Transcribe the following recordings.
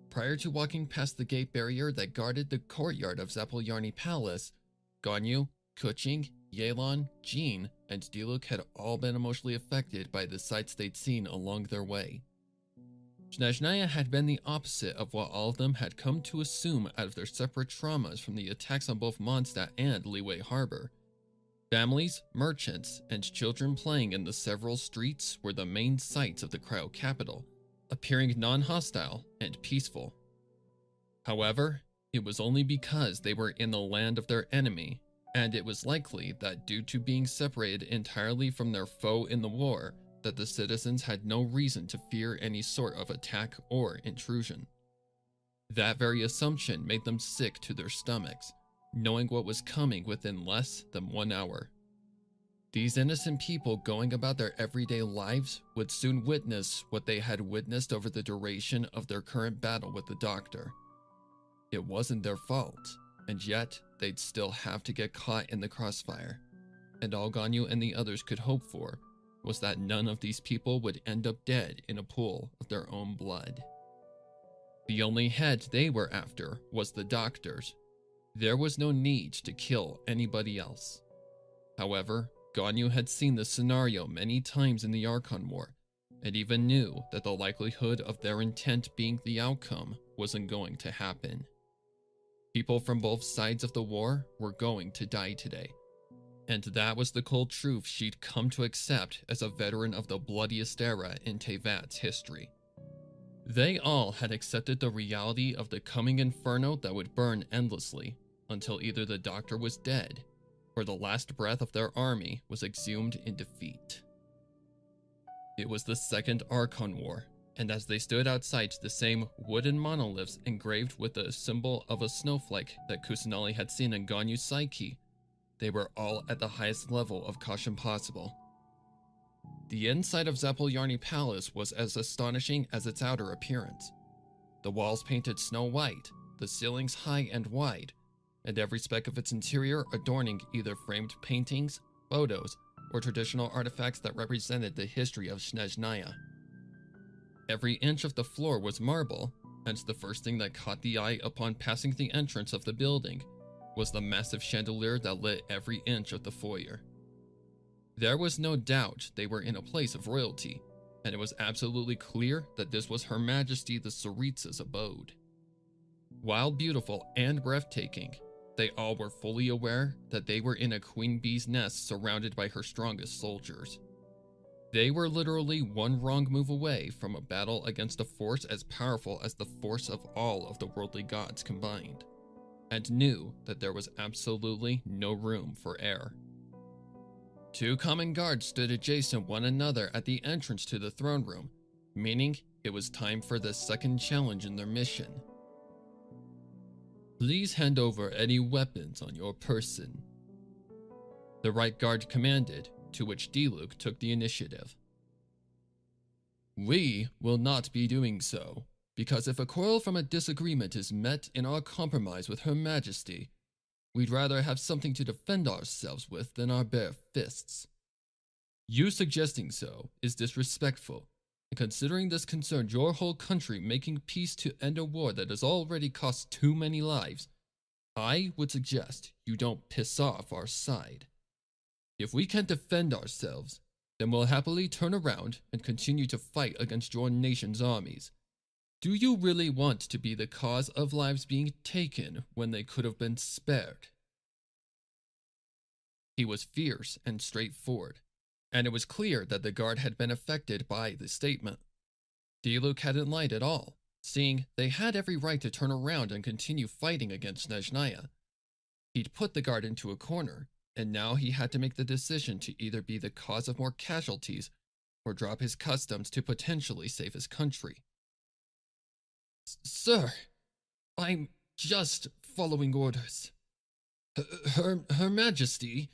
Prior to walking past the gate barrier that guarded the courtyard of Zapoljarny Palace, Ganyu, Kuching, Yelan, Jean, and Diluc had all been emotionally affected by the sights they'd seen along their way. Snezhnaya had been the opposite of what all of them had come to assume out of their separate traumas from the attacks on both Mondstadt and Liyue Harbor. Families, merchants, and children playing in the several streets were the main sights of the cryo capital, appearing non-hostile and peaceful. However, it was only because they were in the land of their enemy, and it was likely that due to being separated entirely from their foe in the war, that the citizens had no reason to fear any sort of attack or intrusion. That very assumption made them sick to their stomachs, knowing what was coming within less than 1 hour. These innocent people going about their everyday lives would soon witness what they had witnessed over the duration of their current battle with the Doctor. It wasn't their fault, and yet they'd still have to get caught in the crossfire, and all Ganyu and the others could hope for was that none of these people would end up dead in a pool of their own blood. The only head they were after was the Doctor's. There was no need to kill anybody else. However, Ganyu had seen this scenario many times in the Archon War, and even knew that the likelihood of their intent being the outcome wasn't going to happen. People from both sides of the war were going to die today, and that was the cold truth she'd come to accept as a veteran of the bloodiest era in Teyvat's history. They all had accepted the reality of the coming inferno that would burn endlessly until either the Doctor was dead or the last breath of their army was exhumed in defeat. It was the Second Archon War, and as they stood outside the same wooden monoliths engraved with the symbol of a snowflake that Kusanali had seen in Ganyu's psyche, they were all at the highest level of caution possible. The inside of Zapoljarny Palace was as astonishing as its outer appearance. The walls painted snow white, the ceilings high and wide, and every speck of its interior adorning either framed paintings, photos, or traditional artifacts that represented the history of Snezhnaya. Every inch of the floor was marble, and the first thing that caught the eye upon passing the entrance of the building was the massive chandelier that lit every inch of the foyer. There was no doubt they were in a place of royalty, and it was absolutely clear that this was Her Majesty the Tsaritsa's abode. While beautiful and breathtaking, they all were fully aware that they were in a queen bee's nest surrounded by her strongest soldiers. They were literally one wrong move away from a battle against a force as powerful as the force of all of the worldly gods combined, and knew that there was absolutely no room for error. Two common guards stood adjacent one another at the entrance to the throne room, meaning it was time for the second challenge in their mission. Please hand over any weapons on your person, the right guard commanded, to which Diluc took the initiative. We will not be doing so, because if a quarrel from a disagreement is met in our compromise with Her Majesty, we'd rather have something to defend ourselves with than our bare fists. You suggesting so is disrespectful, and considering this concerned your whole country making peace to end a war that has already cost too many lives, I would suggest you don't piss off our side. If we can't defend ourselves, then we'll happily turn around and continue to fight against your nation's armies. Do you really want to be the cause of lives being taken when they could have been spared? He was fierce and straightforward, and it was clear that the guard had been affected by the statement. Diluc hadn't lied at all, seeing they had every right to turn around and continue fighting against Snezhnaya. He'd put the guard into a corner, and now he had to make the decision to either be the cause of more casualties or drop his customs to potentially save his country. Sir, I'm just following orders. Her Majesty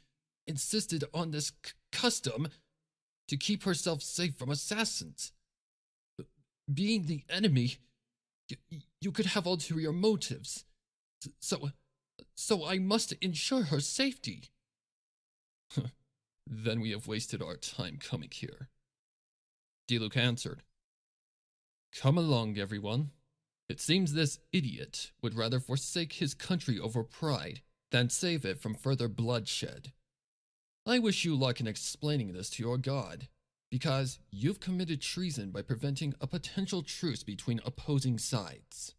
insisted on this custom to keep herself safe from assassins. Being the enemy, you could have ulterior motives. So I must ensure her safety. Then we have wasted our time coming here. Diluc answered. Come along, everyone. It seems this idiot would rather forsake his country over pride than save it from further bloodshed. I wish you luck in explaining this to your god, because you've committed treason by preventing a potential truce between opposing sides.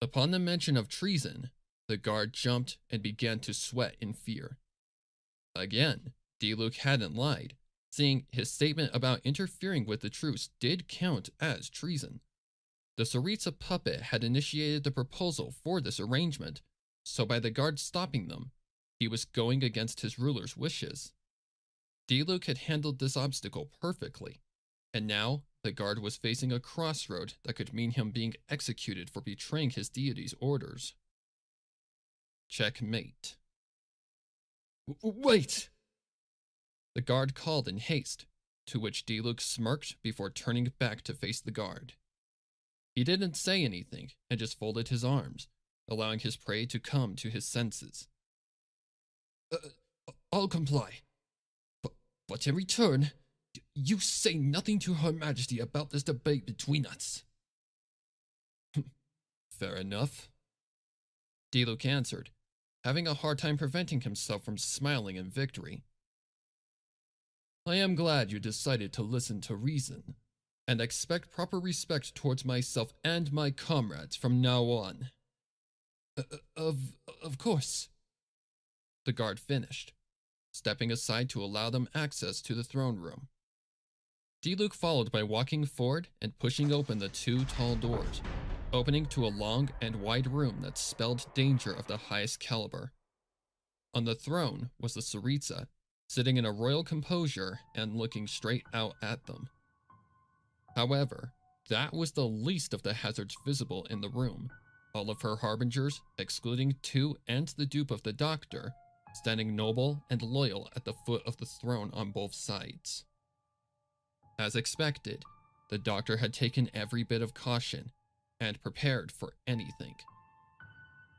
Upon the mention of treason, the guard jumped and began to sweat in fear. Again, Diluc hadn't lied, seeing his statement about interfering with the truce did count as treason. The Tsaritsa puppet had initiated the proposal for this arrangement, so by the guard stopping them, he was going against his ruler's wishes. Diluc had handled this obstacle perfectly, and now the guard was facing a crossroad that could mean him being executed for betraying his deity's orders. Checkmate. Wait! The guard called in haste, to which Diluc smirked before turning back to face the guard. He didn't say anything and just folded his arms, allowing his prey to come to his senses. I'll comply. But in return, you say nothing to Her Majesty about this debate between us. Fair enough, Diluc answered, having a hard time preventing himself from smiling in victory. I am glad you decided to listen to reason, and expect proper respect towards myself and my comrades from now on. Of course, the guard finished, stepping aside to allow them access to the throne room. Diluc followed by walking forward and pushing open the two tall doors, opening to a long and wide room that spelled danger of the highest caliber. On the throne was the Tsaritsa, sitting in a royal composure and looking straight out at them. However, that was the least of the hazards visible in the room, all of her harbingers, excluding two and the dupe of the doctor, standing noble and loyal at the foot of the throne on both sides. As expected, the doctor had taken every bit of caution and prepared for anything.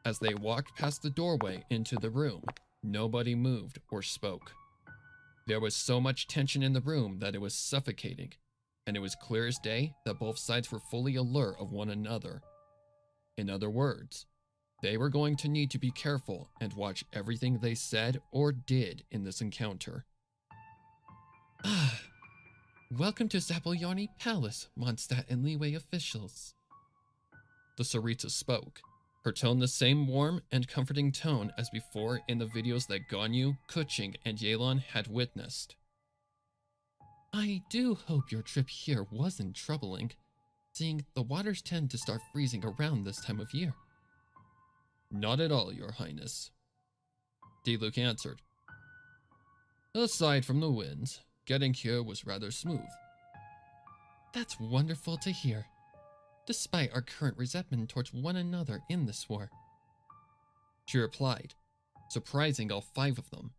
As they walked past the doorway into the room, nobody moved or spoke. There was so much tension in the room that it was suffocating, and it was clear as day that both sides were fully alert of one another. In other words, they were going to need to be careful and watch everything they said or did in this encounter. Welcome to Zapoljarny Palace, Mondstadt and Liyue officials. The Tsaritsa spoke, her tone the same warm and comforting tone as before in the videos that Ganyu, Kuching, and Yelan had witnessed. I do hope your trip here wasn't troubling, seeing the waters tend to start freezing around this time of year. Not at all, Your Highness, Diluc answered. Aside from the winds, getting here was rather smooth. That's wonderful to hear, despite our current resentment towards one another in this war, she replied, surprising all five of them.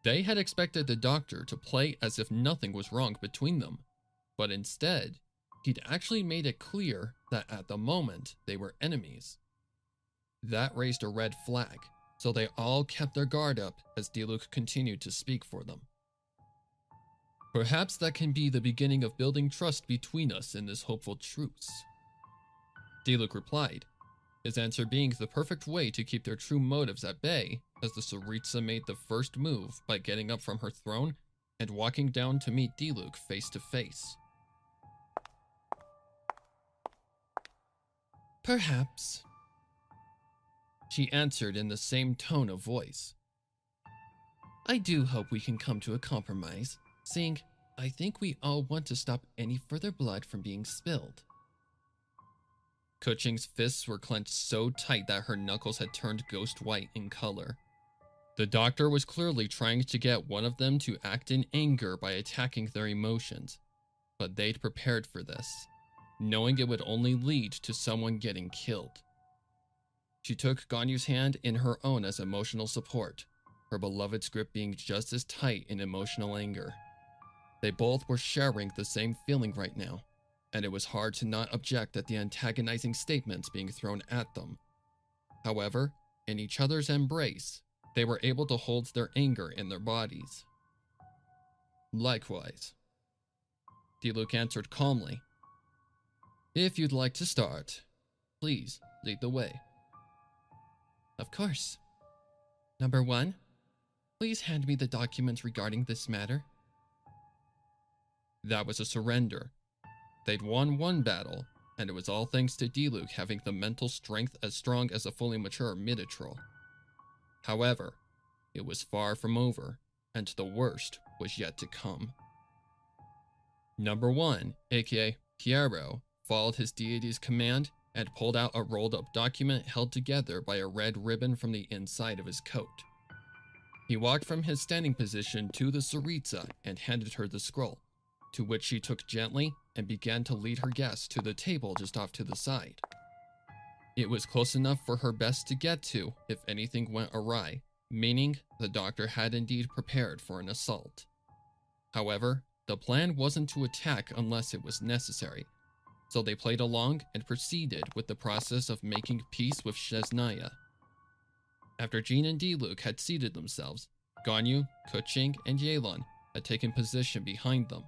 They had expected the doctor to play as if nothing was wrong between them, but instead, he'd actually made it clear that at the moment they were enemies. That raised a red flag, so they all kept their guard up as Diluc continued to speak for them. Perhaps that can be the beginning of building trust between us in this hopeful truce, Diluc replied, his answer being the perfect way to keep their true motives at bay as the Tsaritsa made the first move by getting up from her throne and walking down to meet Diluc face to face. Perhaps, she answered in the same tone of voice. I do hope we can come to a compromise, seeing I think we all want to stop any further blood from being spilled. Kuching's fists were clenched so tight that her knuckles had turned ghost white in color. The doctor was clearly trying to get one of them to act in anger by attacking their emotions, but they'd prepared for this, knowing it would only lead to someone getting killed. She took Ganyu's hand in her own as emotional support, her beloved's grip being just as tight in emotional anger. They both were sharing the same feeling right now, and it was hard to not object at the antagonizing statements being thrown at them. However, in each other's embrace, they were able to hold their anger in their bodies. Likewise. Diluc answered calmly. If you'd like to start, please lead the way. Of course. Number 1, please hand me the documents regarding this matter. That was a surrender. They'd won one battle, and it was all thanks to Diluc having the mental strength as strong as a fully mature Minotaur. However, it was far from over, and the worst was yet to come. Number 1, aka Piero, followed his deity's command and pulled out a rolled-up document held together by a red ribbon from the inside of his coat. He walked from his standing position to the Tsaritsa and handed her the scroll, to which she took gently and began to lead her guest to the table just off to the side. It was close enough for her best to get to if anything went awry, meaning the doctor had indeed prepared for an assault. However, the plan wasn't to attack unless it was necessary, so they played along and proceeded with the process of making peace with Shesnaya. After Jean and Diluc had seated themselves, Ganyu, Keqing, and Yelan had taken position behind them.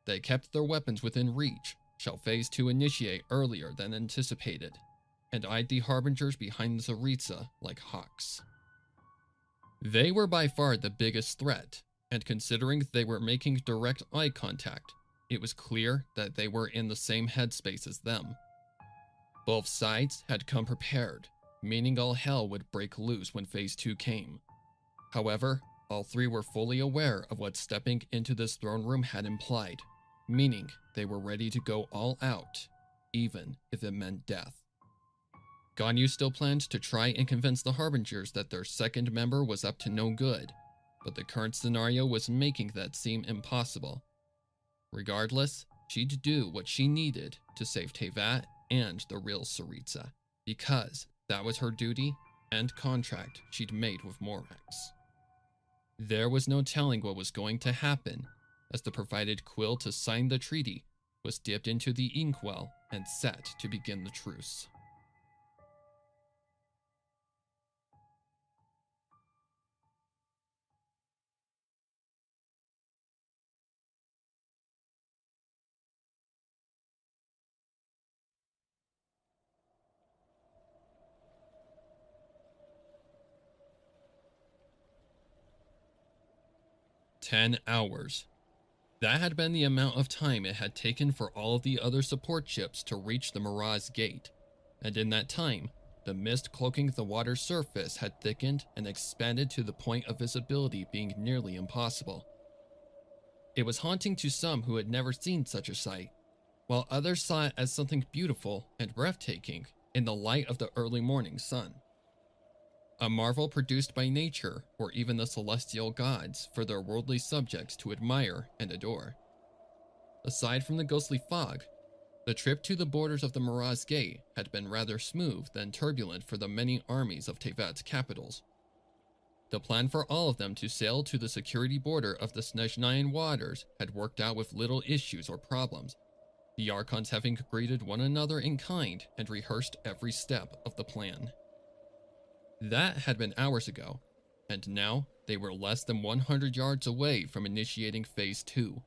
They kept their weapons within reach, shall phase 2 initiate earlier than anticipated, and eyed the harbingers behind the Tsaritsa like hawks. They were by far the biggest threat, and considering they were making direct eye contact, it was clear that they were in the same headspace as them. Both sides had come prepared, meaning all hell would break loose when Phase 2 came. However, all three were fully aware of what stepping into this throne room had implied, meaning they were ready to go all out, even if it meant death. Ganyu still planned to try and convince the Harbingers that their second member was up to no good, but the current scenario was making that seem impossible. Regardless, she'd do what she needed to save Teyvat and the real Tsaritsa, because that was her duty and contract she'd made with Morax. There was no telling what was going to happen, as the provided quill to sign the treaty was dipped into the inkwell and set to begin the truce. "10 hours. That had been the amount of time it had taken for all of the other support ships to reach the Mirage Gate, and in that time, the mist cloaking the water's surface had thickened and expanded to the point of visibility being nearly impossible. It was haunting to some who had never seen such a sight, while others saw it as something beautiful and breathtaking in the light of the early morning sun. A marvel produced by nature or even the celestial gods for their worldly subjects to admire and adore. Aside from the ghostly fog, the trip to the borders of the Mirage Gate had been rather smooth than turbulent for the many armies of Teyvat's capitals. The plan for all of them to sail to the security border of the Snezhnayan waters had worked out with little issues or problems, the Archons having greeted one another in kind and rehearsed every step of the plan. That had been hours ago, and now they were less than 100 yards away from initiating Phase 2.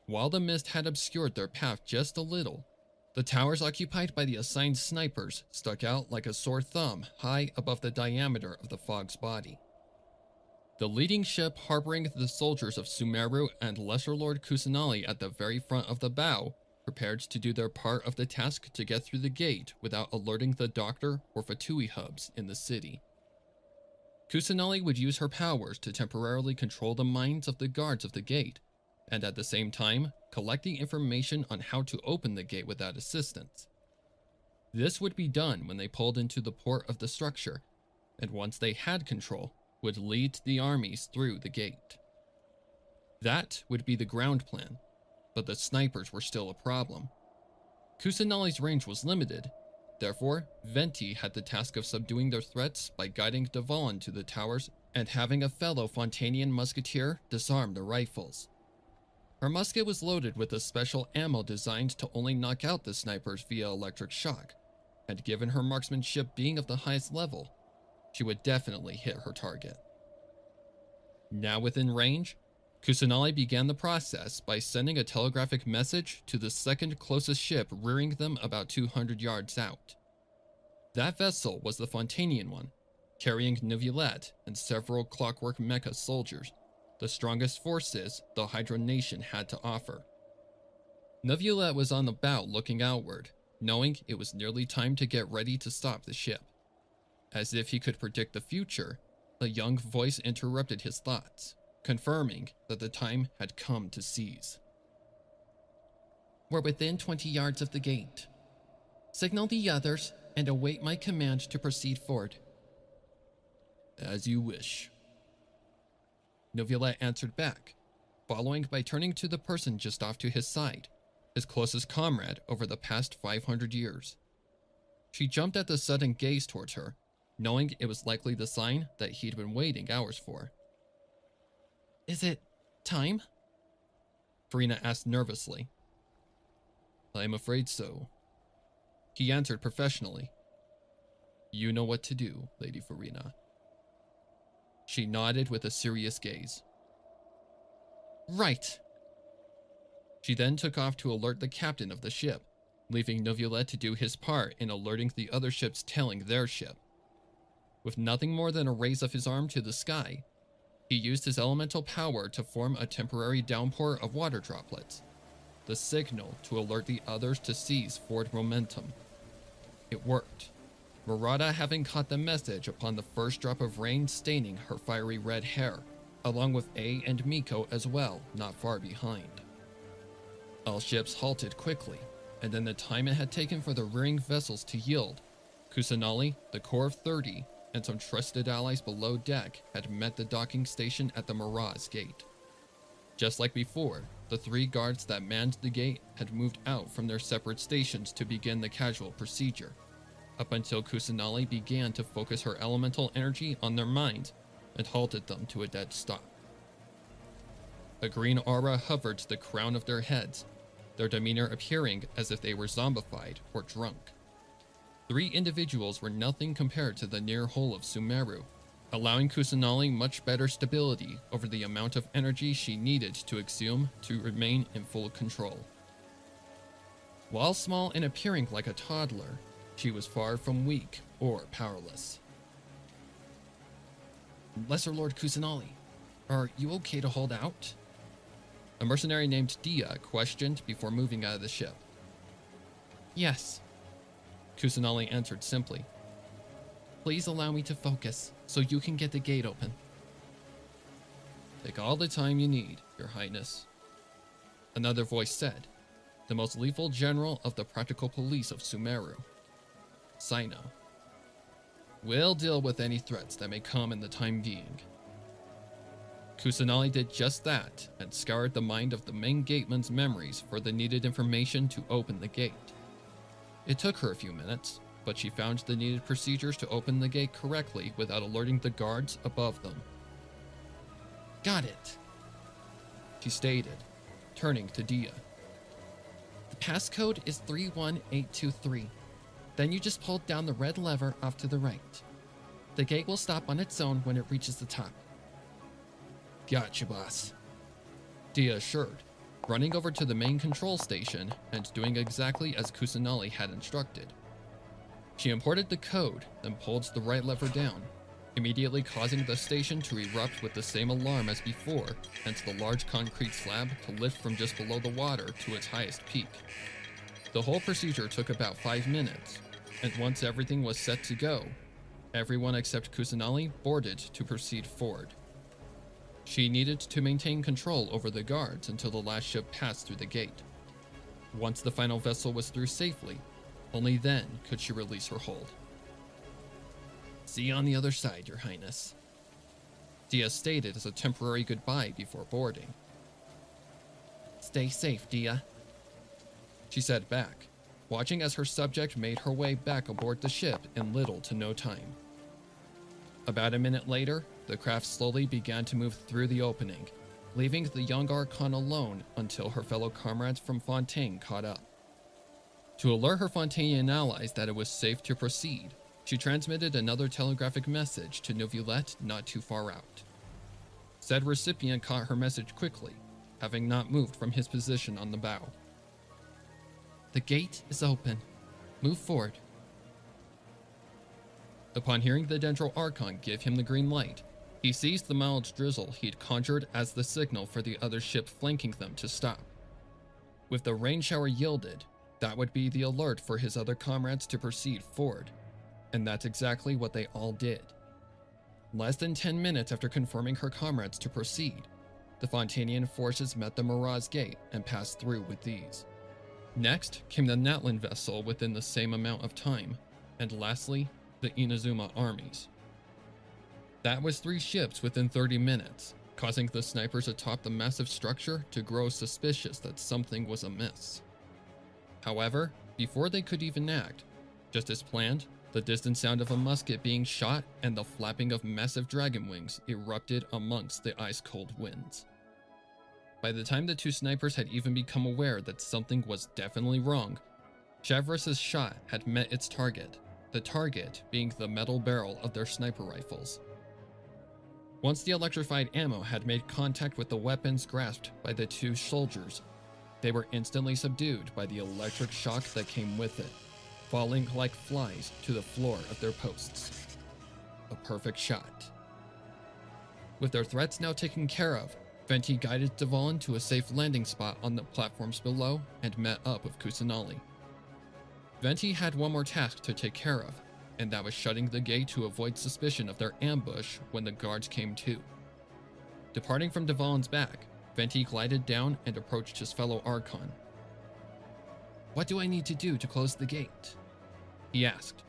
While the mist had obscured their path just a little, the towers occupied by the assigned snipers stuck out like a sore thumb high above the diameter of the fog's body. The leading ship harboring the soldiers of Sumeru and Lesser Lord Kusanali at the very front of the bow prepared to do their part of the task to get through the gate without alerting the doctor or Fatui hubs in the city. Kusanali would use her powers to temporarily control the minds of the guards of the gate, and at the same time, collecting information on how to open the gate without assistance. This would be done when they pulled into the port of the structure, and once they had control, would lead the armies through the gate. That would be the ground plan, but the snipers were still a problem. Kusanali's range was limited, therefore Venti had the task of subduing their threats by guiding Devon to the towers and having a fellow Fontanian musketeer disarm the rifles. Her musket was loaded with a special ammo designed to only knock out the snipers via electric shock, and given her marksmanship being of the highest level, she would definitely hit her target. Now within range, Kusanali began the process by sending a telegraphic message to the second closest ship rearing them about 200 yards out. That vessel was the Fontanian one, carrying Neuvillette and several clockwork mecha soldiers, the strongest forces the Hydra nation had to offer. Neuvillette was on the bow looking outward, knowing it was nearly time to get ready to stop the ship. As if he could predict the future, a young voice interrupted his thoughts, confirming that the time had come to seize. We're within 20 yards of the gate. Signal the others and await my command to proceed forward. As you wish. Neuvillette answered back, following by turning to the person just off to his side, his closest comrade over the past 500 years. She jumped at the sudden gaze towards her, knowing it was likely the sign that he'd been waiting hours for. Is it time? Farina asked nervously. I'm afraid so. He answered professionally. You know what to do, Lady Farina. She nodded with a serious gaze. Right. She then took off to alert the captain of the ship, leaving Neuvillette to do his part in alerting the other ships tailing their ship. With nothing more than a raise of his arm to the sky, he used his elemental power to form a temporary downpour of water droplets, the signal to alert the others to seize forward momentum. It worked, Murata having caught the message upon the first drop of rain staining her fiery red hair, along with A and Miko as well, not far behind. All ships halted quickly, and in the time it had taken for the rearing vessels to yield, Kusanali, the Corps of 30, and some trusted allies below deck had met the docking station at the Mirage gate. Just like before, the 3 guards that manned the gate had moved out from their separate stations to begin the casual procedure, up until Kusanali began to focus her elemental energy on their minds and halted them to a dead stop. A green aura hovered the crown of their heads, their demeanor appearing as if they were zombified or drunk. 3 individuals were nothing compared to the near whole of Sumeru, allowing Kusanali much better stability over the amount of energy she needed to exhume to remain in full control. While small and appearing like a toddler, she was far from weak or powerless. Lesser Lord Kusanali, are you okay to hold out? A mercenary named Dia questioned before moving out of the ship. Yes, Kusanali answered simply. Please allow me to focus so you can get the gate open. Take all the time you need, Your Highness. Another voice said, the most lethal general of the practical police of Sumeru. Sino. We'll deal with any threats that may come in the time being. Kusanali did just that and scoured the mind of the main gateman's memories for the needed information to open the gate. It took her a few minutes, but she found the needed procedures to open the gate correctly without alerting the guards above them. Got it, she stated, turning to Dia. The passcode is 31823. Then you just pull down the red lever off to the right. The gate will stop on its own when it reaches the top. Gotcha, boss, Dia assured, running over to the main control station and doing exactly as Kusanali had instructed. She imported the code, then pulled the right lever down, immediately causing the station to erupt with the same alarm as before, and the large concrete slab to lift from just below the water to its highest peak. The whole procedure took about 5 minutes, and once everything was set to go, everyone except Kusanali boarded to proceed forward. She needed to maintain control over the guards until the last ship passed through the gate. Once the final vessel was through safely, only then could she release her hold. See you on the other side, Your Highness, Dia stated as a temporary goodbye before boarding. Stay safe, Dia, she said back, watching as her subject made her way back aboard the ship in little to no time. About a minute later, the craft slowly began to move through the opening, leaving the young Archon alone until her fellow comrades from Fontaine caught up. To alert her Fontanian allies that it was safe to proceed, she transmitted another telegraphic message to Neuvillette not too far out. Said recipient caught her message quickly, having not moved from his position on the bow. "The gate is open. Move forward." Upon hearing the Dendro Archon give him the green light, he seized the mild drizzle he'd conjured as the signal for the other ship flanking them to stop. With the rain shower yielded, that would be the alert for his other comrades to proceed forward, and that's exactly what they all did. Less than 10 minutes after confirming her comrades to proceed, the Fontanian forces met the Mirage Gate and passed through with ease. Next came the Natlan vessel within the same amount of time, and lastly, the Inazuma armies. That was 3 ships within 30 minutes, causing the snipers atop the massive structure to grow suspicious that something was amiss. However, before they could even act, just as planned, the distant sound of a musket being shot and the flapping of massive dragon wings erupted amongst the ice-cold winds. By the time the 2 snipers had even become aware that something was definitely wrong, Chevros's shot had met its target, the target being the metal barrel of their sniper rifles. Once the electrified ammo had made contact with the weapons grasped by the 2 soldiers, they were instantly subdued by the electric shock that came with it, falling like flies to the floor of their posts. A perfect shot. With their threats now taken care of, Venti guided Dvalin to a safe landing spot on the platforms below and met up with Kusanali. Venti had one more task to take care of, and that was shutting the gate to avoid suspicion of their ambush when the guards came to. Departing from Dvalin's back, Venti glided down and approached his fellow Archon. "What do I need to do to close the gate?" he asked.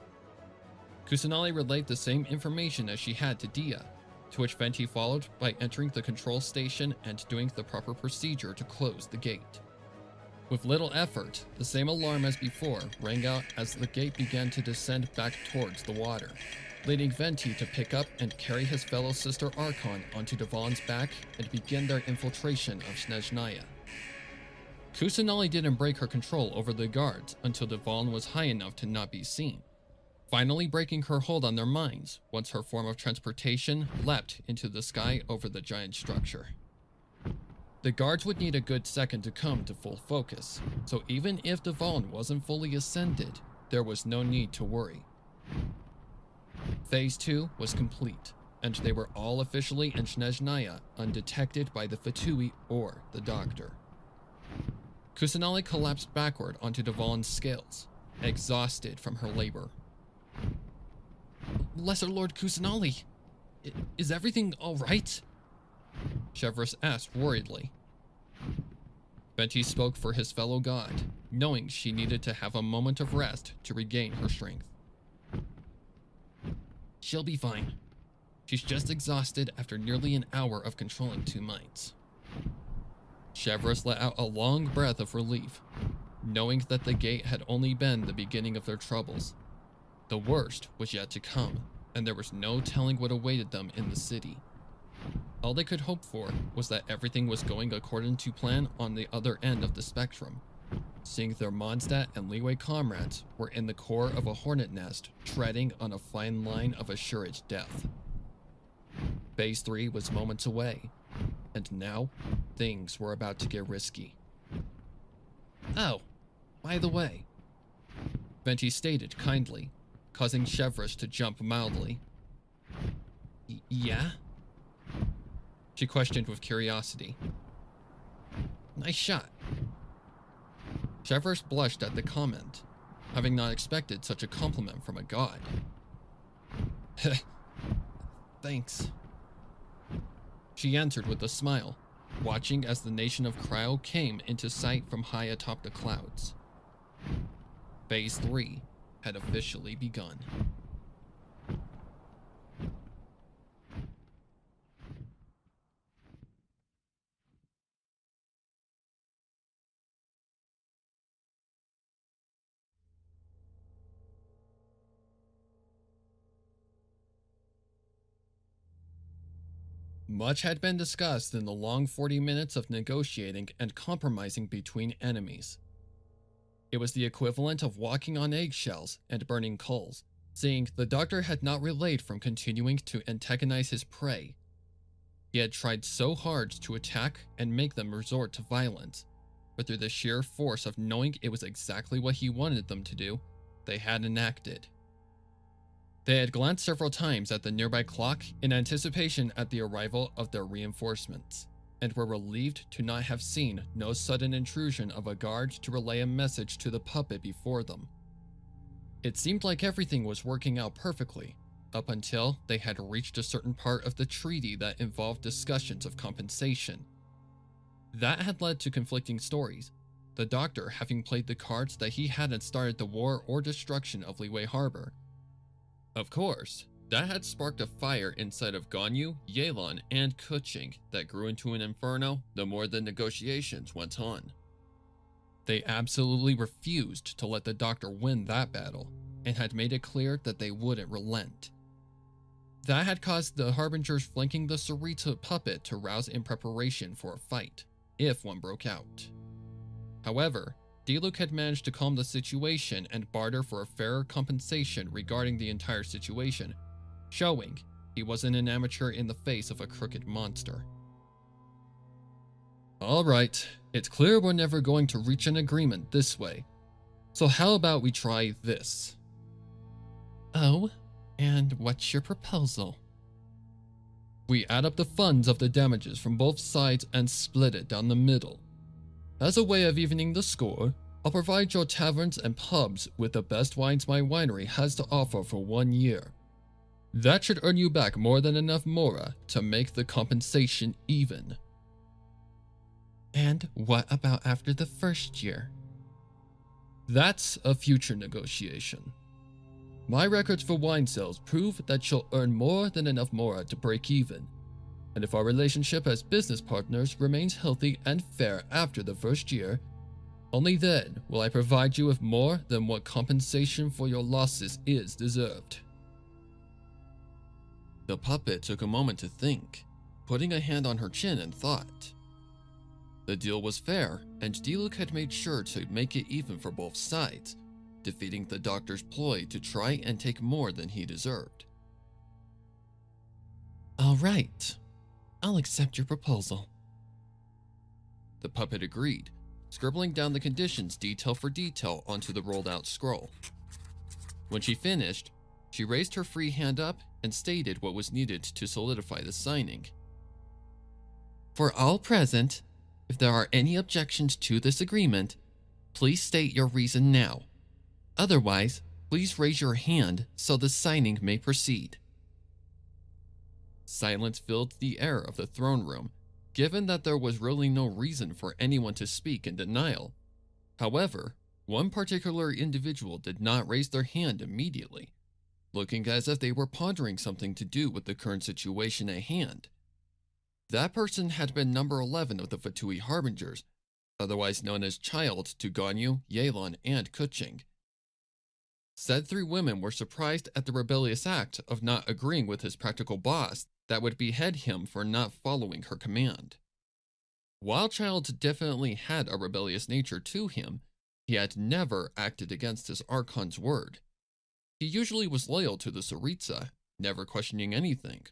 Kusanali relayed the same information as she had to Dia, to which Venti followed by entering the control station and doing the proper procedure to close the gate. With little effort, the same alarm as before rang out as the gate began to descend back towards the water, leading Venti to pick up and carry his fellow sister Archon onto Dvalin's back and begin their infiltration of Snezhnaya. Kusanali didn't break her control over the guards until Dvalin was high enough to not be seen, finally breaking her hold on their minds once her form of transportation leapt into the sky over the giant structure. The guards would need a good second to come to full focus, so even if Dvalin wasn't fully ascended, there was no need to worry. Phase 2 was complete, and they were all officially in Snezhnaya undetected by the Fatui or the Doctor. Kusanali collapsed backward onto Dvalin's scales, exhausted from her labor. "Lesser Lord Kusanali, is everything all right?" Chevros asked worriedly. Venti spoke for his fellow god, knowing she needed to have a moment of rest to regain her strength. "She'll be fine. She's just exhausted after nearly an hour of controlling 2 minds." Chevros let out a long breath of relief, knowing that the gate had only been the beginning of their troubles. The worst was yet to come, and there was no telling what awaited them in the city. All they could hope for was that everything was going according to plan on the other end of the spectrum, seeing their Mondstadt and Liyue comrades were in the core of a hornet nest, treading on a fine line of assured death. Phase 3 was moments away, and now things were about to get risky. "Oh, by the way," Venti stated kindly, causing Chevros to jump mildly. "Yeah?" she questioned with curiosity. "Nice shot." Chevros blushed at the comment, having not expected such a compliment from a god. "Thanks." She answered with a smile, watching as the nation of Cryo came into sight from high atop the clouds. Phase 3 had officially begun. Much had been discussed in the long 40 minutes of negotiating and compromising between enemies. It was the equivalent of walking on eggshells and burning coals, seeing the Doctor had not relayed from continuing to antagonize his prey. He had tried so hard to attack and make them resort to violence, but through the sheer force of knowing it was exactly what he wanted them to do, they hadn't acted. They had glanced several times at the nearby clock in anticipation at the arrival of their reinforcements, and were relieved to not have seen no sudden intrusion of a guard to relay a message to the puppet before them. It seemed like everything was working out perfectly, up until they had reached a certain part of the treaty that involved discussions of compensation. That had led to conflicting stories, the doctor having played the cards that he hadn't started the war or destruction of Liyue Harbor. Of course, that had sparked a fire inside of Ganyu, Yelan, and Kuching that grew into an inferno the more the negotiations went on. They absolutely refused to let the doctor win that battle, and had made it clear that they wouldn't relent. That had caused the Harbingers flanking the Sarita puppet to rouse in preparation for a fight, if one broke out. However, Diluc had managed to calm the situation and barter for a fairer compensation regarding the entire situation, showing he wasn't an amateur in the face of a crooked monster. Alright, it's clear we're never going to reach an agreement this way, so how about we try this? Oh, and what's your proposal? We add up the funds of the damages from both sides and split it down the middle. As a way of evening the score, I'll provide your taverns and pubs with the best wines my winery has to offer for 1 year. That should earn you back more than enough mora to make the compensation even. And what about after the first year? That's a future negotiation. My records for wine sales prove that you'll earn more than enough mora to break even, and if our relationship as business partners remains healthy and fair after the first year, only then will I provide you with more than what compensation for your losses is deserved. The puppet took a moment to think, putting a hand on her chin in thought. The deal was fair, and Diluc had made sure to make it even for both sides, defeating the doctor's ploy to try and take more than he deserved. All right, I'll accept your proposal. The puppet agreed, scribbling down the conditions detail for detail onto the rolled out scroll. When she finished, she raised her free hand up and stated what was needed to solidify the signing. For all present, if there are any objections to this agreement, please state your reason now. Otherwise, please raise your hand so the signing may proceed. Silence filled the air of the throne room, given that there was really no reason for anyone to speak in denial. However, one particular individual did not raise their hand immediately, looking as if they were pondering something to do with the current situation at hand. That person had been number 11 of the Fatui Harbingers, otherwise known as child to Ganyu, Yelan, and Kuching. Said 3 women were surprised at the rebellious act of not agreeing with his practical boss that would behead him for not following her command. While Child definitely had a rebellious nature to him, he had never acted against his Archon's word. He usually was loyal to the Tsaritsa, never questioning anything,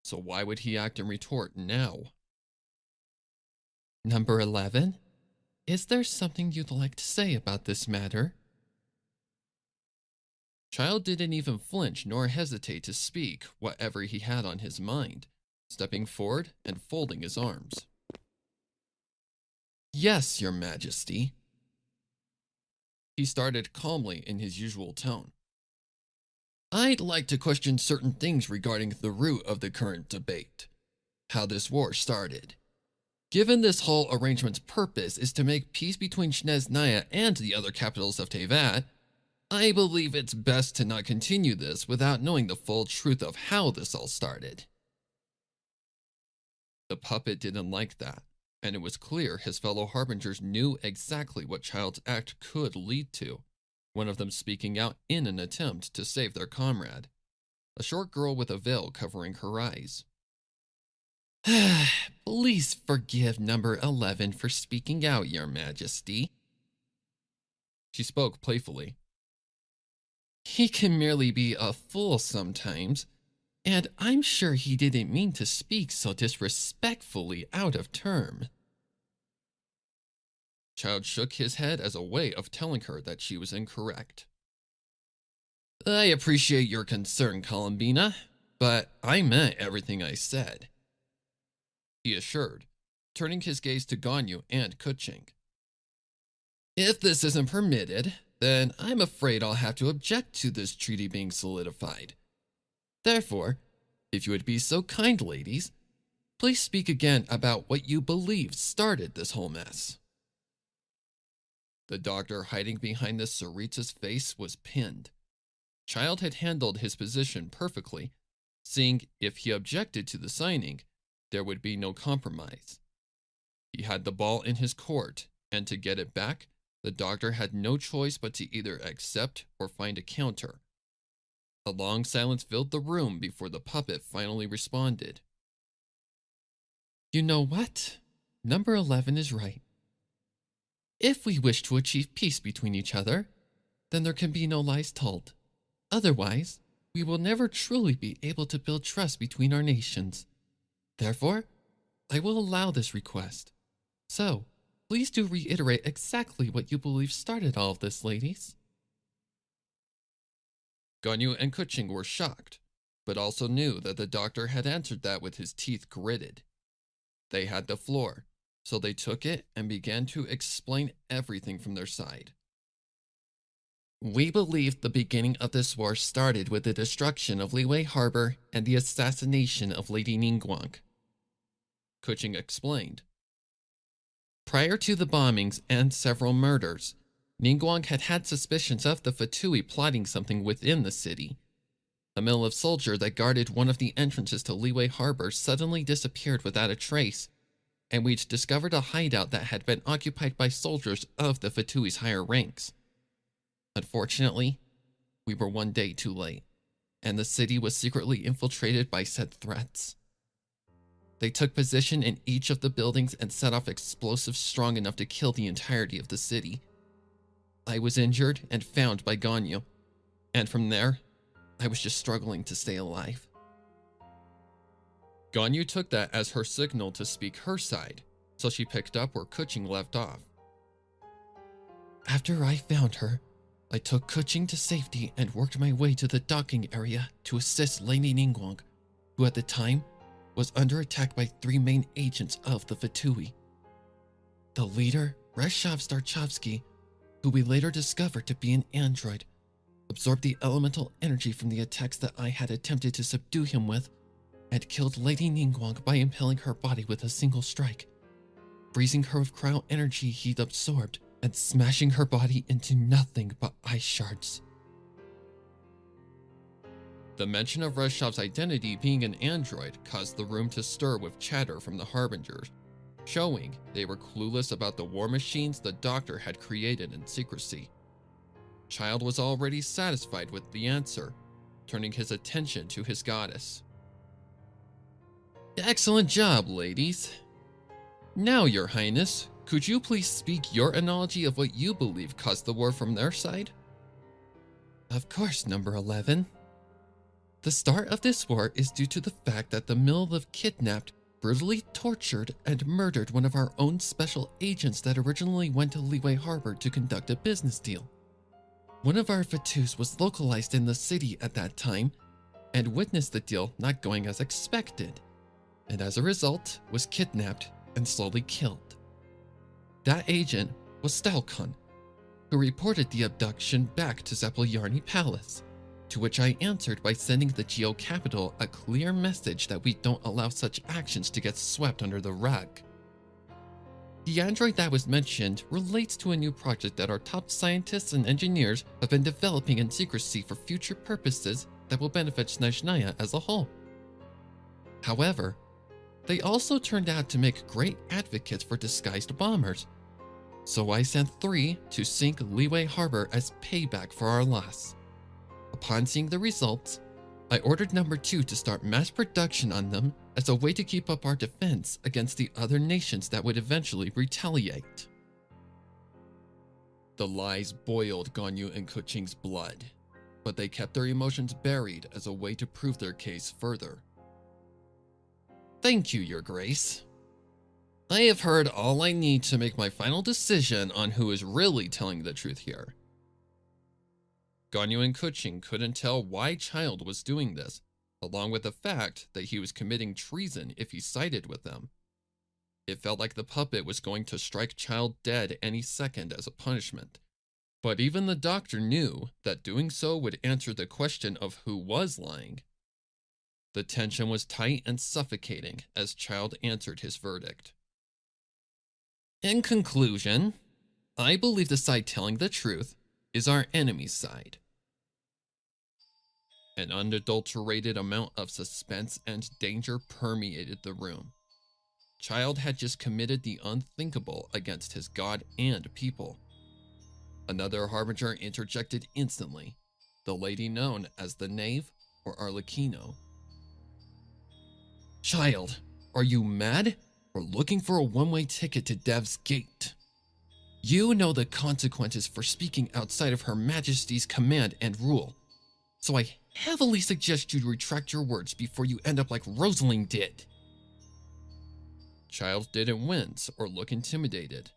so why would he act in retort now? Number 11? Is there something you'd like to say about this matter? Child didn't even flinch nor hesitate to speak whatever he had on his mind, stepping forward and folding his arms. Yes, Your Majesty. He started calmly in his usual tone. I'd like to question certain things regarding the root of the current debate, how this war started. Given this whole arrangement's purpose is to make peace between Snezhnaya and the other capitals of Teyvat, I believe it's best to not continue this without knowing the full truth of how this all started. The puppet didn't like that, and it was clear his fellow Harbingers knew exactly what Child's act could lead to, one of them speaking out in an attempt to save their comrade, a short girl with a veil covering her eyes. Please forgive number 11 for speaking out, Your Majesty. She spoke playfully. He can merely be a fool sometimes, And I'm sure he didn't mean to speak so disrespectfully out of term. Child shook his head as a way of telling her that she was incorrect. I appreciate your concern, Columbina, but I meant everything I said, he assured, turning his gaze to Ganyu and Kuching. If this isn't permitted, then I'm afraid I'll have to object to this treaty being solidified. Therefore, if you would be so kind, ladies, please speak again about what you believe started this whole mess. The doctor hiding behind the Sarita's face was pinned. Child had handled his position perfectly, seeing if he objected to the signing, there would be no compromise. He had the ball in his court, and to get it back, the doctor had no choice but to either accept or find a counter. A long silence filled the room before the puppet finally responded. You know what? Number 11 is right. If we wish to achieve peace between each other, then there can be no lies told. Otherwise, we will never truly be able to build trust between our nations. Therefore, I will allow this request. So, please do reiterate exactly what you believe started all of this, ladies. Ganyu and Kuching were shocked, but also knew that the doctor had answered that with his teeth gritted. They had the floor, so they took it and began to explain everything from their side. We believe the beginning of this war started with the destruction of Liyue Harbor and the assassination of Lady Ningguang, Kuching explained. Prior to the bombings and several murders, Ningguang had had suspicions of the Fatui plotting something within the city. A mill of soldier that guarded one of the entrances to Liyue Harbor suddenly disappeared without a trace, and we'd discovered a hideout that had been occupied by soldiers of the Fatui's higher ranks. Unfortunately, we were one day too late, and the city was secretly infiltrated by said threats. They took position in each of the buildings and set off explosives strong enough to kill the entirety of the city. I was injured and found by Ganyu, and from there, I was just struggling to stay alive. Ganyu took that as her signal to speak her side, so she picked up where Kuching left off. After I found her, I took Kuching to safety and worked my way to the docking area to assist Lady Ningguang, who at the time was under attack by 3 main agents of the Fatui. The leader, Reshov Starchovsky, who we later discovered to be an android, absorbed the elemental energy from the attacks that I had attempted to subdue him with, and killed Lady Ningguang by impaling her body with a single strike, freezing her with cryo energy he'd absorbed, and smashing her body into nothing but ice shards. The mention of Reshov's identity being an android caused the room to stir with chatter from the Harbingers, showing they were clueless about the war machines the doctor had created in secrecy. Child was already satisfied with the answer, turning his attention to his goddess. Excellent job, ladies. Now, Your Highness, could you please speak your analogy of what you believe caused the war from their side? Of course, number 11. The start of this war is due to the fact that the Milv kidnapped, brutally tortured, and murdered one of our own special agents that originally went to Liyue Harbor to conduct a business deal. One of our Fatus was localized in the city at that time and witnessed the deal not going as expected, and as a result was kidnapped and slowly killed. That agent was Stalkon, who reported the abduction back to Zapoljarny Palace, to which I answered by sending the Geo Capital a clear message that we don't allow such actions to get swept under the rug. The android that was mentioned relates to a new project that our top scientists and engineers have been developing in secrecy for future purposes that will benefit Snezhnaya as a whole. However, they also turned out to make great advocates for disguised bombers, so I sent 3 to sink Liyue Harbor as payback for our loss. Upon seeing the results, I ordered number 2 to start mass production on them as a way to keep up our defense against the other nations that would eventually retaliate. The lies boiled Ganyu and Kuching's blood, but they kept their emotions buried as a way to prove their case further. Thank you, Your Grace. I have heard all I need to make my final decision on who is really telling the truth here. Ganyu and Kuching couldn't tell why Child was doing this, along with the fact that he was committing treason if he sided with them. It felt like the puppet was going to strike Child dead any second as a punishment. But even the doctor knew that doing so would answer the question of who was lying. The tension was tight and suffocating as Child answered his verdict. In conclusion, I believe the side telling the truth is our enemy's side. An unadulterated amount of suspense and danger permeated the room. Child had just committed the unthinkable against his god and people. Another harbinger interjected instantly, the lady known as the Knave or Arlecchino. Child, are you mad or looking for a one-way ticket to Dev's Gate? You know the consequences for speaking outside of Her Majesty's command and rule, so I heavily suggest you retract your words before you end up like Rosaline did. Child didn't wince or look intimidated,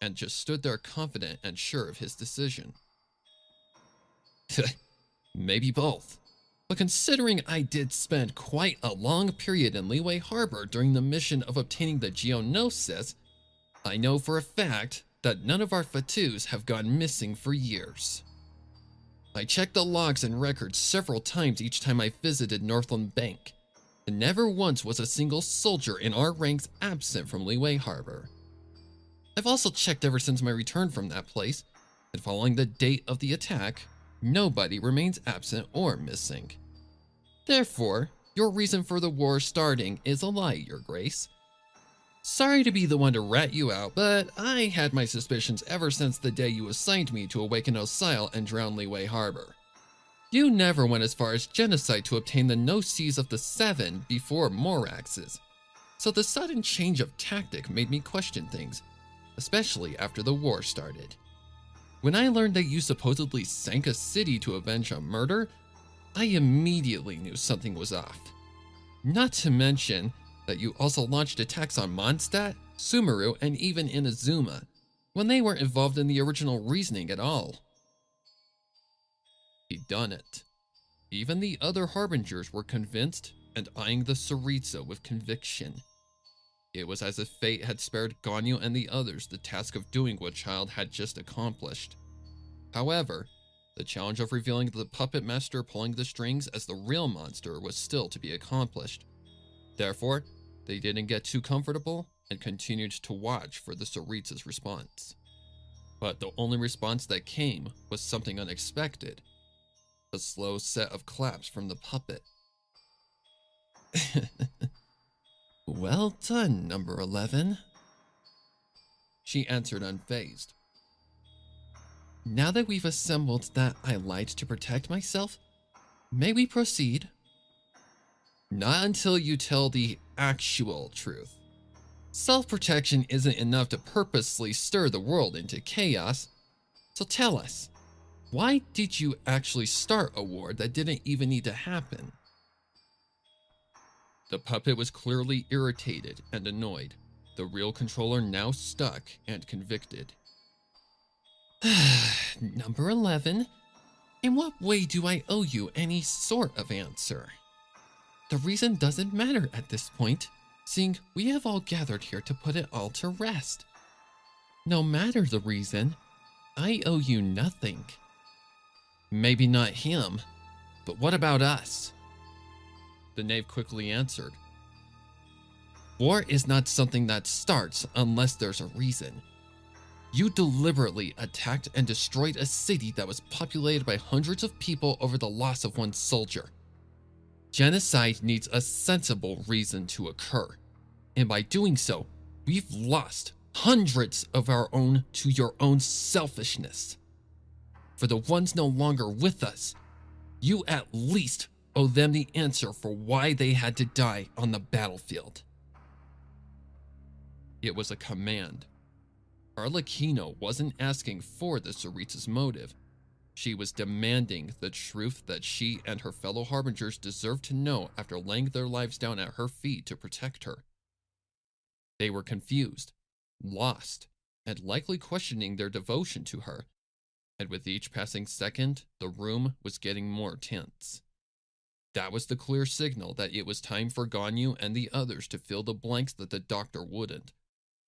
and just stood there confident and sure of his decision. Maybe both. But considering I did spend quite a long period in Liyue Harbor during the mission of obtaining the Geonosis, I know for a fact that none of our Fatus have gone missing for years. I checked the logs and records several times each time I visited Northland Bank, and never once was a single soldier in our ranks absent from Liyue Harbor. I've also checked ever since my return from that place, and following the date of the attack, nobody remains absent or missing. Therefore, your reason for the war starting is a lie, Your Grace. Sorry to be the one to rat you out, but I had my suspicions ever since the day you assigned me to awaken Osile and drown Liyue Harbor. You never went as far as genocide to obtain the Gnosis of the Seven before Morax's, so the sudden change of tactic made me question things, especially after the war started. When I learned that you supposedly sank a city to avenge a murder, I immediately knew something was off. Not to mention that you also launched attacks on Mondstadt, Sumeru, and even Inazuma, when they weren't involved in the original reasoning at all. He'd done it. Even the other Harbingers were convinced and eyeing the Tsaritsa with conviction. It was as if fate had spared Ganyu and the others the task of doing what Child had just accomplished. However, the challenge of revealing the puppet master pulling the strings as the real monster was still to be accomplished. Therefore, they didn't get too comfortable and continued to watch for the Tsaritsa's response. But the only response that came was something unexpected. A slow set of claps from the puppet. Well done, number 11. She answered unfazed. Now that we've assembled that I lied to protect myself, may we proceed? Not until you tell the actual truth. Self-protection isn't enough to purposely stir the world into chaos. So tell us, why did you actually start a war that didn't even need to happen? The puppet was clearly irritated and annoyed, the real controller now stuck and convicted. Number 11, in what way do I owe you any sort of answer? The reason doesn't matter at this point, seeing we have all gathered here to put it all to rest. No matter the reason, I owe you nothing. Maybe not him, but what about us? The knave quickly answered. War is not something that starts unless there's a reason. You deliberately attacked and destroyed a city that was populated by hundreds of people over the loss of one soldier. Genocide needs a sensible reason to occur, and by doing so, we've lost hundreds of our own to your own selfishness. For the ones no longer with us, you at least owe them the answer for why they had to die on the battlefield. It was a command. Arlecchino wasn't asking for the Tsaritsa's motive. She was demanding the truth that she and her fellow Harbingers deserved to know after laying their lives down at her feet to protect her. They were confused, lost, and likely questioning their devotion to her, and with each passing second, the room was getting more tense. That was the clear signal that it was time for Ganyu and the others to fill the blanks that the doctor wouldn't.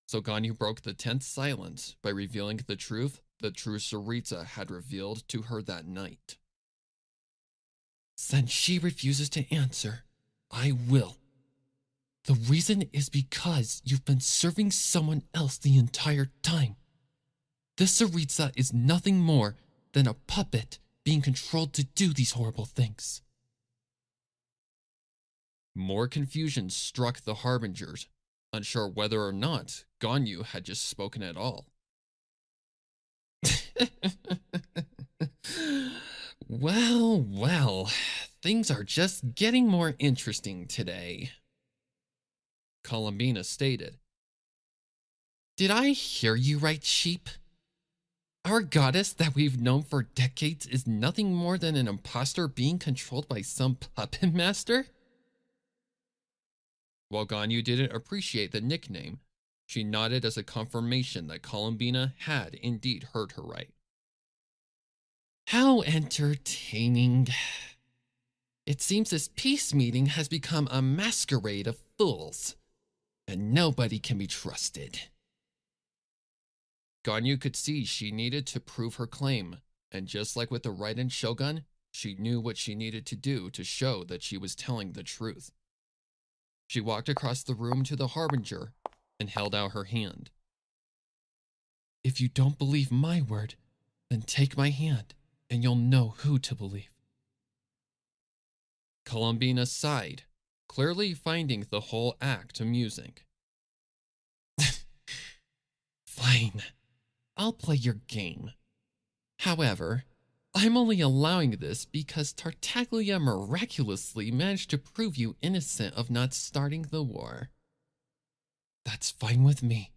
So Ganyu broke the tense silence by revealing the truth the true Tsaritsa had revealed to her that night. Since she refuses to answer, I will. The reason is because you've been serving someone else the entire time. This Tsaritsa is nothing more than a puppet being controlled to do these horrible things. More confusion struck the Harbingers, unsure whether or not Ganyu had just spoken at all. Well, things are just getting more interesting today, Columbina stated. Did I hear you right, sheep? Our goddess that we've known for decades is nothing more than an imposter being controlled by some puppet master? While Ganyu didn't appreciate the nickname, she nodded as a confirmation that Columbina had indeed heard her right. How entertaining. It seems this peace meeting has become a masquerade of fools, and nobody can be trusted. Ganyu could see she needed to prove her claim, and just like with the Raiden Shogun, she knew what she needed to do to show that she was telling the truth. She walked across the room to the Harbinger and held out her hand. If you don't believe my word, then take my hand and you'll know who to believe. Columbina sighed, clearly finding the whole act amusing. Fine, I'll play your game. However, I'm only allowing this because Tartaglia miraculously managed to prove you innocent of not starting the war. That's fine with me.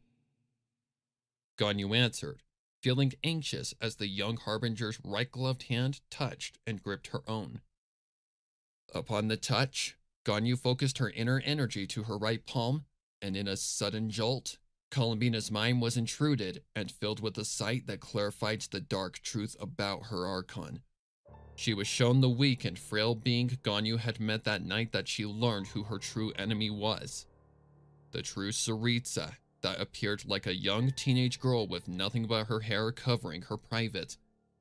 Ganyu answered, feeling anxious as the young Harbinger's right-gloved hand touched and gripped her own. Upon the touch, Ganyu focused her inner energy to her right palm, and in a sudden jolt, Columbina's mind was intruded and filled with a sight that clarified the dark truth about her Archon. She was shown the weak and frail being Ganyu had met that night that she learned who her true enemy was. The true Tsaritsa that appeared like a young teenage girl with nothing but her hair covering her private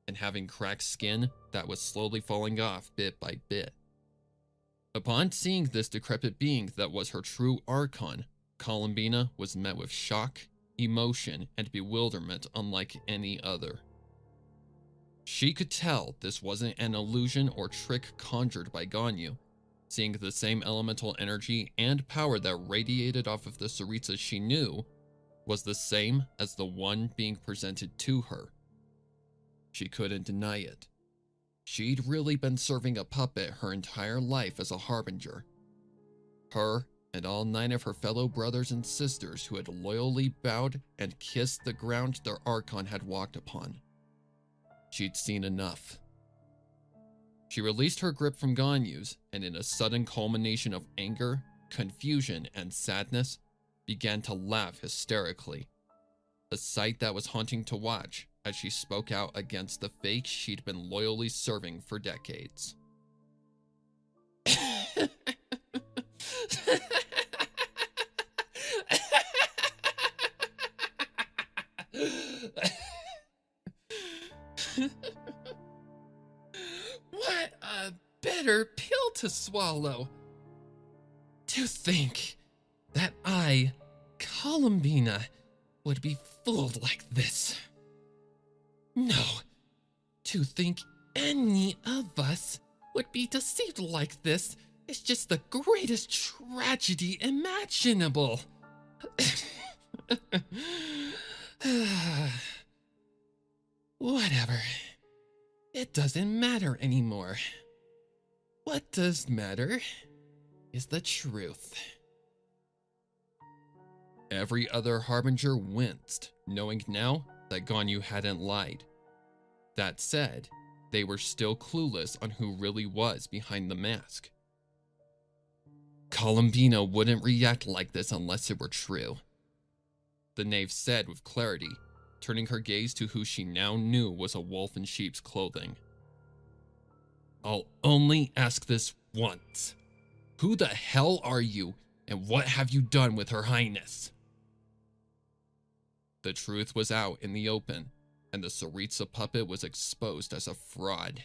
and having cracked skin that was slowly falling off bit by bit. Upon seeing this decrepit being that was her true Archon, Columbina was met with shock, emotion, and bewilderment unlike any other. She could tell this wasn't an illusion or trick conjured by Ganyu, seeing the same elemental energy and power that radiated off of the Tsaritsa she knew was the same as the one being presented to her. She couldn't deny it. She'd really been serving a puppet her entire life as a Harbinger. Her and all 9 of her fellow brothers and sisters who had loyally bowed and kissed the ground their Archon had walked upon. She'd seen enough. She released her grip from Ganyu's, and in a sudden culmination of anger, confusion, and sadness, began to laugh hysterically. A sight that was haunting to watch as she spoke out against the fake she'd been loyally serving for decades. What a bitter pill to swallow. To think that I, Columbina, would be fooled like this. No, to think any of us would be deceived like this is just the greatest tragedy imaginable. Whatever. It doesn't matter anymore. What does matter is the truth. Every other Harbinger winced, knowing now that Ganyu hadn't lied. That said, They were still clueless on who really was behind the mask. Columbina wouldn't react like this unless it were true, the knave said with clarity, turning her gaze to who she now knew was a wolf in sheep's clothing. I'll only ask this once. Who the hell are you, and what have you done with Her Highness? The truth was out in the open, and the Tsaritsa puppet was exposed as a fraud.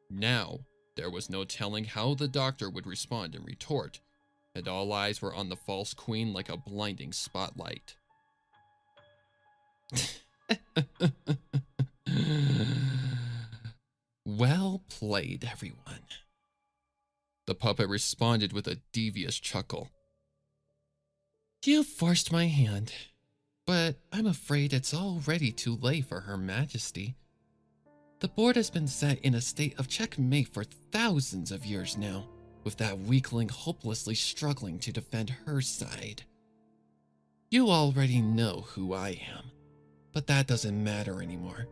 Now, there was no telling how the doctor would respond and retort, and all eyes were on the false queen like a blinding spotlight. Well played, everyone. The puppet responded with a devious chuckle. You forced my hand, but I'm afraid it's already too late for Her Majesty. The board has been set in a state of checkmate for thousands of years now, with that weakling hopelessly struggling to defend her side. You already know who I am, but that doesn't matter anymore.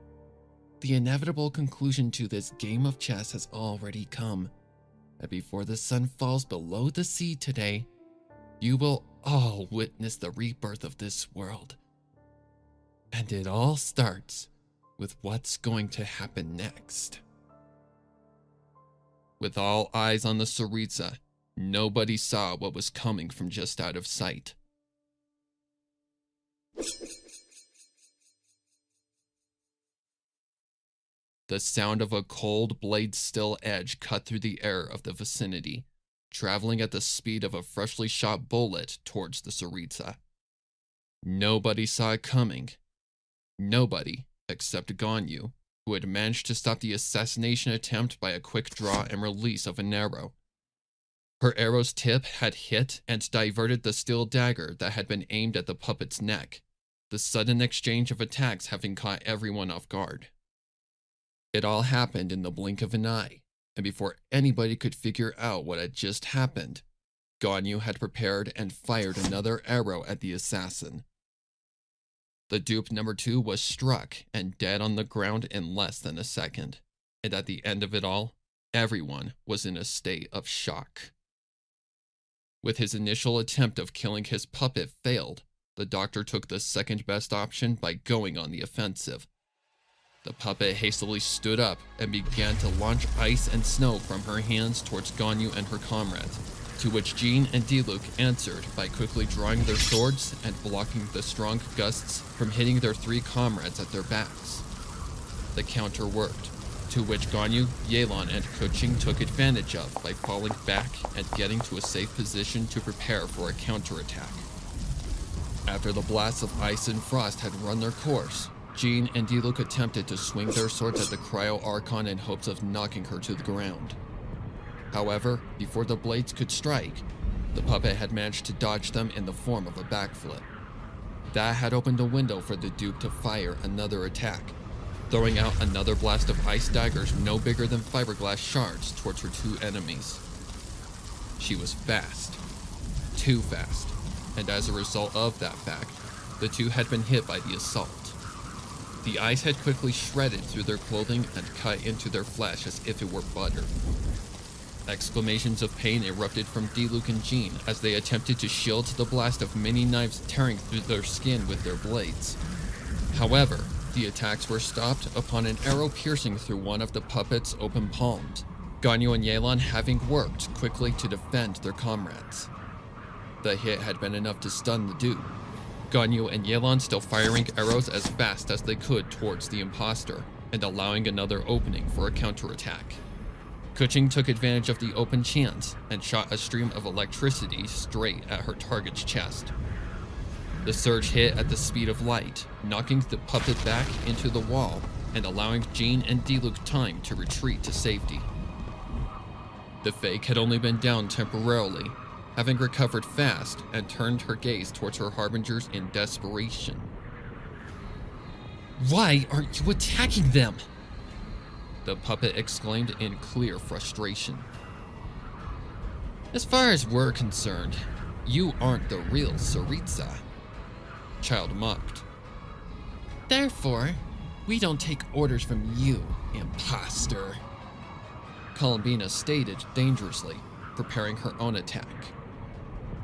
The inevitable conclusion to this game of chess has already come, and before the sun falls below the sea today, you will all witness the rebirth of this world. And it all starts with what's going to happen next. With all eyes on the Tsaritsa, nobody saw what was coming from just out of sight. The sound of a cold blade-still edge cut through the air of the vicinity, traveling at the speed of a freshly shot bullet towards the Tsaritsa. Nobody saw it coming. Nobody except Ganyu, who had managed to stop the assassination attempt by a quick draw and release of an arrow. Her arrow's tip had hit and diverted the steel dagger that had been aimed at the puppet's neck, the sudden exchange of attacks having caught everyone off guard. It all happened in the blink of an eye, and before anybody could figure out what had just happened, Ganyu had prepared and fired another arrow at the assassin. The dupe number 2 was struck and dead on the ground in less than a second, and at the end of it all, everyone was in a state of shock. With his initial attempt of killing his puppet failed, the doctor took the second best option by going on the offensive. The puppet hastily stood up and began to launch ice and snow from her hands towards Ganyu and her comrades, to which Jean and Diluc answered by quickly drawing their swords and blocking the strong gusts from hitting their 3 comrades at their backs. The counter worked, to which Ganyu, Yelan, and Keqing took advantage of by falling back and getting to a safe position to prepare for a counterattack. After the blasts of ice and frost had run their course, Jean and Diluc attempted to swing their swords at the Cryo Archon in hopes of knocking her to the ground. However, before the blades could strike, the puppet had managed to dodge them in the form of a backflip. That had opened a window for the dupe to fire another attack, throwing out another blast of ice daggers no bigger than fiberglass shards towards her 2 enemies. She was fast. Too fast. And as a result of that fact, the 2 had been hit by the assault. The ice had quickly shredded through their clothing and cut into their flesh as if it were butter. Exclamations of pain erupted from Diluc and Jean as they attempted to shield the blast of many knives tearing through their skin with their blades. However, the attacks were stopped upon an arrow piercing through one of the puppet's open palms, Ganyu and Yelan having worked quickly to defend their comrades. The hit had been enough to stun the dupe, Ganyu and Yelan still firing arrows as fast as they could towards the imposter, and allowing another opening for a counterattack. Keqing took advantage of the open chance and shot a stream of electricity straight at her target's chest. The surge hit at the speed of light, knocking the puppet back into the wall and allowing Jean and Diluc time to retreat to safety. The fake had only been down temporarily, having recovered fast and turned her gaze towards her harbingers in desperation. Why aren't you attacking them? The puppet exclaimed in clear frustration. As far as we're concerned, you aren't the real Tsaritsa, Child mocked. Therefore, We don't take orders from you, imposter. Columbina stated dangerously, preparing her own attack.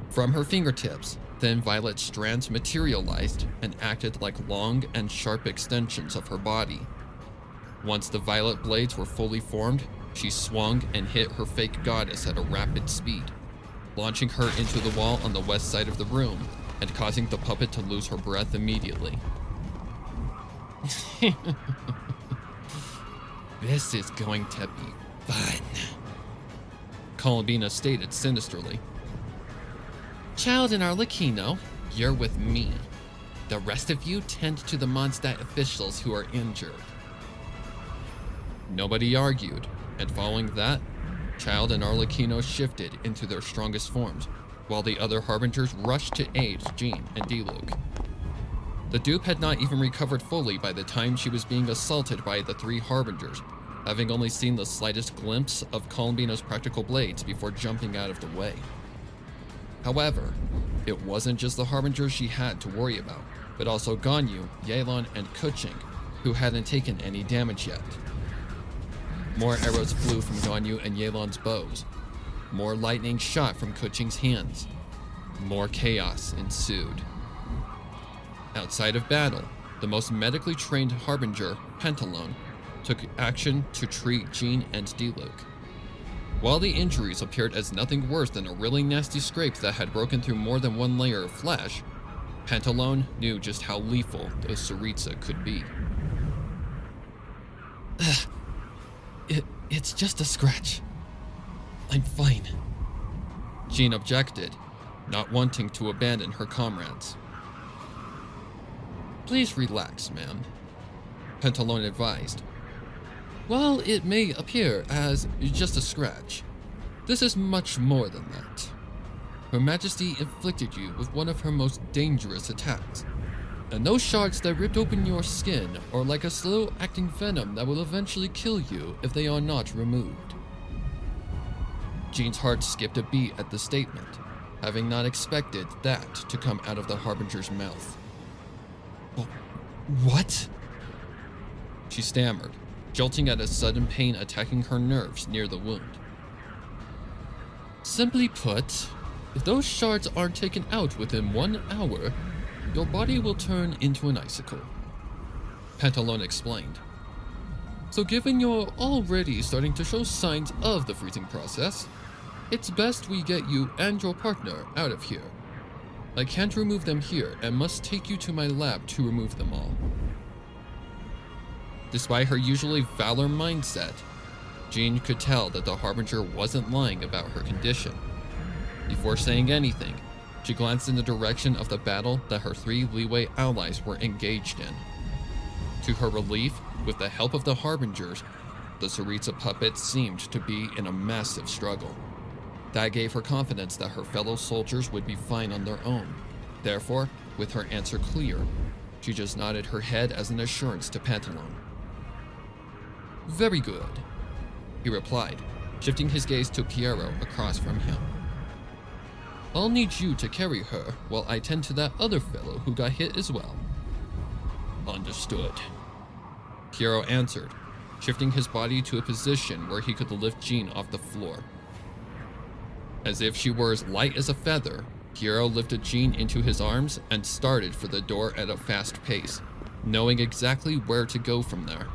From her fingertips, thin violet strands materialized and acted like long and sharp extensions of her body. Once the violet blades were fully formed, she swung and hit her fake goddess at a rapid speed, launching her into the wall on the west side of the room and causing the puppet to lose her breath immediately. This is going to be fun, Columbina stated sinisterly. Child and Arlecchino, you're with me. The rest of you tend to the Mondstadt officials who are injured. Nobody argued, and following that, Child and Arlecchino shifted into their strongest forms, while the other Harbingers rushed to aid Jean and Diluc. The dupe had not even recovered fully by the time she was being assaulted by the three Harbingers, having only seen the slightest glimpse of Columbina's practical blades before jumping out of the way. However, it wasn't just the Harbingers she had to worry about, but also Ganyu, Yelan, and Kuching, who hadn't taken any damage yet. More arrows flew from Ganyu and Yelan's bows. More lightning shot from Kuching's hands. More chaos ensued. Outside of battle, the most medically trained Harbinger, Pentalone, took action to treat Jean and Diluc. While the injuries appeared as nothing worse than a really nasty scrape that had broken through more than one layer of flesh, Pentalone knew just how lethal those Tsaritsa could be. It's just a scratch. I'm fine. Jean objected, not wanting to abandon her comrades. Please relax, ma'am, Pentalone advised. While it may appear as just a scratch, this is much more than that. Her Majesty inflicted you with one of her most dangerous attacks, and those shards that ripped open your skin are like a slow-acting venom that will eventually kill you if they are not removed. Jean's heart skipped a beat at the statement, having not expected that to come out of the Harbinger's mouth. What? She stammered, jolting at a sudden pain attacking her nerves near the wound. Simply put, if those shards aren't taken out within 1 hour, your body will turn into an icicle, Pentalone explained. So given you're already starting to show signs of the freezing process, it's best we get you and your partner out of here. I can't remove them here and must take you to my lab to remove them all. Despite her usually valor mindset, Jean could tell that the Harbinger wasn't lying about her condition. Before saying anything, she glanced in the direction of the battle that her three Liyue allies were engaged in. To her relief, with the help of the Harbingers, the Tsaritsa puppet seemed to be in a massive struggle. That gave her confidence that her fellow soldiers would be fine on their own. Therefore, with her answer clear, she just nodded her head as an assurance to Pentalone. Very good, he replied, shifting his gaze to Piero across from him. I'll need you to carry her while I tend to that other fellow who got hit as well. Understood, Piero answered, shifting his body to a position where he could lift Jean off the floor. As if she were as light as a feather, Piero lifted Jean into his arms and started for the door at a fast pace, knowing exactly where to go from there.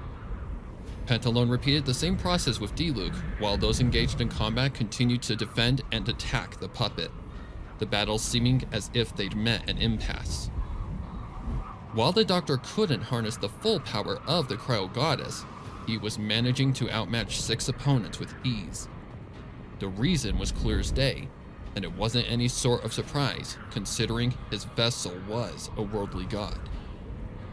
Pentalone repeated the same process with Diluc, while those engaged in combat continued to defend and attack the puppet, the battle seeming as if they'd met an impasse. While the doctor couldn't harness the full power of the Cryo Goddess, he was managing to outmatch 6 opponents with ease. The reason was clear as day, and it wasn't any sort of surprise, considering his vessel was a worldly god.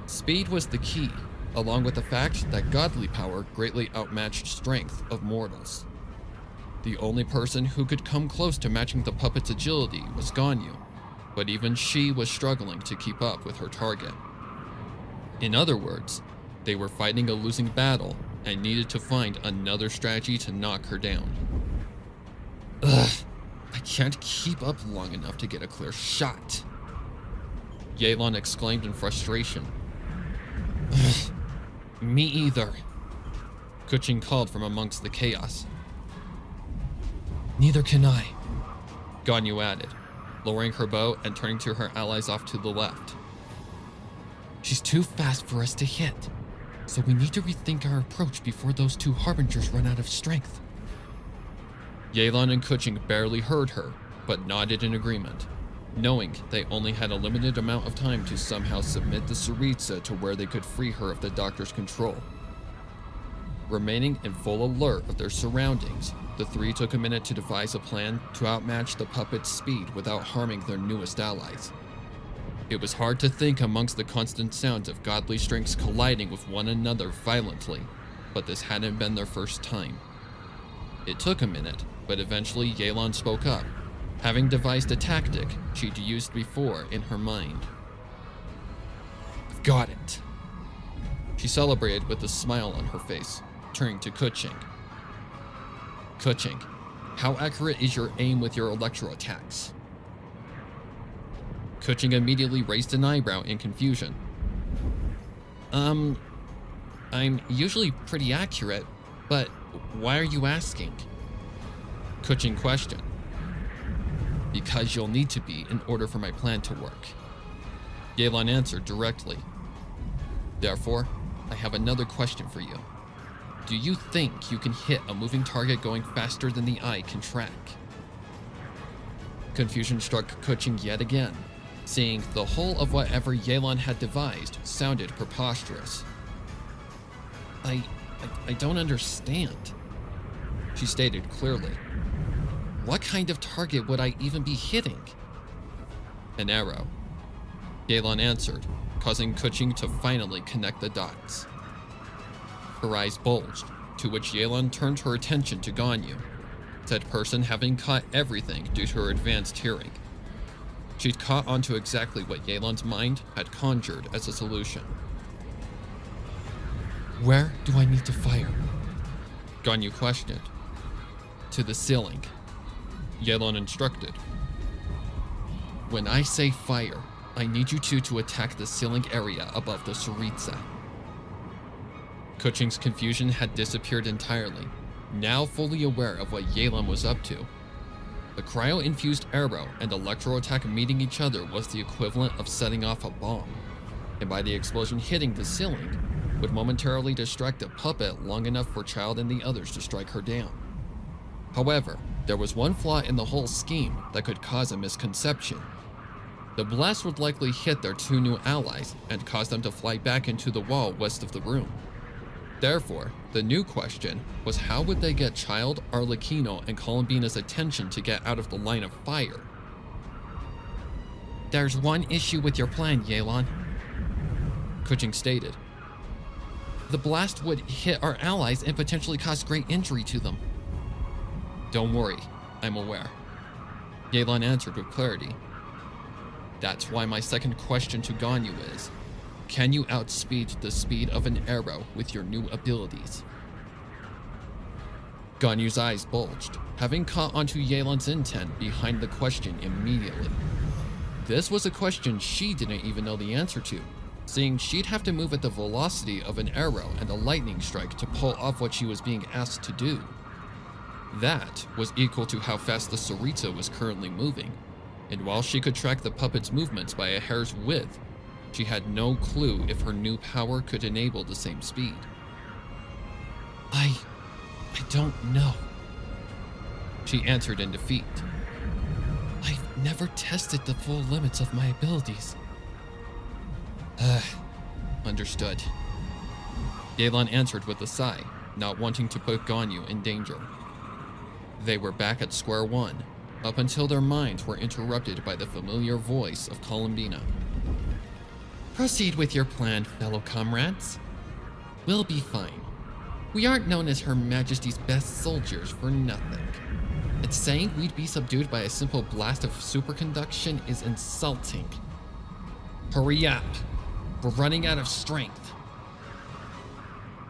Speed was the key, along with the fact that godly power greatly outmatched strength of mortals. The only person who could come close to matching the puppet's agility was Ganyu, but even she was struggling to keep up with her target. In other words, they were fighting a losing battle and needed to find another strategy to knock her down. Ugh, I can't keep up long enough to get a clear shot, Yelan exclaimed in frustration. Ugh. Me either, Kuching called from amongst the chaos. Neither can I, Ganyu added, lowering her bow and turning to her allies off to the left. She's too fast for us to hit, so we need to rethink our approach before those two harbingers run out of strength. Yelan and Kuching barely heard her, but nodded in agreement, knowing they only had a limited amount of time to somehow submit the Tsaritsa to where they could free her of the doctor's control. Remaining in full alert of their surroundings, the three took a minute to devise a plan to outmatch the puppet's speed without harming their newest allies. It was hard to think amongst the constant sounds of godly strengths colliding with one another violently, but this hadn't been their first time. It took a minute, but eventually Yelan spoke up, having devised a tactic she'd used before in her mind. I've got it, she celebrated with a smile on her face, turning to Kuching. Kuching, how accurate is your aim with your electro attacks? Kuching immediately raised an eyebrow in confusion. I'm usually pretty accurate, but why are you asking? Kuching questioned. Because you'll need to be in order for my plan to work. Yelan answered directly. Therefore, I have another question for you. Do you think you can hit a moving target going faster than the eye can track? Confusion struck Kuching yet again, seeing the whole of whatever Yelan had devised sounded preposterous. I don't understand, she stated clearly. What kind of target would I even be hitting? An arrow, Yelan answered, causing Kuching to finally connect the dots. Her eyes bulged, to which Yelan turned her attention to Ganyu, said person having caught everything due to her advanced hearing. She'd caught onto exactly what Yelan's mind had conjured as a solution. Where do I need to fire? Ganyu questioned. To the ceiling, Yelan instructed. When I say fire, I need you two to attack the ceiling area above the Tsaritsa. Kuching's confusion had disappeared entirely, now fully aware of what Yelan was up to. The cryo-infused arrow and electro attack meeting each other was the equivalent of setting off a bomb, and by the explosion hitting the ceiling, would momentarily distract a puppet long enough for Child and the others to strike her down. However, there was one flaw in the whole scheme that could cause a misconception. The blast would likely hit their two new allies and cause them to fly back into the wall west of the room. Therefore, the new question was how would they get Child, Arlecchino, and Columbina's attention to get out of the line of fire? There's one issue with your plan, Yelan, Kuching stated. The blast would hit our allies and potentially cause great injury to them. Don't worry, I'm aware, Yelan answered with clarity. That's why my second question to Ganyu is, can you outspeed the speed of an arrow with your new abilities? Ganyu's eyes bulged, having caught onto Yelan's intent behind the question immediately. This was a question she didn't even know the answer to, seeing she'd have to move at the velocity of an arrow and a lightning strike to pull off what she was being asked to do. That was equal to how fast the Tsaritsa was currently moving, and while she could track the puppet's movements by a hair's width, she had no clue if her new power could enable the same speed. I don't know, she answered in defeat. I've never tested the full limits of my abilities. Understood, Yelan answered with a sigh, not wanting to put Ganyu in danger. They were back at square one, up until their minds were interrupted by the familiar voice of Columbina. Proceed with your plan, fellow comrades. We'll be fine. We aren't known as Her Majesty's best soldiers for nothing. And saying we'd be subdued by a simple blast of superconduction is insulting. Hurry up. We're running out of strength.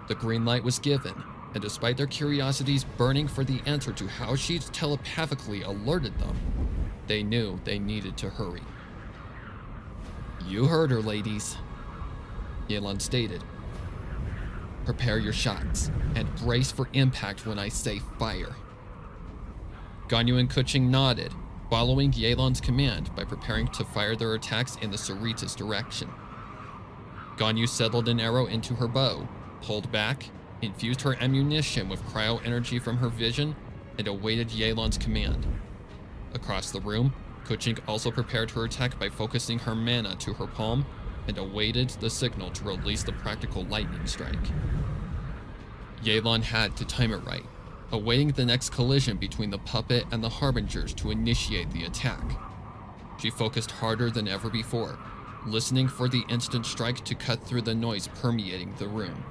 The green light was given, and despite their curiosities burning for the answer to how she'd telepathically alerted them, they knew they needed to hurry. You heard her, ladies, Yelan stated. Prepare your shots, and brace for impact when I say fire. Ganyu and Kuching nodded, following Yelan's command by preparing to fire their attacks in the Sarita's direction. Ganyu settled an arrow into her bow, pulled back, infused her ammunition with cryo energy from her vision, and awaited Yelan's command. Across the room, Kuching also prepared her attack by focusing her mana to her palm and awaited the signal to release the practical lightning strike. Yelan had to time it right, awaiting the next collision between the puppet and the Harbingers to initiate the attack. She focused harder than ever before, listening for the instant strike to cut through the noise permeating the room.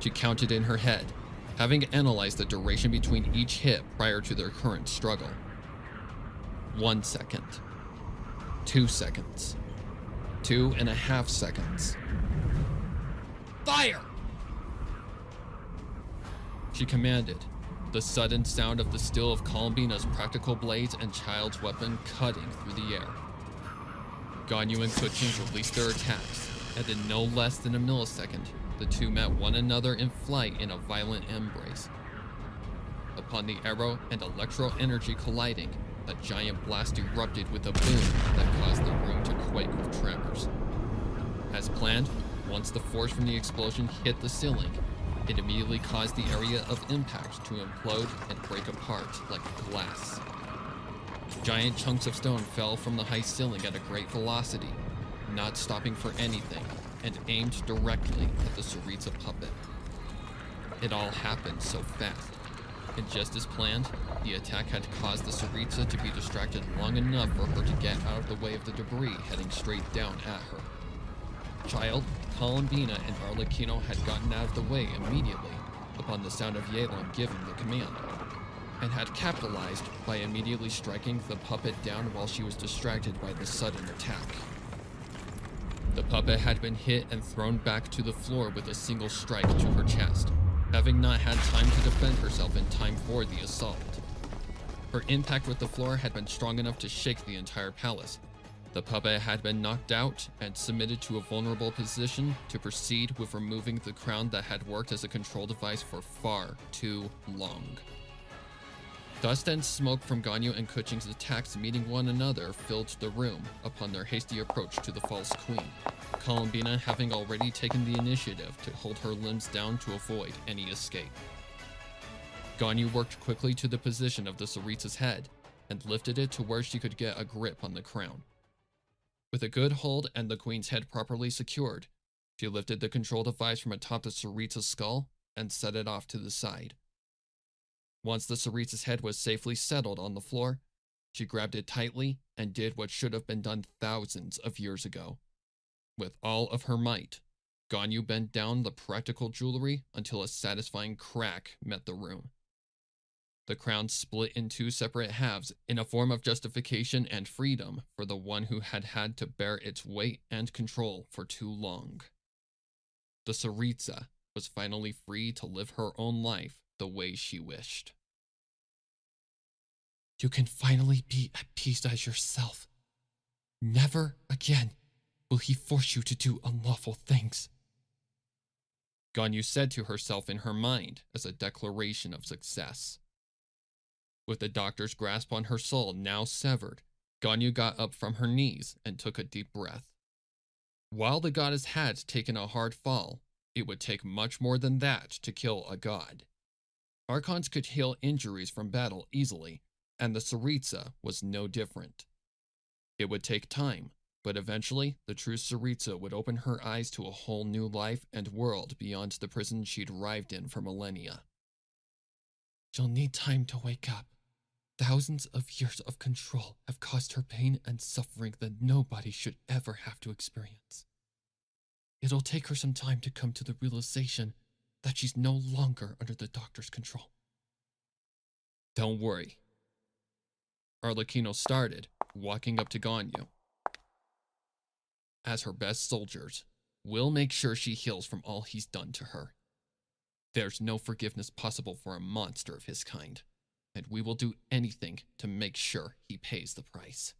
She counted in her head, having analyzed the duration between each hit prior to their current struggle. 1 second. 2 seconds. 2.5 seconds. Fire! She commanded, the sudden sound of the steel of Columbina's practical blades and child's weapon cutting through the air. Ganyu and Kuching released their attacks, and in no less than a millisecond, the two met one another in flight in a violent embrace. Upon the arrow and electro energy colliding, a giant blast erupted with a boom that caused the room to quake with tremors. As planned, once the force from the explosion hit the ceiling, it immediately caused the area of impact to implode and break apart like glass. Giant chunks of stone fell from the high ceiling at a great velocity, not stopping for anything, and aimed directly at the Saritsa puppet. It all happened so fast, and just as planned, the attack had caused the Saritsa to be distracted long enough for her to get out of the way of the debris heading straight down at her. Child, Columbina, and Arlecchino had gotten out of the way immediately upon the sound of Yelan giving the command, and had capitalized by immediately striking the puppet down while she was distracted by the sudden attack. The puppet had been hit and thrown back to the floor with a single strike to her chest, having not had time to defend herself in time for the assault. Her impact with the floor had been strong enough to shake the entire palace. The puppet had been knocked out and submitted to a vulnerable position to proceed with removing the crown that had worked as a control device for far too long. Dust and smoke from Ganyu and Kuching's attacks meeting one another filled the room upon their hasty approach to the false queen, Columbina having already taken the initiative to hold her limbs down to avoid any escape. Ganyu worked quickly to the position of the Saritsa's head and lifted it to where she could get a grip on the crown. With a good hold and the queen's head properly secured, she lifted the control device from atop the Saritsa's skull and set it off to the side. Once the Saritsa's head was safely settled on the floor, she grabbed it tightly and did what should have been done thousands of years ago. With all of her might, Ganyu bent down the practical jewelry until a satisfying crack met the room. The crown split in two separate halves in a form of justification and freedom for the one who had had to bear its weight and control for too long. The Saritsa was finally free to live her own life the way she wished. You can finally be at peace as yourself. Never again will he force you to do unlawful things. Ganyu said to herself in her mind as a declaration of success. With the doctor's grasp on her soul now severed, Ganyu got up from her knees and took a deep breath. While the goddess had taken a hard fall, it would take much more than that to kill a god. Archons could heal injuries from battle easily, and the Saritsa was no different. It would take time, but eventually the true Saritsa would open her eyes to a whole new life and world beyond the prison she'd arrived in for millennia. She'll need time to wake up. Thousands of years of control have caused her pain and suffering that nobody should ever have to experience. It'll take her some time to come to the realization that she's no longer under the doctor's control. Don't worry. Arlecchino started, walking up to Ganyu. As her best soldiers, we'll make sure she heals from all he's done to her. There's no forgiveness possible for a monster of his kind, and we will do anything to make sure he pays the price.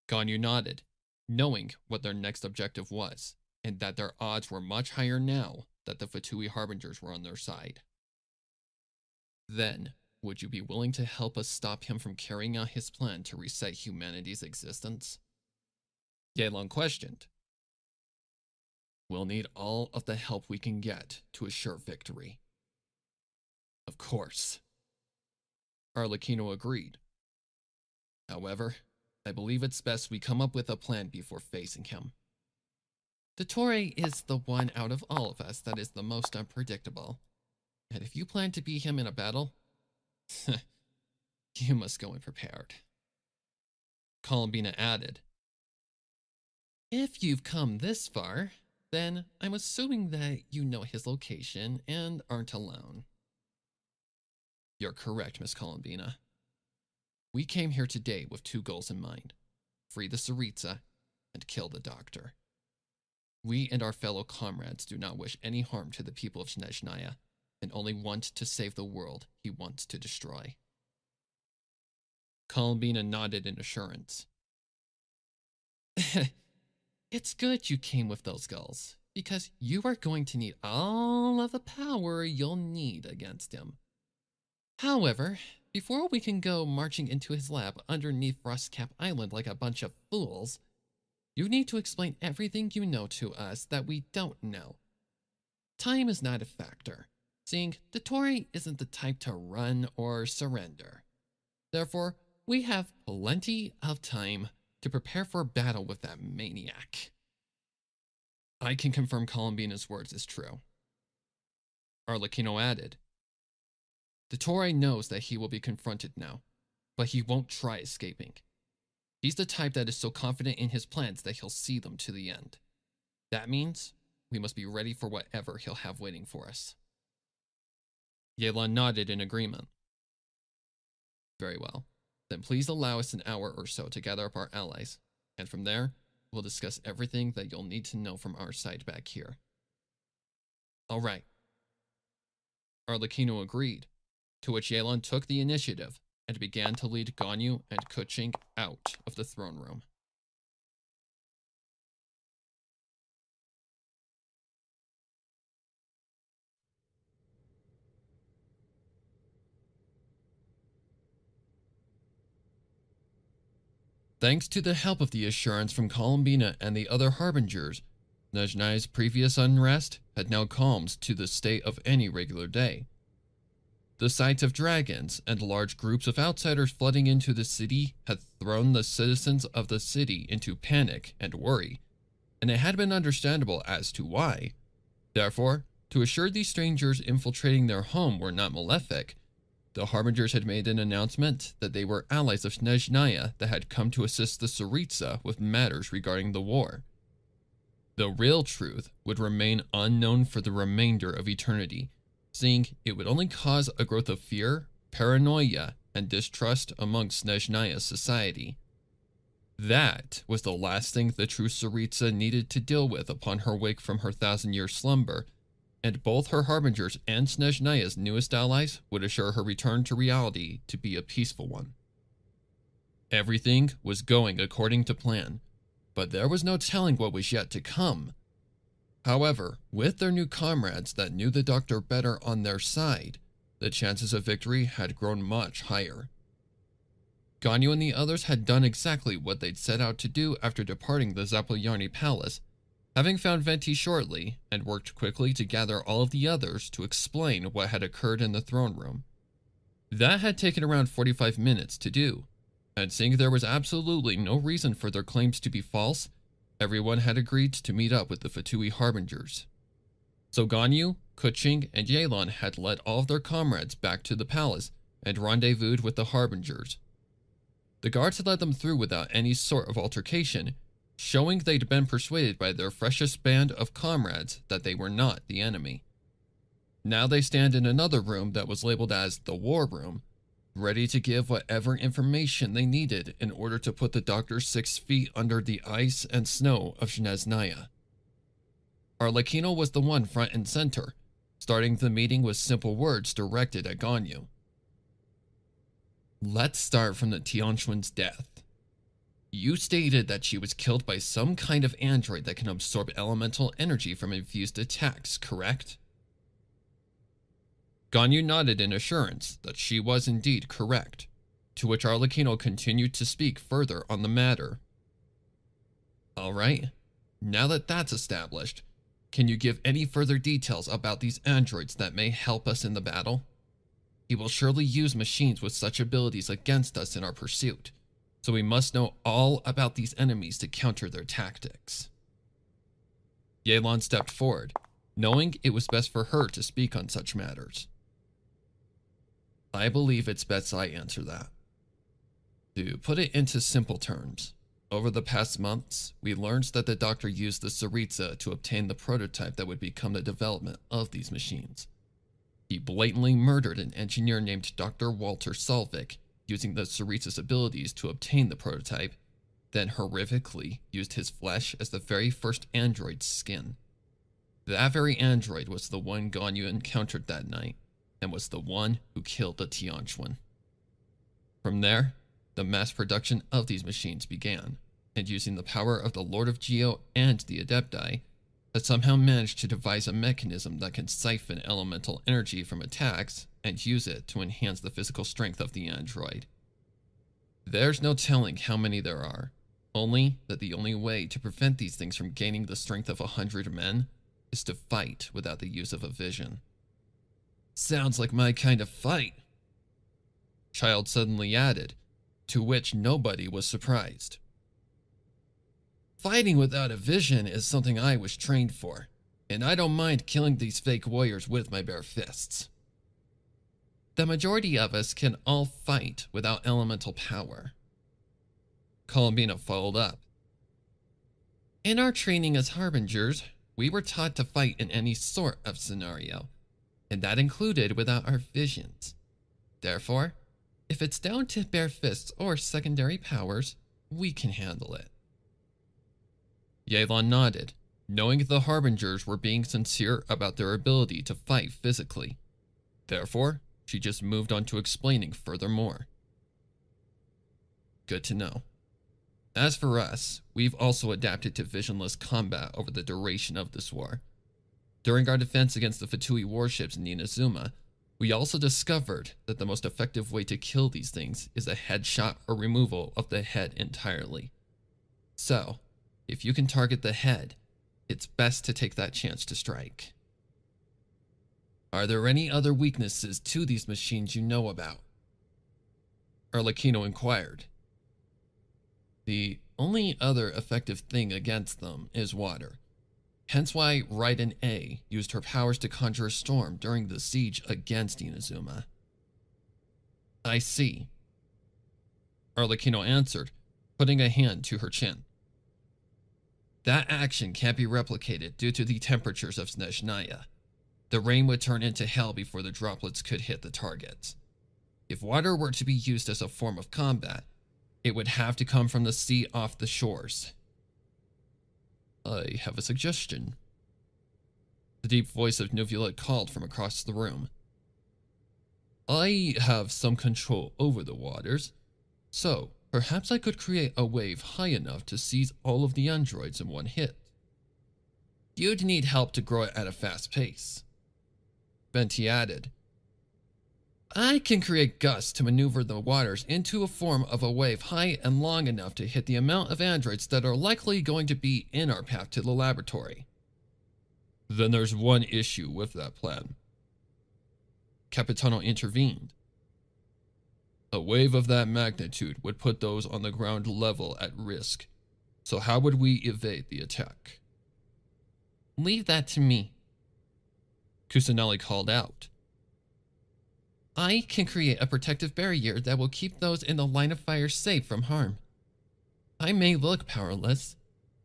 Ganyu nodded, knowing what their next objective was, and that their odds were much higher now that the Fatui Harbingers were on their side. Then, would you be willing to help us stop him from carrying out his plan to reset humanity's existence? Yelan questioned. We'll need all of the help we can get to assure victory. Of course. Arlecchino agreed. However, I believe it's best we come up with a plan before facing him. Dottore is the one out of all of us that is the most unpredictable. And if you plan to beat him in a battle, you must go in prepared. Columbina added, if you've come this far, then I'm assuming that you know his location and aren't alone. You're correct, Miss Columbina. We came here today with two goals in mind. Free the Tsaritsa and kill the doctor. We and our fellow comrades do not wish any harm to the people of Snezhnaya and only want to save the world he wants to destroy. Columbina nodded in assurance. It's good you came with those goals, because you are going to need all of the power you'll need against him. However, before we can go marching into his lab underneath Frostcap Island like a bunch of fools, you need to explain everything you know to us that we don't know. Time is not a factor, seeing Dottore isn't the type to run or surrender. Therefore, we have plenty of time to prepare for battle with that maniac. I can confirm Columbina's words is true. Arlecchino added, Dottore knows that he will be confronted now, but he won't try escaping. He's the type that is so confident in his plans that he'll see them to the end. That means we must be ready for whatever he'll have waiting for us. Yelan nodded in agreement. Very well. Then please allow us an hour or so to gather up our allies, and from there, we'll discuss everything that you'll need to know from our side back here. All right. Arlecchino agreed, to which Yelan took the initiative and began to lead Ganyu and Keqing out of the throne room. Thanks to the help of the assurance from Columbina and the other Harbingers, Snezhnaya's previous unrest had now calmed to the state of any regular day. The sight of dragons and large groups of outsiders flooding into the city had thrown the citizens of the city into panic and worry, and it had been understandable as to why. Therefore, to assure these strangers infiltrating their home were not malefic, the Harbingers had made an announcement that they were allies of Snezhnaya that had come to assist the Tsaritsa with matters regarding the war. The real truth would remain unknown for the remainder of eternity, seeing it would only cause a growth of fear, paranoia, and distrust amongst Snezhnaya's society. That was the last thing the true Tsaritsa needed to deal with upon her wake from her 1,000-year slumber, and both her Harbingers and Snezhnaya's newest allies would assure her return to reality to be a peaceful one. Everything was going according to plan, but there was no telling what was yet to come. However, with their new comrades that knew the doctor better on their side, the chances of victory had grown much higher. Ganyu and the others had done exactly what they'd set out to do after departing the Zapoljarny Palace, having found Venti shortly, and worked quickly to gather all of the others to explain what had occurred in the throne room. That had taken around 45 minutes to do, and seeing there was absolutely no reason for their claims to be false, everyone had agreed to meet up with the Fatui Harbingers. So Ganyu, Keqing, and Yelan had led all of their comrades back to the palace and rendezvoused with the Harbingers. The guards had let them through without any sort of altercation, showing they'd been persuaded by their freshest band of comrades that they were not the enemy. Now they stand in another room that was labeled as the War Room, ready to give whatever information they needed in order to put the doctor 6 feet under the ice and snow of Snezhnaya. Arlecchino was the one front and center, starting the meeting with simple words directed at Ganyu. Let's start from the Tianquan's death. You stated that she was killed by some kind of android that can absorb elemental energy from infused attacks, correct? Ganyu nodded in assurance that she was indeed correct, to which Arlecchino continued to speak further on the matter. Alright, now that that's established, can you give any further details about these androids that may help us in the battle? He will surely use machines with such abilities against us in our pursuit, so we must know all about these enemies to counter their tactics. Yelan stepped forward, knowing it was best for her to speak on such matters. I believe it's best I answer that. To put it into simple terms, over the past months, we learned that the doctor used the Tsaritsa to obtain the prototype that would become the development of these machines. He blatantly murdered an engineer named Dr. Walter Salvik, using the Tsaritsa's abilities to obtain the prototype, then horrifically used his flesh as the very first android's skin. That very android was the one Ganyu encountered that night, and was the one who killed the Tianquan. From there, the mass production of these machines began, and using the power of the Lord of Geo and the Adepti, has somehow managed to devise a mechanism that can siphon elemental energy from attacks and use it to enhance the physical strength of the android. There's no telling how many there are, only that the only way to prevent these things from gaining the strength of 100 men is to fight without the use of a vision. Sounds like my kind of fight, Child suddenly added, to which nobody was surprised. Fighting without a vision is something I was trained for, and I don't mind killing these fake warriors with my bare fists. The majority of us can all fight without elemental power. Columbina followed up. In our training as harbingers, we were taught to fight in any sort of scenario, and that included without our visions. Therefore, if it's down to bare fists or secondary powers, we can handle it. Yelan nodded, knowing the harbingers were being sincere about their ability to fight physically. Therefore, she just moved on to explaining furthermore. Good to know. As for us, we've also adapted to visionless combat over the duration of this war. During our defense against the Fatui warships in Inazuma, we also discovered that the most effective way to kill these things is a headshot or removal of the head entirely. So, if you can target the head, it's best to take that chance to strike. Are there any other weaknesses to these machines you know about? Arlecchino inquired. The only other effective thing against them is water. Hence why Raiden A used her powers to conjure a storm during the siege against Inazuma. I see. Arlecchino answered, putting a hand to her chin. That action can't be replicated due to the temperatures of Snezhnaya. The rain would turn into hell before the droplets could hit the targets. If water were to be used as a form of combat, it would have to come from the sea off the shores. I have a suggestion. The deep voice of Nuvula called from across the room. I have some control over the waters, so perhaps I could create a wave high enough to seize all of the androids in one hit. You'd need help to grow it at a fast pace. Venti added. I can create gusts to maneuver the waters into a form of a wave high and long enough to hit the amount of androids that are likely going to be in our path to the laboratory. Then there's one issue with that plan. Capitano intervened. A wave of that magnitude would put those on the ground level at risk. So how would we evade the attack? Leave that to me, Kusanali called out. I can create a protective barrier that will keep those in the line of fire safe from harm. I may look powerless,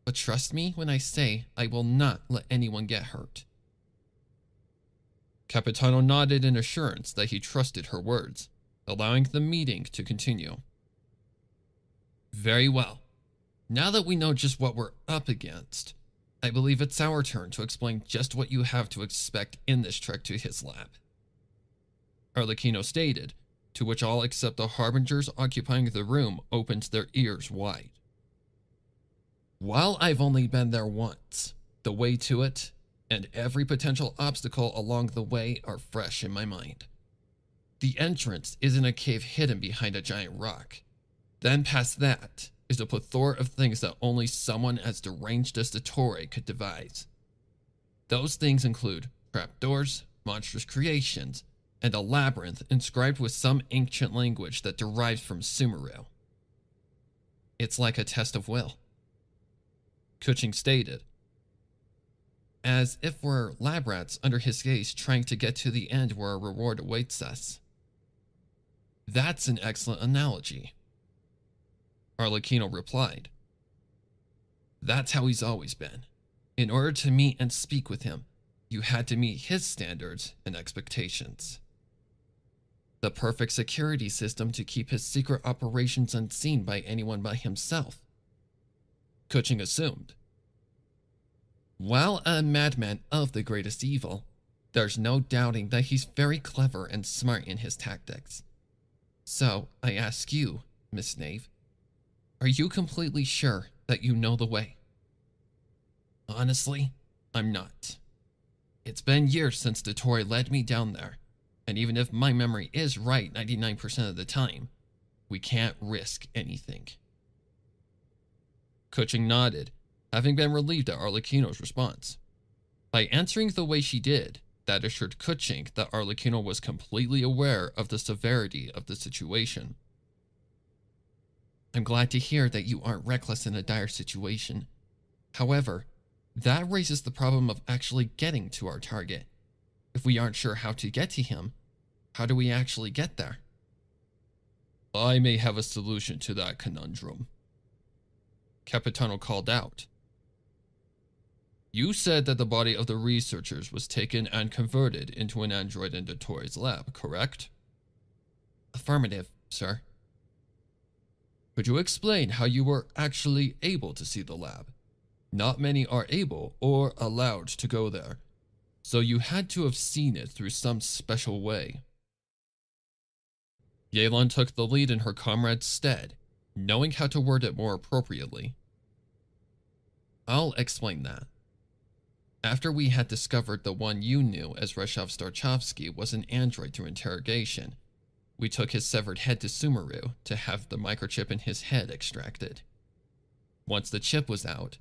but trust me when I say I will not let anyone get hurt. Capitano nodded in assurance that he trusted her words, allowing the meeting to continue. Very well. Now that we know just what we're up against, I believe it's our turn to explain just what you have to expect in this trek to his lab. Arlecchino stated, to which all except the harbingers occupying the room opened their ears wide. While I've only been there once, the way to it and every potential obstacle along the way are fresh in my mind. The entrance is in a cave hidden behind a giant rock. Then past that is a plethora of things that only someone as deranged as Dottore could devise. Those things include trapdoors, monstrous creations, and a labyrinth inscribed with some ancient language that derives from Sumeru. It's like a test of will. Kuching stated, as if we're lab rats under his gaze trying to get to the end where a reward awaits us. That's an excellent analogy. Arlecchino replied, that's how he's always been. In order to meet and speak with him, you had to meet his standards and expectations. The perfect security system to keep his secret operations unseen by anyone but himself. Kuching assumed. While a madman of the greatest evil, there's no doubting that he's very clever and smart in his tactics. So, I ask you, Miss Knave, are you completely sure that you know the way? Honestly, I'm not. It's been years since Dottore led me down there, and even if my memory is right 99% of the time, we can't risk anything. Kuching nodded, having been relieved at Arlecchino's response. By answering the way she did, that assured Kuching that Arlecchino was completely aware of the severity of the situation. I'm glad to hear that you aren't reckless in a dire situation. However, that raises the problem of actually getting to our target. If we aren't sure how to get to him, how do we actually get there? I may have a solution to that conundrum. Capitano called out. You said that the body of the researchers was taken and converted into an android in Dottore's lab, correct? Affirmative, sir. Could you explain how you were actually able to see the lab? Not many are able or allowed to go there, so you had to have seen it through some special way. Yelan took the lead in her comrade's stead, knowing how to word it more appropriately. I'll explain that. After we had discovered the one you knew as Reshov Starchovsky was an android through interrogation, we took his severed head to Sumeru to have the microchip in his head extracted. Once the chip was out,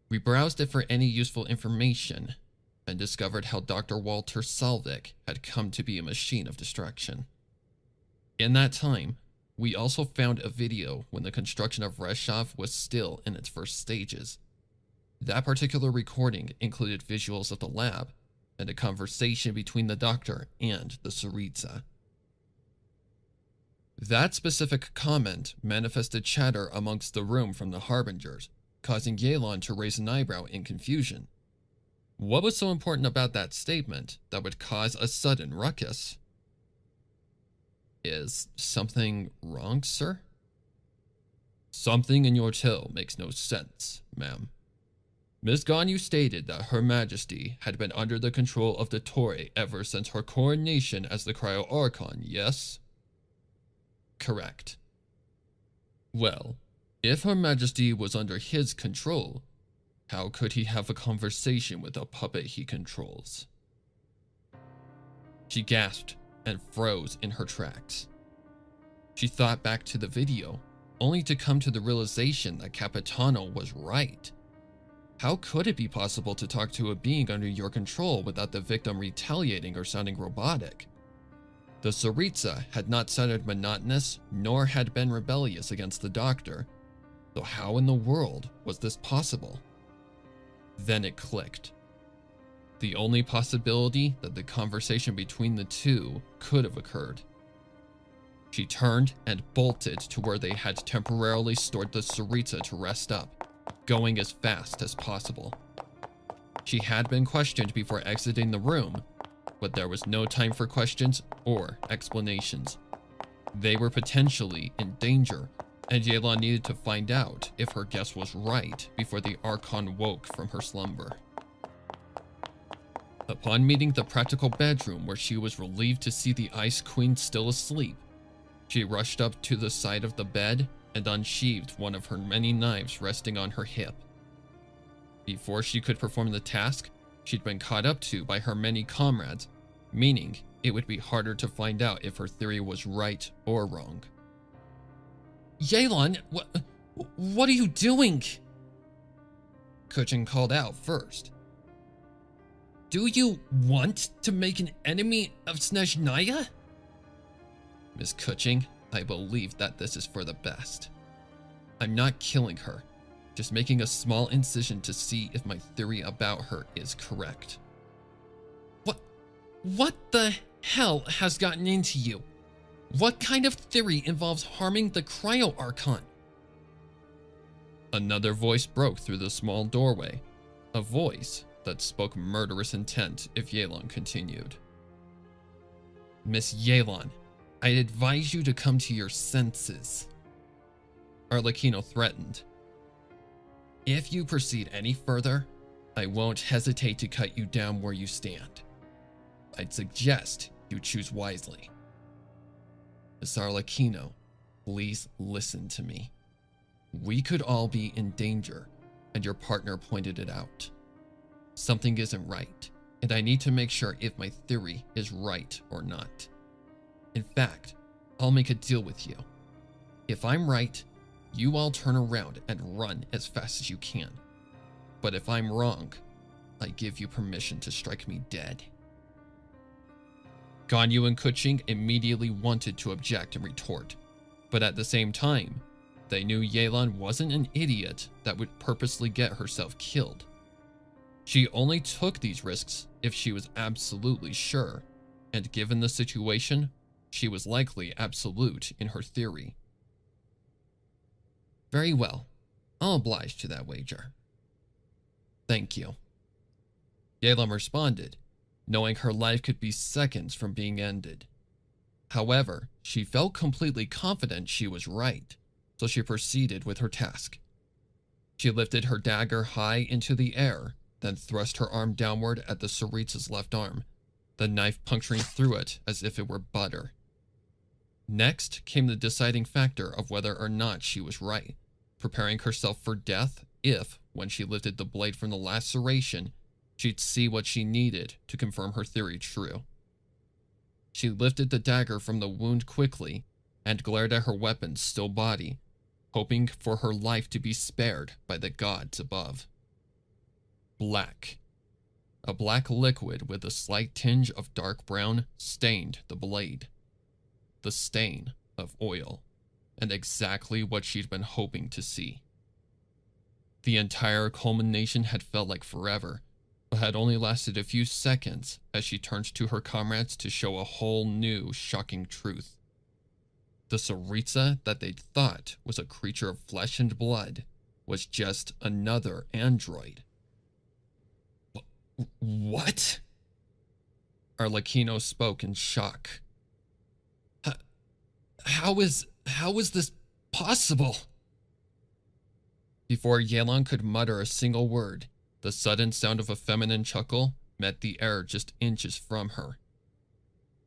we browsed it for any useful information and discovered how Dr. Walter Salvik had come to be a machine of destruction. In that time, we also found a video when the construction of Reshov was still in its first stages. That particular recording included visuals of the lab and a conversation between the doctor and the Tsaritsa. That specific comment manifested chatter amongst the room from the Harbingers, causing Yelan to raise an eyebrow in confusion. What was so important about that statement that would cause a sudden ruckus? Is something wrong, sir? Something in your tale makes no sense, ma'am. Miss Ganyu stated that Her Majesty had been under the control of Dottore ever since her coronation as the Cryo-Archon, yes? Correct. Well, if Her Majesty was under his control, how could he have a conversation with a puppet he controls? She gasped and froze in her tracks. She thought back to the video, only to come to the realization that Capitano was right. How could it be possible to talk to a being under your control without the victim retaliating or sounding robotic? The Tsaritsa had not sounded monotonous, nor had been rebellious against the doctor, so how in the world was this possible? Then it clicked. The only possibility that the conversation between the two could have occurred. She turned and bolted to where they had temporarily stored the Tsaritsa to rest up, going as fast as possible. She had been questioned before exiting the room, but there was no time for questions or explanations. They were potentially in danger, and Yelan needed to find out if her guess was right before the Archon woke from her slumber. Upon meeting the practical bedroom where she was relieved to see the Ice Queen still asleep, she rushed up to the side of the bed and unsheathed one of her many knives resting on her hip, Before she could perform the task, she'd been caught up to by her many comrades, meaning it would be harder to find out if her theory was right or wrong. Yelan, what are you doing? Kuchin called out first. Do you want to make an enemy of Snezhnaya? Miss Kuching, I believe that this is for the best. I'm not killing her, just making a small incision to see if my theory about her is correct. What the hell has gotten into you? What kind of theory involves harming the Cryo Archon? Another voice broke through the small doorway, a voice that spoke murderous intent if Yelan continued. Miss Yelan, I'd advise you to come to your senses, Arlecchino threatened. If you proceed any further, I won't hesitate to cut you down where you stand. I'd suggest you choose wisely. Miss Arlecchino, please listen to me. We could all be in danger, and your partner pointed it out. Something isn't right, and I need to make sure if my theory is right or not. In fact, I'll make a deal with you. If I'm right, you all turn around and run as fast as you can. But if I'm wrong, I give you permission to strike me dead. Ganyu and Kuching immediately wanted to object and retort, but at the same time, they knew Yelan wasn't an idiot that would purposely get herself killed. She only took these risks if she was absolutely sure, and given the situation, she was likely absolute in her theory. Very well, I'll oblige to that wager. Thank you. Yelan responded, knowing her life could be seconds from being ended. However, she felt completely confident she was right, so she proceeded with her task. She lifted her dagger high into the air, then thrust her arm downward at the Tsaritsa's left arm, the knife puncturing through it as if it were butter. Next came the deciding factor of whether or not she was right, preparing herself for death if, when she lifted the blade from the laceration, she'd see what she needed to confirm her theory true. She lifted the dagger from the wound quickly and glared at her weapon's still body, hoping for her life to be spared by the gods above. Black. A black liquid with a slight tinge of dark brown stained the blade. The stain of oil, and exactly what she'd been hoping to see. The entire culmination had felt like forever, but had only lasted a few seconds as she turned to her comrades to show a whole new, shocking truth. The Tsaritsa that they'd thought was a creature of flesh and blood was just another android. What? Arlecchino spoke in shock. How is this possible? Before Yelan could mutter a single word, the sudden sound of a feminine chuckle met the air just inches from her.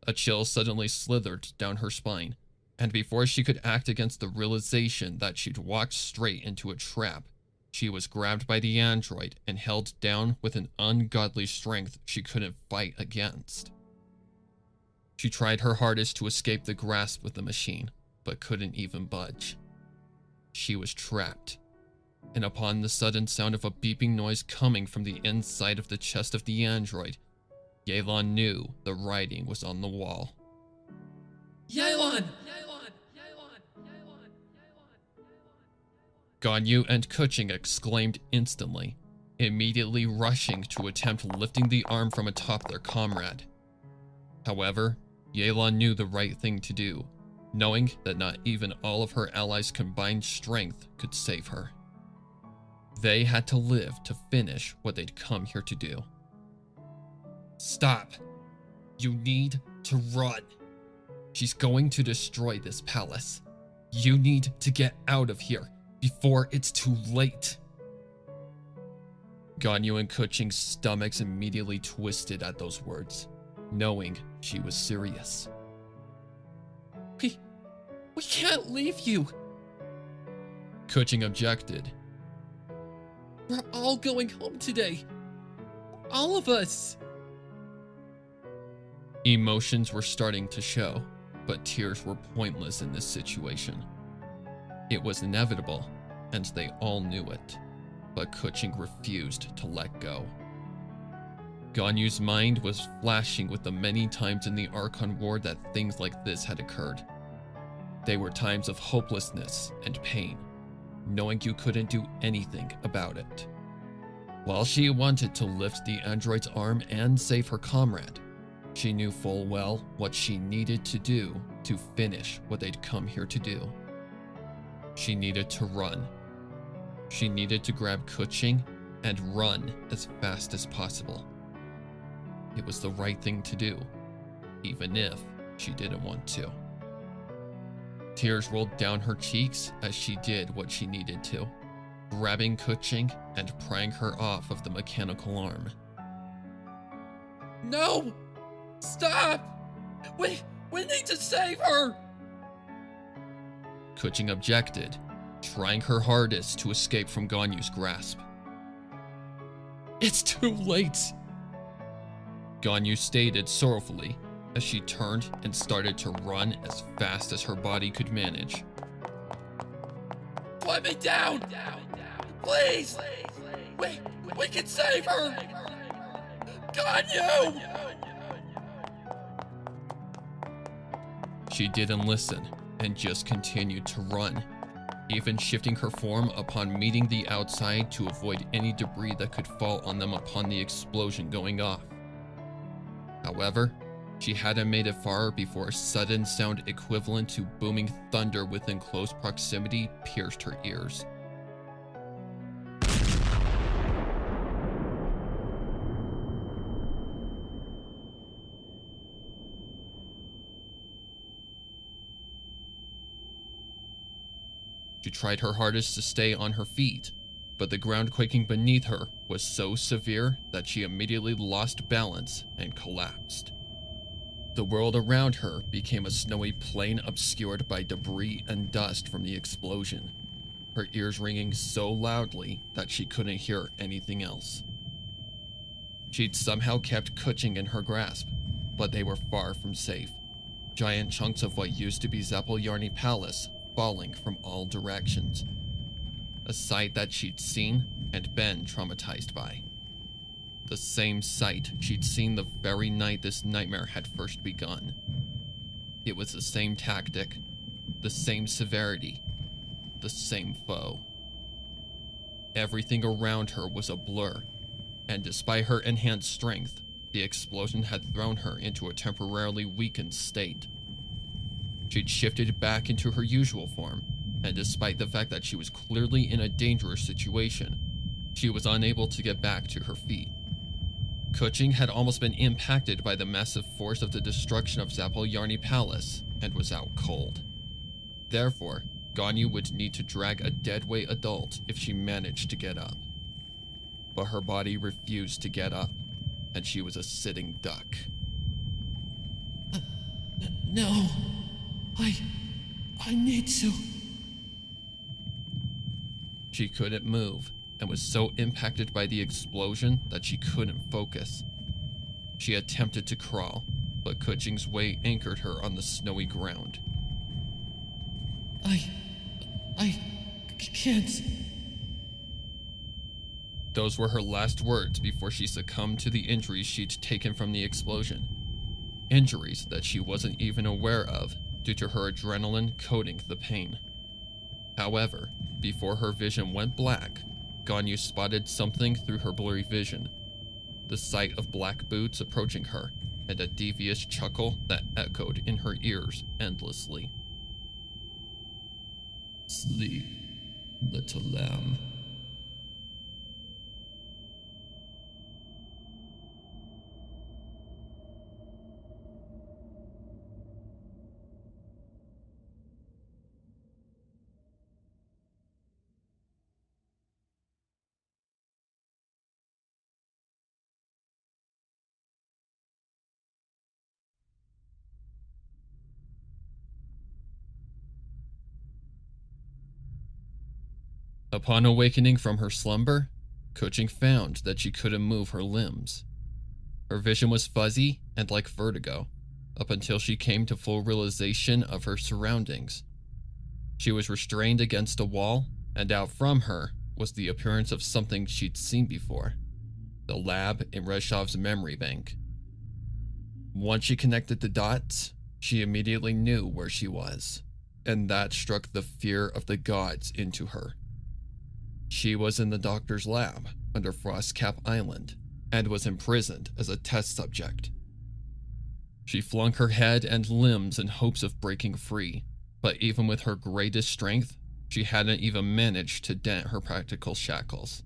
A chill suddenly slithered down her spine, and before she could act against the realization that she'd walked straight into a trap, she was grabbed by the android and held down with an ungodly strength she couldn't fight against. She tried her hardest to escape the grasp of the machine, but couldn't even budge. She was trapped, and upon the sudden sound of a beeping noise coming from the inside of the chest of the android, Yelan knew the writing was on the wall. Yelan! Ganyu and Kuching exclaimed instantly, immediately rushing to attempt lifting the arm from atop their comrade. However, Yelan knew the right thing to do, knowing that not even all of her allies' combined strength could save her. They had to live to finish what they'd come here to do. Stop. You need to run. She's going to destroy this palace. You need to get out of here before it's too late. Ganyu and Kuching's stomachs immediately twisted at those words, knowing she was serious. We can't leave you, Kuching objected. We're all going home today. All of us. Emotions were starting to show, but tears were pointless in this situation. It was inevitable, and they all knew it, but Kuching refused to let go. Ganyu's mind was flashing with the many times in the Archon War that things like this had occurred. They were times of hopelessness and pain, knowing you couldn't do anything about it. While she wanted to lift the android's arm and save her comrade, she knew full well what she needed to do to finish what they'd come here to do. She needed to run. She needed to grab Kuching and run as fast as possible. It was the right thing to do, even if she didn't want to. Tears rolled down her cheeks as she did what she needed to, grabbing Kuching and prying her off of the mechanical arm. No! Stop! We need to save her! Kuching objected, trying her hardest to escape from Ganyu's grasp. It's too late! Ganyu stated sorrowfully as she turned and started to run as fast as her body could manage. Put me down! Please! We can save her! Ganyu! She didn't listen and just continued to run, even shifting her form upon meeting the outside to avoid any debris that could fall on them upon the explosion going off. However, she hadn't made it far before a sudden sound equivalent to booming thunder within close proximity pierced her ears. She tried her hardest to stay on her feet, but the ground quaking beneath her was so severe that she immediately lost balance and collapsed. The world around her became a snowy plain obscured by debris and dust from the explosion, her ears ringing so loudly that she couldn't hear anything else. She'd somehow kept Kuching in her grasp, but they were far from safe, giant chunks of what used to be Zapoljarny Palace falling from all directions, a sight that she'd seen and been traumatized by. The same sight she'd seen the very night this nightmare had first begun. It was the same tactic, the same severity, the same foe. Everything around her was a blur, and despite her enhanced strength, the explosion had thrown her into a temporarily weakened state. She'd shifted back into her usual form, and despite the fact that she was clearly in a dangerous situation, she was unable to get back to her feet. Kuching had almost been impacted by the massive force of the destruction of Zapoljarny Palace and was out cold. Therefore, Ganyu would need to drag a deadweight adult if she managed to get up. But her body refused to get up, and she was a sitting duck. No, I need to. She couldn't move and was so impacted by the explosion that she couldn't focus. She attempted to crawl, but Kuching's weight anchored her on the snowy ground. I can't. Those were her last words before she succumbed to the injuries she'd taken from the explosion. Injuries that she wasn't even aware of due to her adrenaline coating the pain. However, before her vision went black, Ganyu spotted something through her blurry vision. The sight of black boots approaching her, and a devious chuckle that echoed in her ears endlessly. Sleep, little lamb. Upon awakening from her slumber, Kuching found that she couldn't move her limbs. Her vision was fuzzy and like vertigo, up until she came to full realization of her surroundings. She was restrained against a wall, and out from her was the appearance of something she'd seen before, the lab in Reshov's memory bank. Once she connected the dots, she immediately knew where she was, and that struck the fear of the gods into her. She was in the doctor's lab under Frostcap Island, and was imprisoned as a test subject. She flung her head and limbs in hopes of breaking free, but even with her greatest strength, she hadn't even managed to dent her practical shackles.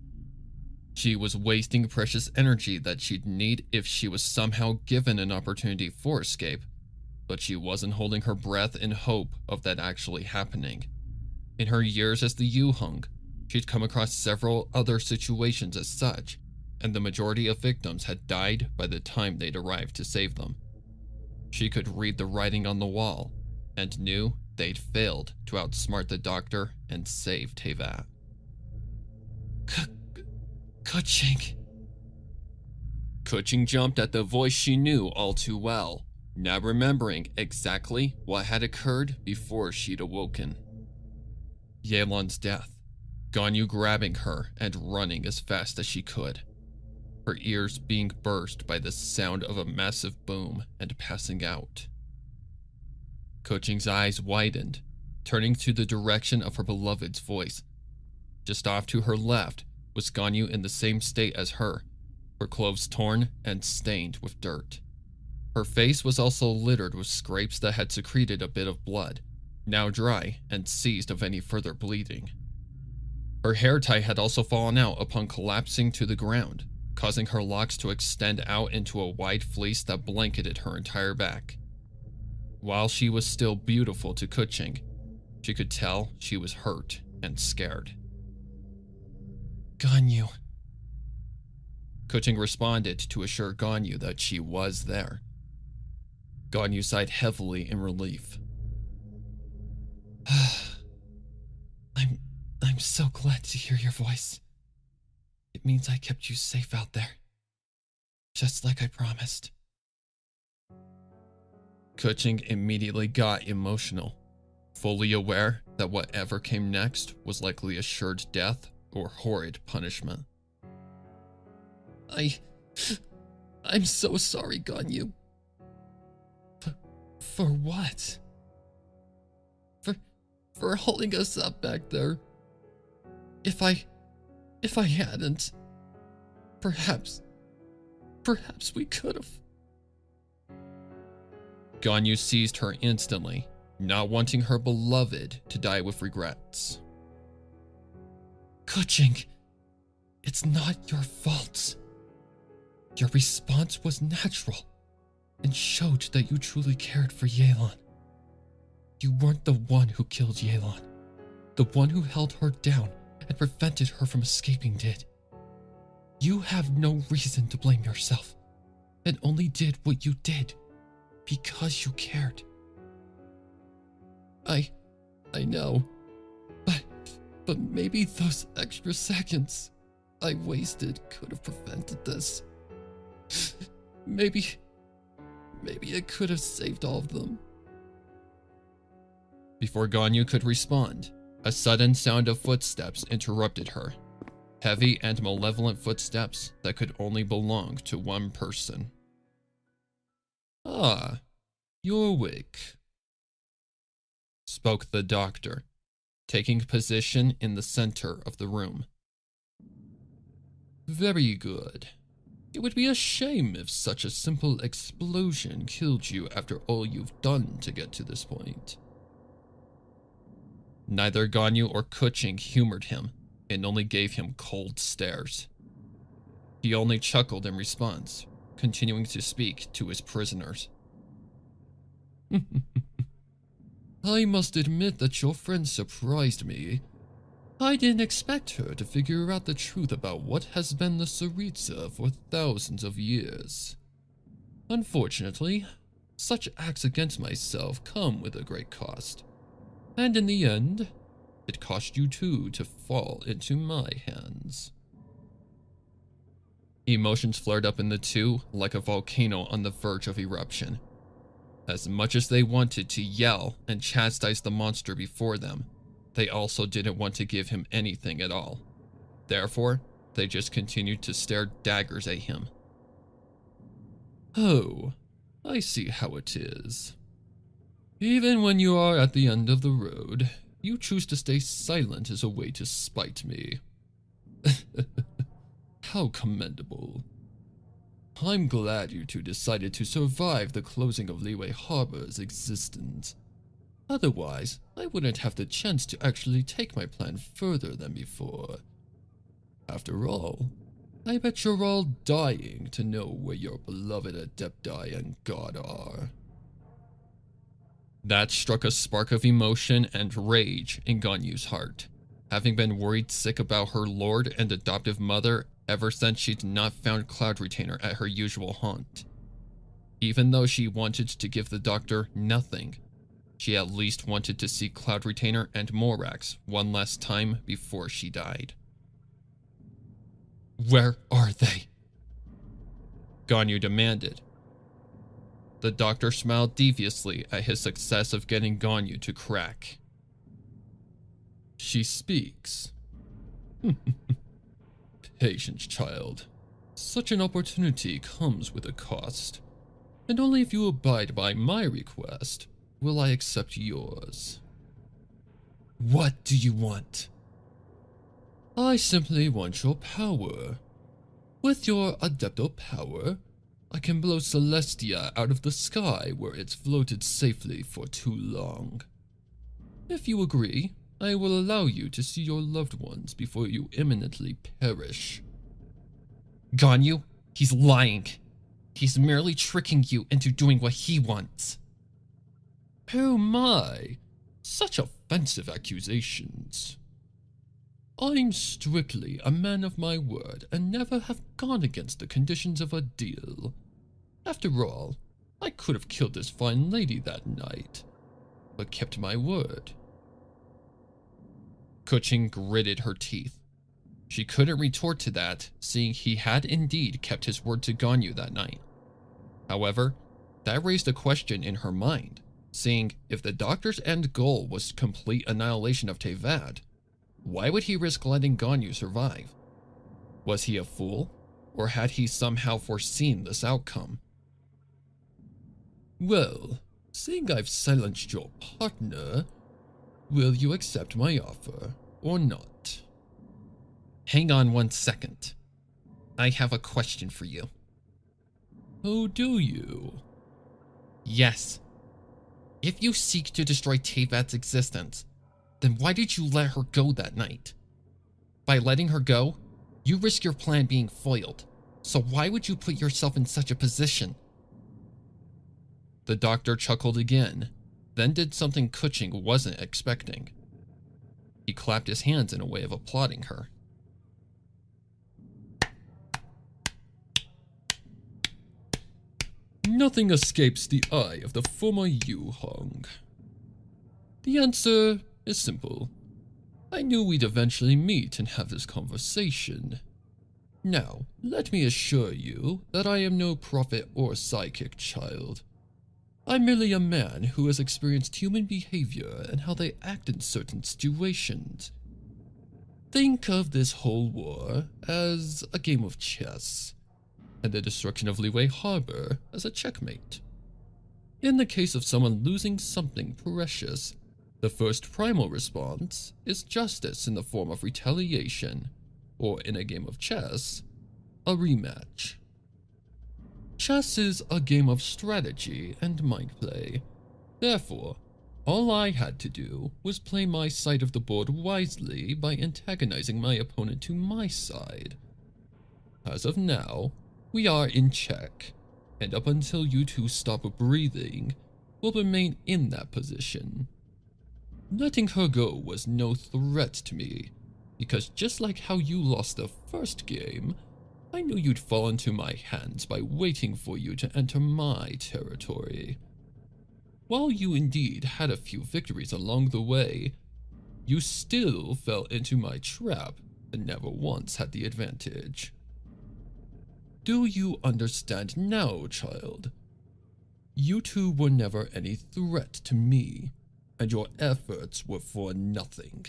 She was wasting precious energy that she'd need if she was somehow given an opportunity for escape, but she wasn't holding her breath in hope of that actually happening. In her years as the Yuheng, she'd come across several other situations as such, and the majority of victims had died by the time they'd arrived to save them. She could read the writing on the wall, and knew they'd failed to outsmart the doctor and save Teyvat. Kuching. Kuching jumped at the voice she knew all too well, now remembering exactly what had occurred before she'd awoken. Yelan's death, Ganyu grabbing her and running as fast as she could, her ears being burst by the sound of a massive boom and passing out. Kuching's eyes widened, turning to the direction of her beloved's voice. Just off to her left was Ganyu in the same state as her clothes torn and stained with dirt. Her face was also littered with scrapes that had secreted a bit of blood, now dry and seized of any further bleeding. Her hair tie had also fallen out upon collapsing to the ground, causing her locks to extend out into a wide fleece that blanketed her entire back. While she was still beautiful to Kuching, she could tell she was hurt and scared. Ganyu. Kuching responded to assure Ganyu that she was there. Ganyu sighed heavily in relief. I'm so glad to hear your voice. It means I kept you safe out there, just like I promised. Kuching immediately got emotional, fully aware that whatever came next was likely assured death or horrid punishment. I'm so sorry, Ganyu. For what? For holding us up back there. If I hadn't, perhaps we could've. Ganyu seized her instantly, not wanting her beloved to die with regrets. Kuching, it's not your fault. Your response was natural and showed that you truly cared for Yelan. You weren't the one who killed Yelan. The one who held her down and prevented her from escaping did. You have no reason to blame yourself, and only did what you did because you cared. I know, but maybe those extra seconds I wasted could have prevented this. Maybe it could have saved all of them. Before Ganyu could respond, a sudden sound of footsteps interrupted her. Heavy and malevolent footsteps that could only belong to one person. Ah, you're awake, spoke the doctor, taking position in the center of the room. Very good. It would be a shame if such a simple explosion killed you after all you've done to get to this point. Neither Ganyu or Kuching humored him, and only gave him cold stares. He only chuckled in response, continuing to speak to his prisoners. I must admit that your friend surprised me. I didn't expect her to figure out the truth about what has been the Tsaritsa for thousands of years. Unfortunately, such acts against myself come with a great cost. And in the end, it cost you too to fall into my hands. Emotions flared up in the two like a volcano on the verge of eruption. As much as they wanted to yell and chastise the monster before them, they also didn't want to give him anything at all. Therefore, they just continued to stare daggers at him. Oh, I see how it is. Even when you are at the end of the road, you choose to stay silent as a way to spite me. How commendable. I'm glad you two decided to survive the closing of Liyue Harbor's existence. Otherwise, I wouldn't have the chance to actually take my plan further than before. After all, I bet you're all dying to know where your beloved Adepti and God are. That struck a spark of emotion and rage in Ganyu's heart, having been worried sick about her lord and adoptive mother ever since she'd not found Cloud Retainer at her usual haunt. Even though she wanted to give the doctor nothing, she at least wanted to see Cloud Retainer and Morax one last time before she died. Where are they? Ganyu demanded. The doctor smiled deviously at his success of getting Ganyu to crack. She speaks. Patience, child. Such an opportunity comes with a cost, and only if you abide by my request will I accept yours. What do you want? I simply want your power. With your Adepto power, I can blow Celestia out of the sky where it's floated safely for too long. If you agree, I will allow you to see your loved ones before you imminently perish. Ganyu, he's lying. He's merely tricking you into doing what he wants. Oh my, such offensive accusations. I'm strictly a man of my word and never have gone against the conditions of a deal. After all, I could have killed this fine lady that night, but kept my word. Keqing gritted her teeth. She couldn't retort to that, seeing he had indeed kept his word to Ganyu that night. However, that raised a question in her mind, seeing if the doctor's end goal was complete annihilation of Teyvat, why would he risk letting Ganyu survive? Was he a fool, or had he somehow foreseen this outcome? Well, seeing I've silenced your partner, will you accept my offer, or not? Hang on 1 second. I have a question for you. Oh, do you? Yes. If you seek to destroy Teyvat's existence, then why did you let her go that night? By letting her go, you risk your plan being foiled, so why would you put yourself in such a position? The doctor chuckled again, then did something Keqing wasn't expecting. He clapped his hands in a way of applauding her. Nothing escapes the eye of the former Yu Hong. The answer is simple. I knew we'd eventually meet and have this conversation. Now, let me assure you that I am no prophet or psychic, child. I'm merely a man who has experienced human behavior and how they act in certain situations. Think of this whole war as a game of chess, and the destruction of Liyue Harbor as a checkmate. In the case of someone losing something precious, the first primal response is justice in the form of retaliation, or in a game of chess, a rematch. Chess is a game of strategy and mind play. Therefore, all I had to do was play my side of the board wisely by antagonizing my opponent to my side. As of now, we are in check, and up until you two stop breathing, we'll remain in that position. Letting her go was no threat to me, because just like how you lost the first game, I knew you'd fall into my hands by waiting for you to enter my territory. While you indeed had a few victories along the way, you still fell into my trap and never once had the advantage. Do you understand now, child? You two were never any threat to me, and your efforts were for nothing.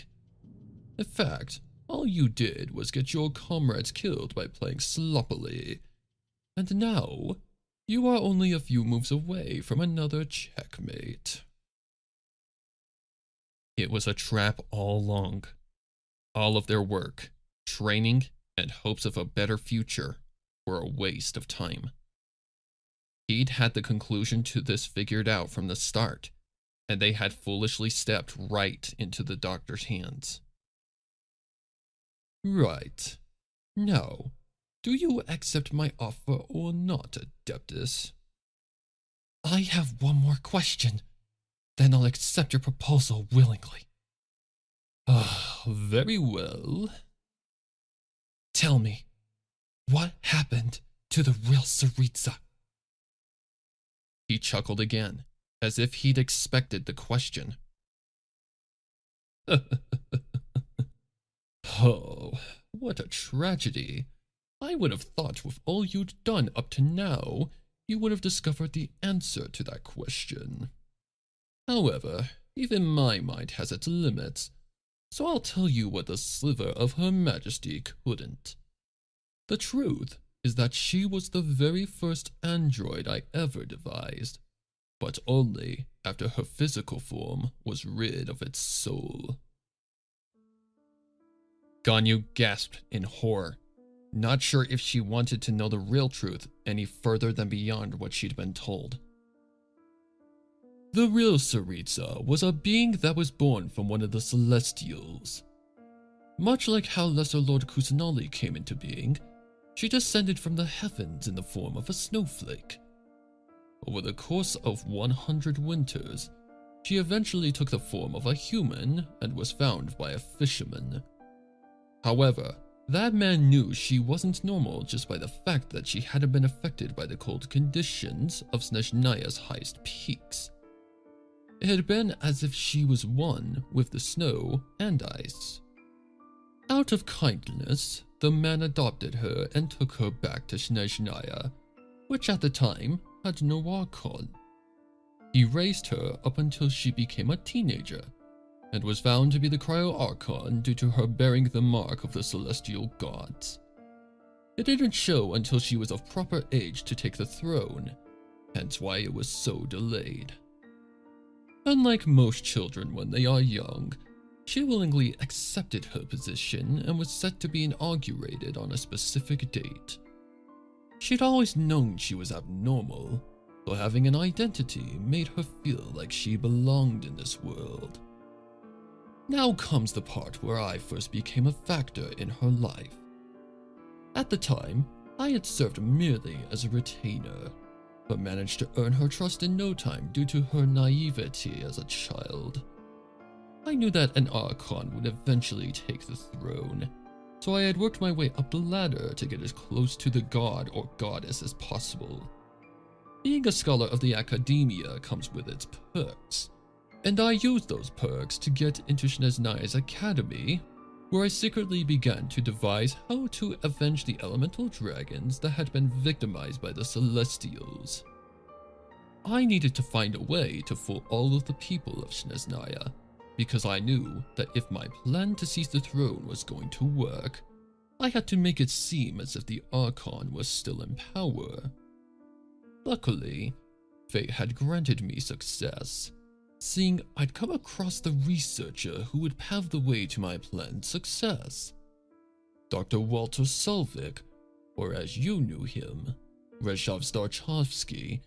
In fact, all you did was get your comrades killed by playing sloppily. And now, you are only a few moves away from another checkmate. It was a trap all along. All of their work, training, and hopes of a better future were a waste of time. He'd had the conclusion to this figured out from the start, and they had foolishly stepped right into the doctor's hands. Right. Now, do you accept my offer or not, Adeptus? I have one more question. Then I'll accept your proposal willingly. Very well. Tell me, what happened to the real Saritsa? He chuckled again, as if he'd expected the question. Oh, what a tragedy. I would have thought with all you'd done up to now, you would have discovered the answer to that question. However, even my mind has its limits, so I'll tell you what the sliver of Her Majesty couldn't. The truth is that she was the very first android I ever devised, but only after her physical form was rid of its soul. Ganyu gasped in horror, not sure if she wanted to know the real truth any further than beyond what she'd been told. The real Saritsa was a being that was born from one of the Celestials. Much like how Lesser Lord Kusanali came into being, she descended from the heavens in the form of a snowflake. Over the course of 100 winters, she eventually took the form of a human and was found by a fisherman. However, that man knew she wasn't normal just by the fact that she hadn't been affected by the cold conditions of Snezhnaya's highest peaks. It had been as if she was one with the snow and ice. Out of kindness, the man adopted her and took her back to Snezhnaya, which at the time had no Archon. He raised her up until she became a teenager, and was found to be the Cryo-Archon due to her bearing the mark of the celestial gods. It didn't show until she was of proper age to take the throne, hence why it was so delayed. Unlike most children when they are young, she willingly accepted her position and was set to be inaugurated on a specific date. She'd always known she was abnormal, so having an identity made her feel like she belonged in this world. Now comes the part where I first became a factor in her life. At the time, I had served merely as a retainer, but managed to earn her trust in no time due to her naivety as a child. I knew that an Archon would eventually take the throne, so I had worked my way up the ladder to get as close to the god or goddess as possible. Being a scholar of the academia comes with its perks, and I used those perks to get into Snezhnaya's academy, where I secretly began to devise how to avenge the elemental dragons that had been victimized by the Celestials. I needed to find a way to fool all of the people of Snezhnaya, because I knew that if my plan to seize the throne was going to work, I had to make it seem as if the Archon was still in power. Luckily, fate had granted me success, seeing I'd come across the researcher who would pave the way to my planned success. Dr. Walter Solvik, or as you knew him, Rezhav Starchovsky,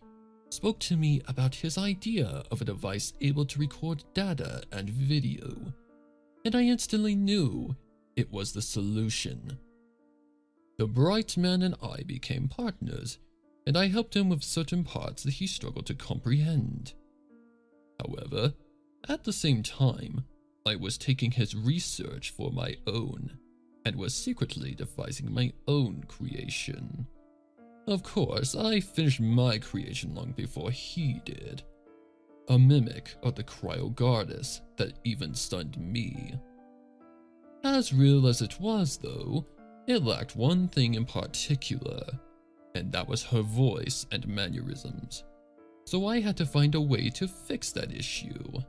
spoke to me about his idea of a device able to record data and video, and I instantly knew it was the solution. The bright man and I became partners, and I helped him with certain parts that he struggled to comprehend. However, at the same time, I was taking his research for my own, and was secretly devising my own creation. Of course, I finished my creation long before he did. A mimic of the Cryo Goddess that even stunned me. As real as it was, though, it lacked one thing in particular: and that was her voice and mannerisms. So I had to find a way to fix that issue.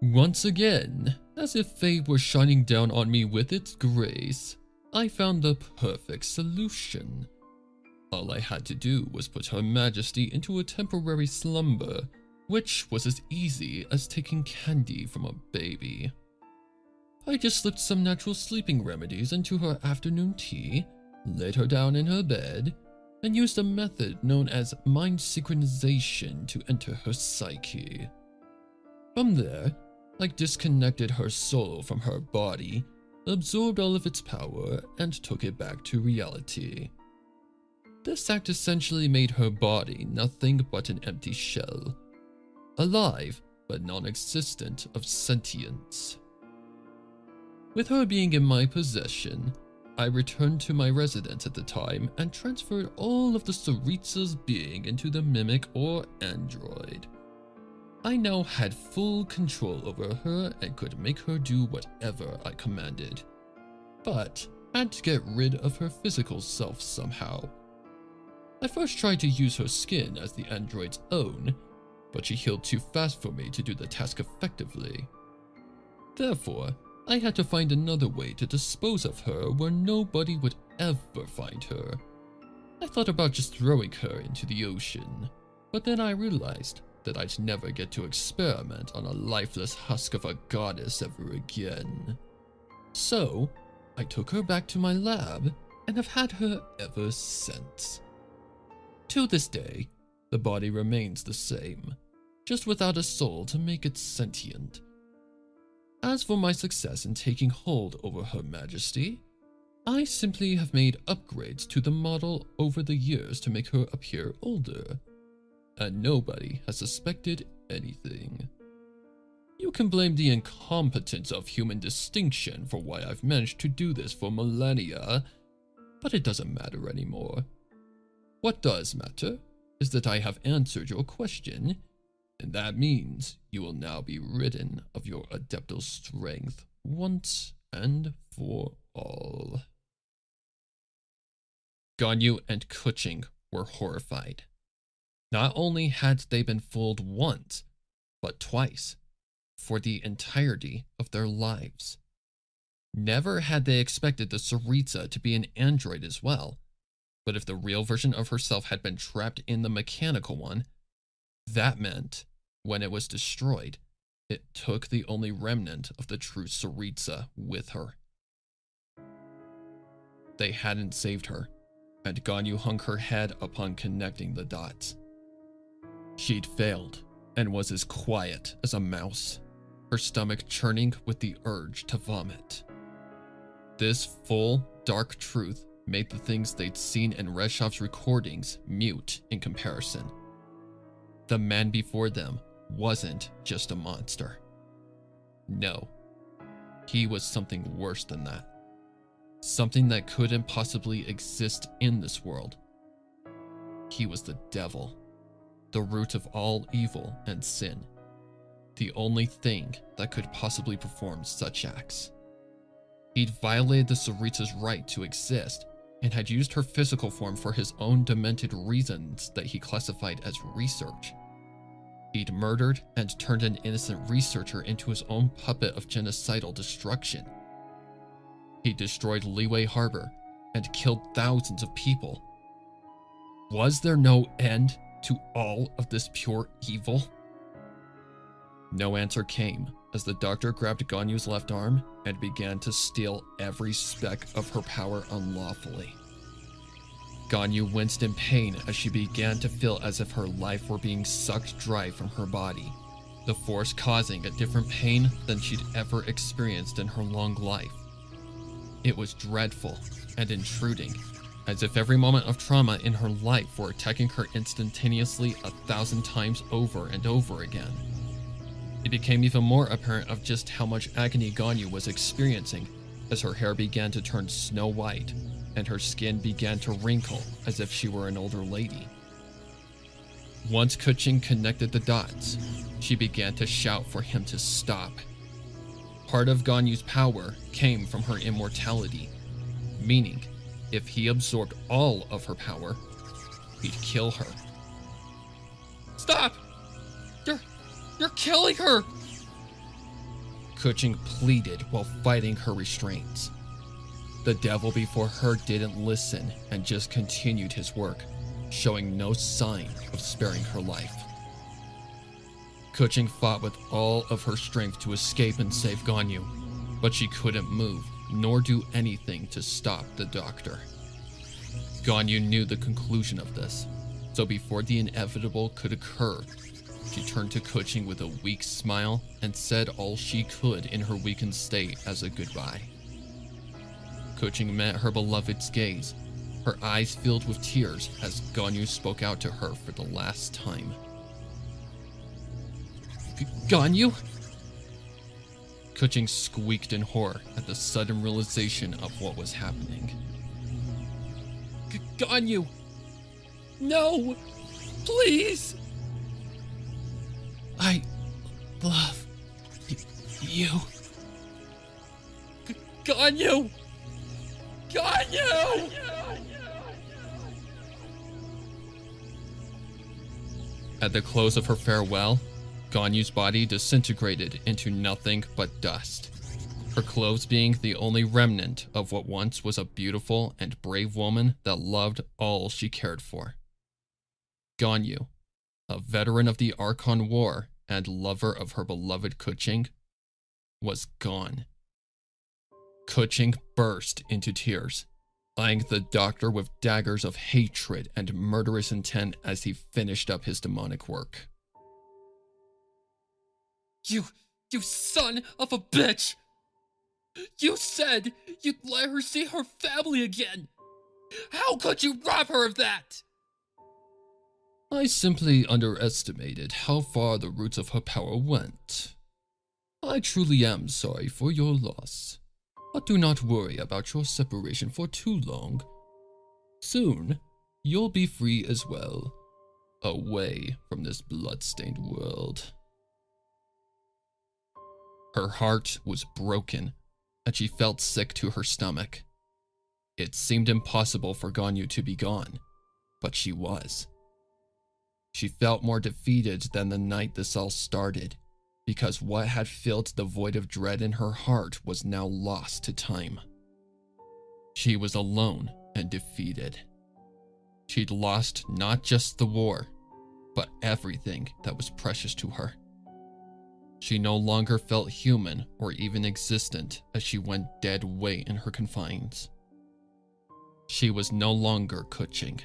Once again, as if fate was shining down on me with its grace, I found the perfect solution. All I had to do was put Her Majesty into a temporary slumber, which was as easy as taking candy from a baby. I just slipped some natural sleeping remedies into her afternoon tea, laid her down in her bed, and used a method known as mind synchronization to enter her psyche. From there, I disconnected her soul from her body, absorbed all of its power, and took it back to reality. This act essentially made her body nothing but an empty shell, alive but non-existent of sentience. With her being in my possession, I returned to my residence at the time and transferred all of the Tsaritsa's being into the mimic or android. I now had full control over her and could make her do whatever I commanded, but had to get rid of her physical self somehow. I first tried to use her skin as the android's own, but she healed too fast for me to do the task effectively. Therefore, I had to find another way to dispose of her where nobody would ever find her. I thought about just throwing her into the ocean, but then I realized that I'd never get to experiment on a lifeless husk of a goddess ever again. So, I took her back to my lab and have had her ever since. To this day, the body remains the same, just without a soul to make it sentient. As for my success in taking hold over Her Majesty, I simply have made upgrades to the model over the years to make her appear older, and nobody has suspected anything. You can blame the incompetence of human distinction for why I've managed to do this for millennia, but it doesn't matter anymore. What does matter is that I have answered your question, and that means you will now be ridden of your adeptal strength once and for all. Ganyu and Kuching were horrified. Not only had they been fooled once, but twice, for the entirety of their lives. Never had they expected the Tsaritsa to be an android as well, but if the real version of herself had been trapped in the mechanical one, that meant, when it was destroyed, it took the only remnant of the true Tsaritsa with her. They hadn't saved her, and Ganyu hung her head upon connecting the dots. She'd failed, and was as quiet as a mouse, her stomach churning with the urge to vomit. This full, dark truth made the things they'd seen in Reshov's recordings mute in comparison. The man before them wasn't just a monster. No, he was something worse than that. Something that couldn't possibly exist in this world. He was the devil, the root of all evil and sin, the only thing that could possibly perform such acts. He'd violated the Tsaritsa's right to exist and had used her physical form for his own demented reasons that he classified as research. He'd murdered and turned an innocent researcher into his own puppet of genocidal destruction. He destroyed Liyue Harbor and killed thousands of people. Was there no end to all of this pure evil? No answer came as the doctor grabbed Ganyu's left arm and began to steal every speck of her power unlawfully. Ganyu winced in pain as she began to feel as if her life were being sucked dry from her body, the force causing a different pain than she'd ever experienced in her long life. It was dreadful and intruding, as if every moment of trauma in her life were attacking her instantaneously 1,000 times over and over again. It became even more apparent of just how much agony Ganyu was experiencing as her hair began to turn snow white and her skin began to wrinkle as if she were an older lady. Once Kuching connected the dots, she began to shout for him to stop. Part of Ganyu's power came from her immortality, meaning if he absorbed all of her power, he'd kill her. Stop! You're killing her! Kuching pleaded while fighting her restraints. The devil before her didn't listen and just continued his work, showing no sign of sparing her life. Kuching fought with all of her strength to escape and save Ganyu, but she couldn't move nor do anything to stop the doctor. Ganyu knew the conclusion of this, so before the inevitable could occur, she turned to Kuching with a weak smile and said all she could in her weakened state as a goodbye. Kuching met her beloved's gaze, her eyes filled with tears as Ganyu spoke out to her for the last time. Ganyu? Kuching squeaked in horror at the sudden realization of what was happening. Ganyu! No! Please! I love you. Ganyu! Ganyu! At the close of her farewell, Ganyu's body disintegrated into nothing but dust, her clothes being the only remnant of what once was a beautiful and brave woman that loved all she cared for. Ganyu, a veteran of the Archon War and lover of her beloved Kuching, was gone. Kuching burst into tears, eyeing the doctor with daggers of hatred and murderous intent as he finished up his demonic work. You son of a bitch! You said you'd let her see her family again! How could you rob her of that? I simply underestimated how far the roots of her power went. I truly am sorry for your loss, but do not worry about your separation for too long. Soon, you'll be free as well, away from this blood-stained world. Her heart was broken, and she felt sick to her stomach. It seemed impossible for Ganyu to be gone, but she was. She felt more defeated than the night this all started, because what had filled the void of dread in her heart was now lost to time. She was alone and defeated. She'd lost not just the war, but everything that was precious to her. She no longer felt human or even existent as she went dead weight in her confines. She was no longer Kuching.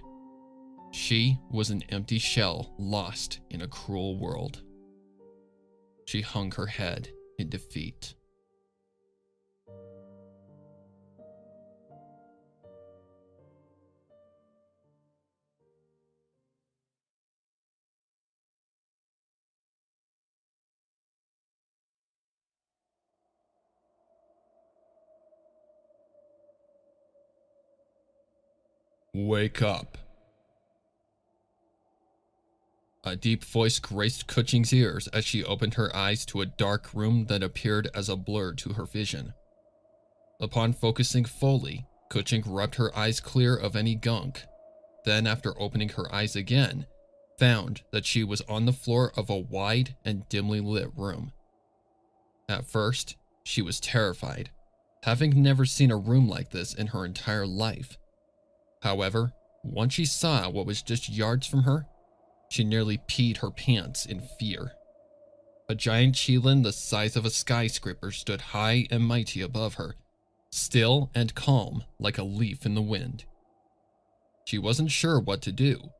She was an empty shell lost in a cruel world. She hung her head in defeat. Wake up. A deep voice graced Kuching's ears as she opened her eyes to a dark room that appeared as a blur to her vision. Upon focusing fully, Kuching rubbed her eyes clear of any gunk. Then, after opening her eyes again, found that she was on the floor of a wide and dimly lit room. At first, she was terrified, having never seen a room like this in her entire life. However, once she saw what was just yards from her, she nearly peed her pants in fear. A giant Qilin the size of a skyscraper stood high and mighty above her, still and calm like a leaf in the wind. She wasn't sure what to do,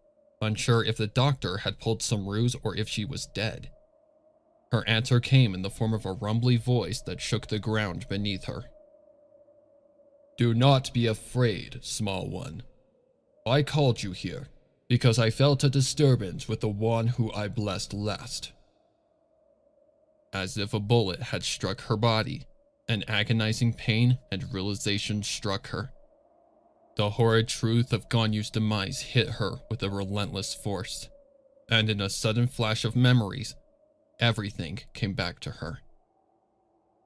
unsure if the doctor had pulled some ruse or if she was dead. Her answer came in the form of a rumbly voice that shook the ground beneath her. Do not be afraid, small one. I called you here because I felt a disturbance with the one who I blessed last. As if a bullet had struck her body, an agonizing pain and realization struck her. The horrid truth of Ganyu's demise hit her with a relentless force, and in a sudden flash of memories, everything came back to her.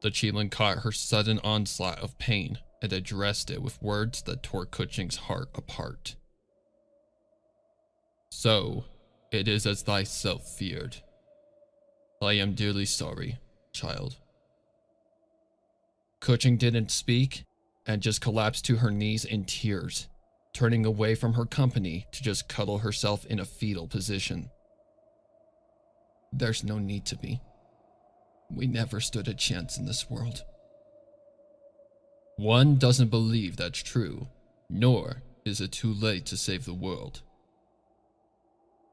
The Qilin caught her sudden onslaught of pain and addressed it with words that tore Kuching's heart apart. So, it is as thyself feared. I am dearly sorry, child. Kuching didn't speak and just collapsed to her knees in tears, turning away from her company to just cuddle herself in a fetal position. There's no need to be. We never stood a chance in this world. One doesn't believe that's true, nor is it too late to save the world.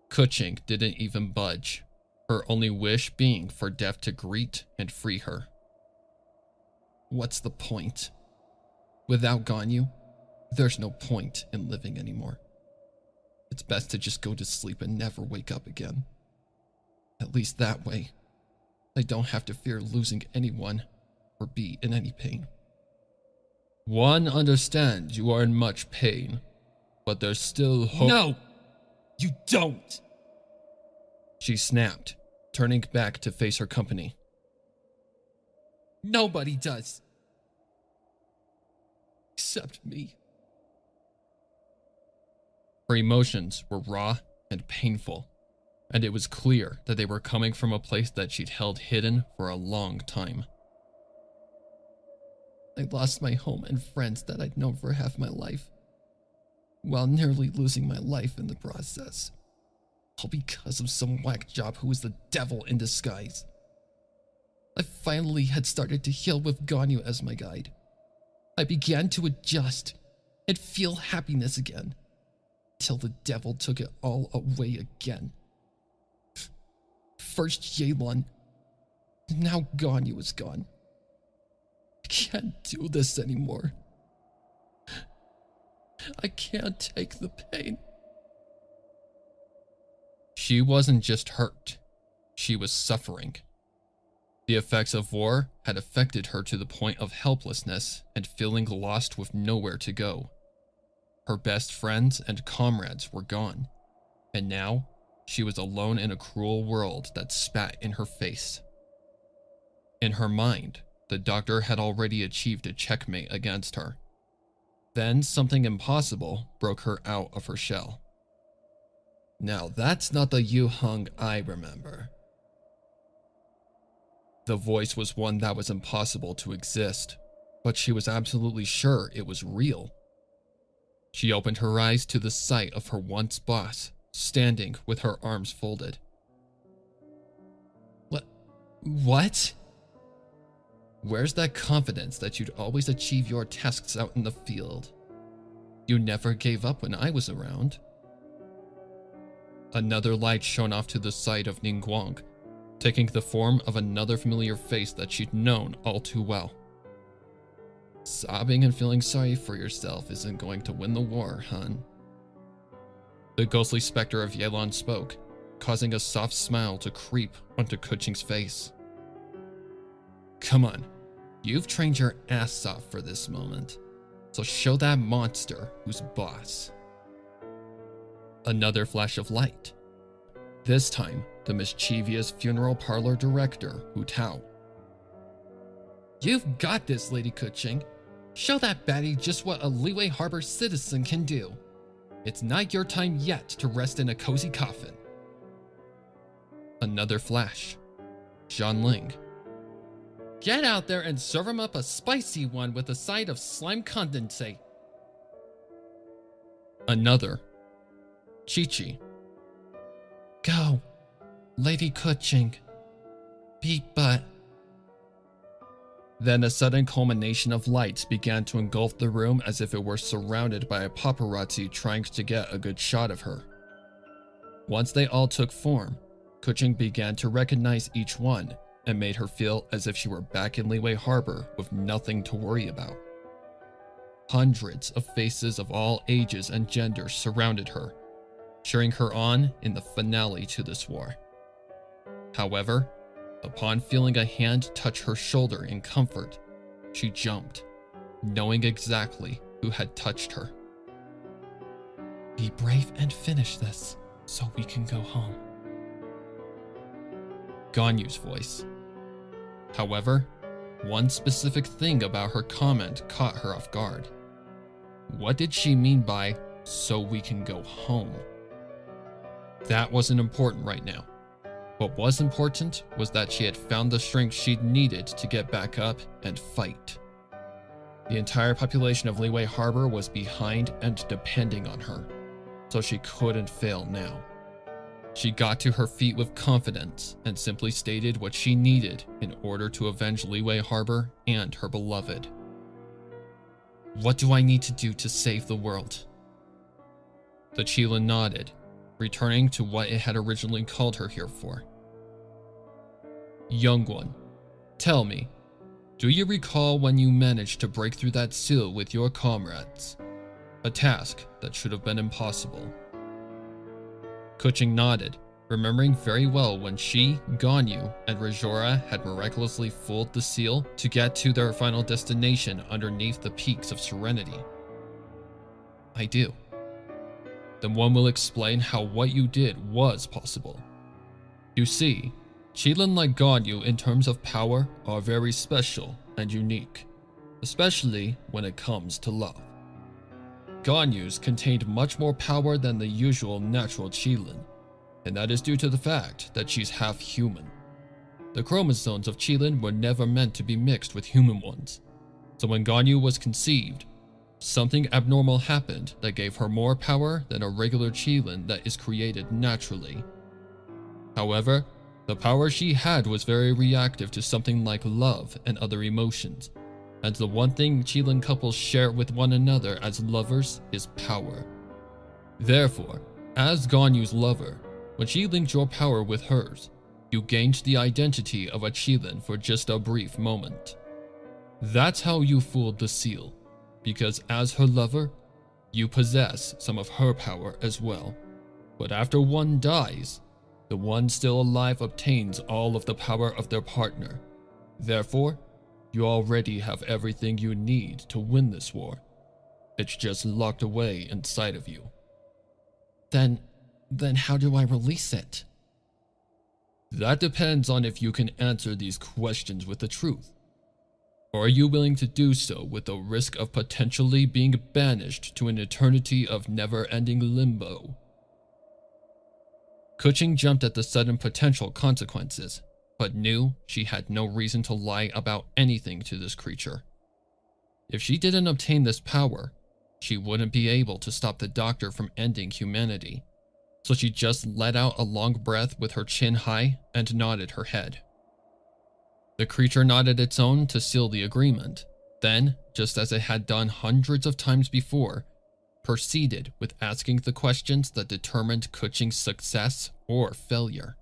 Kuching didn't even budge, her only wish being for death to greet and free her. What's the point? Without Ganyu, there's no point in living anymore. It's best to just go to sleep and never wake up again. At least that way, I don't have to fear losing anyone or be in any pain. One understands you are in much pain, but there's still hope. No! You don't! She snapped, turning back to face her company. Nobody does. Except me. Her emotions were raw and painful, and it was clear that they were coming from a place that she'd held hidden for a long time. I lost my home and friends that I'd known for half my life, while nearly losing my life in the process. All because of some whack job who was the devil in disguise. I finally had started to heal with Ganyu as my guide. I began to adjust and feel happiness again, till the devil took it all away again. First Yelan, now Ganyu is gone. I can't do this anymore. I can't take the pain. She wasn't just hurt, she was suffering. The effects of war had affected her to the point of helplessness and feeling lost with nowhere to go. Her best friends and comrades were gone, and now she was alone in a cruel world that spat in her face. In her mind, the doctor had already achieved a checkmate against her. Then something impossible broke her out of her shell. Now that's not the Yu Hung I remember. The voice was one that was impossible to exist, but she was absolutely sure it was real. She opened her eyes to the sight of her once boss, standing with her arms folded. What? Where's that confidence that you'd always achieve your tasks out in the field? You never gave up when I was around. Another light shone off to the side of Ningguang, taking the form of another familiar face that she'd known all too well. Sobbing and feeling sorry for yourself isn't going to win the war, hun. The ghostly specter of Yelan spoke, causing a soft smile to creep onto Kuching's face. Come on, you've trained your ass off for this moment, so show that monster who's boss. Another flash of light. This time, the mischievous funeral parlor director, Hu Tao. You've got this, Lady Kuching. Show that baddie just what a Liyue Harbor citizen can do. It's not your time yet to rest in a cozy coffin. Another flash. Zhan Ling. Get out there and serve him up a spicy one with a side of slime condensate. Another. Chi-Chi. Go, Lady Kuching. Beat butt. Then a sudden culmination of lights began to engulf the room as if it were surrounded by a paparazzi trying to get a good shot of her. Once they all took form, Kuching began to recognize each one and made her feel as if she were back in Liyue Harbor with nothing to worry about. Hundreds of faces of all ages and genders surrounded her, cheering her on in the finale to this war. However, upon feeling a hand touch her shoulder in comfort, she jumped, knowing exactly who had touched her. Be brave and finish this, so we can go home. Ganyu's voice. However, one specific thing about her comment caught her off guard. What did she mean by, so we can go home? That wasn't important right now. What was important was that she had found the strength she'd needed to get back up and fight. The entire population of Liyue Harbor was behind and depending on her, so she couldn't fail now. She got to her feet with confidence and simply stated what she needed in order to avenge Liyue Harbor and her beloved. What do I need to do to save the world? The Qilin nodded, returning to what it had originally called her here for. Young one, tell me, do you recall when you managed to break through that seal with your comrades? A task that should have been impossible. Keqing nodded, remembering very well when she, Ganyu, and Rajora had miraculously fooled the seal to get to their final destination underneath the peaks of Serenity. I do. Then one will explain how what you did was possible. You see, Qilin like Ganyu in terms of power are very special and unique, especially when it comes to love. Ganyu's contained much more power than the usual natural Qilin, and that is due to the fact that she's half human. The chromosomes of Qilin were never meant to be mixed with human ones, so when Ganyu was conceived, something abnormal happened that gave her more power than a regular Qilin that is created naturally. However, the power she had was very reactive to something like love and other emotions, and the one thing Qilin couples share with one another as lovers is power. Therefore, as Ganyu's lover, when she linked your power with hers, you gained the identity of a Qilin for just a brief moment. That's how you fooled the seal, because as her lover, you possess some of her power as well. But after one dies, the one still alive obtains all of the power of their partner. Therefore, you already have everything you need to win this war. It's just locked away inside of you. Then how do I release it? That depends on if you can answer these questions with the truth. Or are you willing to do so with the risk of potentially being banished to an eternity of never-ending limbo? Keqing jumped at the sudden potential consequences, but knew she had no reason to lie about anything to this creature. If she didn't obtain this power, she wouldn't be able to stop the doctor from ending humanity, so she just let out a long breath with her chin high and nodded her head. The creature nodded its own to seal the agreement, then, just as it had done hundreds of times before, proceeded with asking the questions that determined Keqing's success or failure.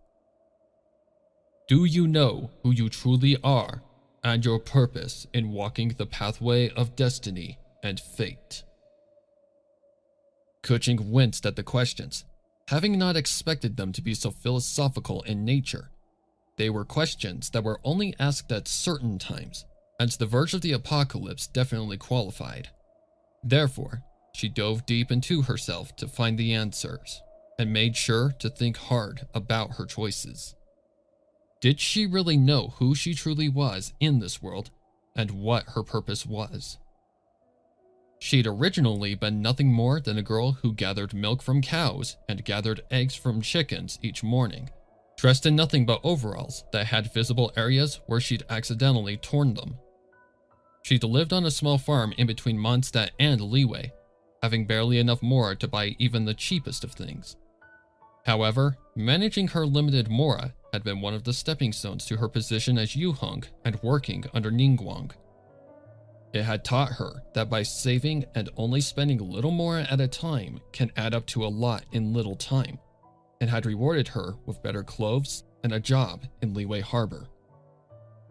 Do you know who you truly are and your purpose in walking the pathway of destiny and fate? Keqing winced at the questions, having not expected them to be so philosophical in nature. They were questions that were only asked at certain times, and the verge of the apocalypse definitely qualified. Therefore, she dove deep into herself to find the answers, and made sure to think hard about her choices. Did she really know who she truly was in this world, and what her purpose was? She'd originally been nothing more than a girl who gathered milk from cows and gathered eggs from chickens each morning, dressed in nothing but overalls that had visible areas where she'd accidentally torn them. She'd lived on a small farm in between Mondstadt and Liyue, having barely enough more to buy even the cheapest of things. However, managing her limited mora had been one of the stepping stones to her position as Yuheng and working under Ningguang. It had taught her that by saving and only spending little mora at a time can add up to a lot in little time, and had rewarded her with better clothes and a job in Liyue Harbor.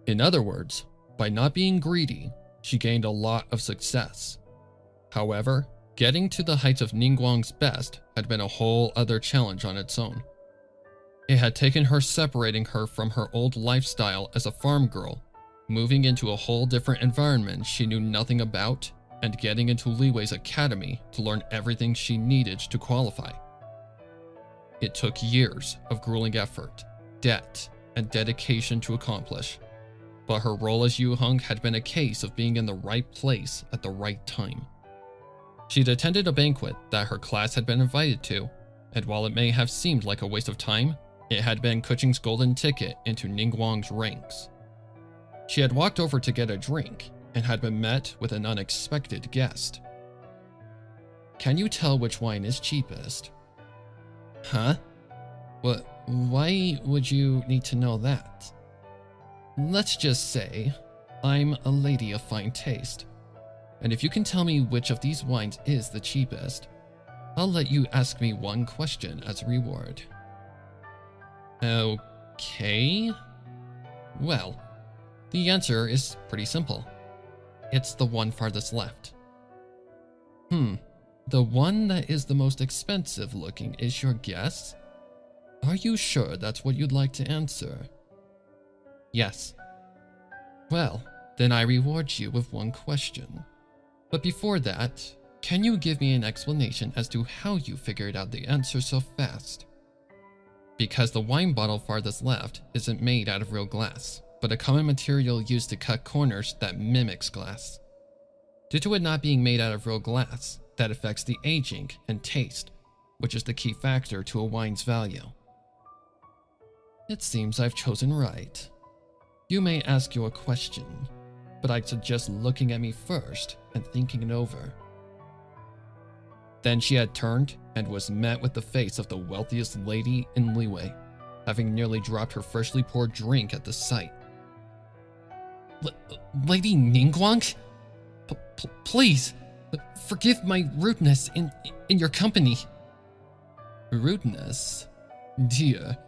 In other words, by not being greedy, she gained a lot of success. However, getting to the heights of Ningguang's best had been a whole other challenge on its own. It had taken her separating her from her old lifestyle as a farm girl, moving into a whole different environment she knew nothing about, and getting into Liyue's academy to learn everything she needed to qualify. It took years of grueling effort, debt, and dedication to accomplish, but her role as Yuheng had been a case of being in the right place at the right time. She'd attended a banquet that her class had been invited to, and while it may have seemed like a waste of time, it had been Kuching's golden ticket into Ningguang's ranks. She had walked over to get a drink and had been met with an unexpected guest. "Can you tell which wine is cheapest?" "Huh? Why would you need to know that?" "Let's just say I'm a lady of fine taste, and if you can tell me which of these wines is the cheapest, I'll let you ask me one question as a reward." "Okay. Well, the answer is pretty simple. It's the one farthest left." The one that is the most expensive looking is your guess? Are you sure that's what you'd like to answer?" "Yes." "Well, then I reward you with one question. But before that, can you give me an explanation as to how you figured out the answer so fast?" "Because the wine bottle farthest left isn't made out of real glass, but a common material used to cut corners that mimics glass. Due to it not being made out of real glass, that affects the aging and taste, which is the key factor to a wine's value." "It seems I've chosen right. You may ask your question, but I'd suggest looking at me first and thinking it over." Then she had turned and was met with the face of the wealthiest lady in Liyue, having nearly dropped her freshly poured drink at the sight. "Lady Ningguang? Please, forgive my rudeness in your company." "Rudeness? Dear,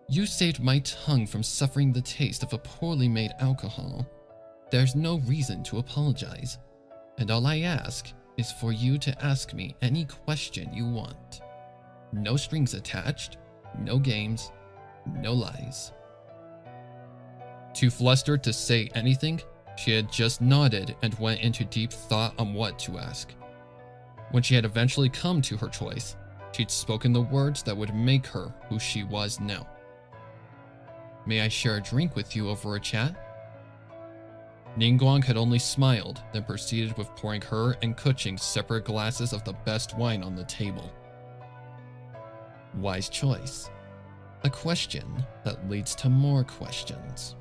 you saved my tongue from suffering the taste of a poorly made alcohol. There's no reason to apologize, and all I ask is for you to ask me any question you want. No strings attached, no games, no lies." Too flustered to say anything, she had just nodded and went into deep thought on what to ask. When she had eventually come to her choice, she'd spoken the words that would make her who she was now. "May I share a drink with you over a chat?" Ningguang had only smiled, then proceeded with pouring her and Kuching separate glasses of the best wine on the table. Wise choice. A question that leads to more questions.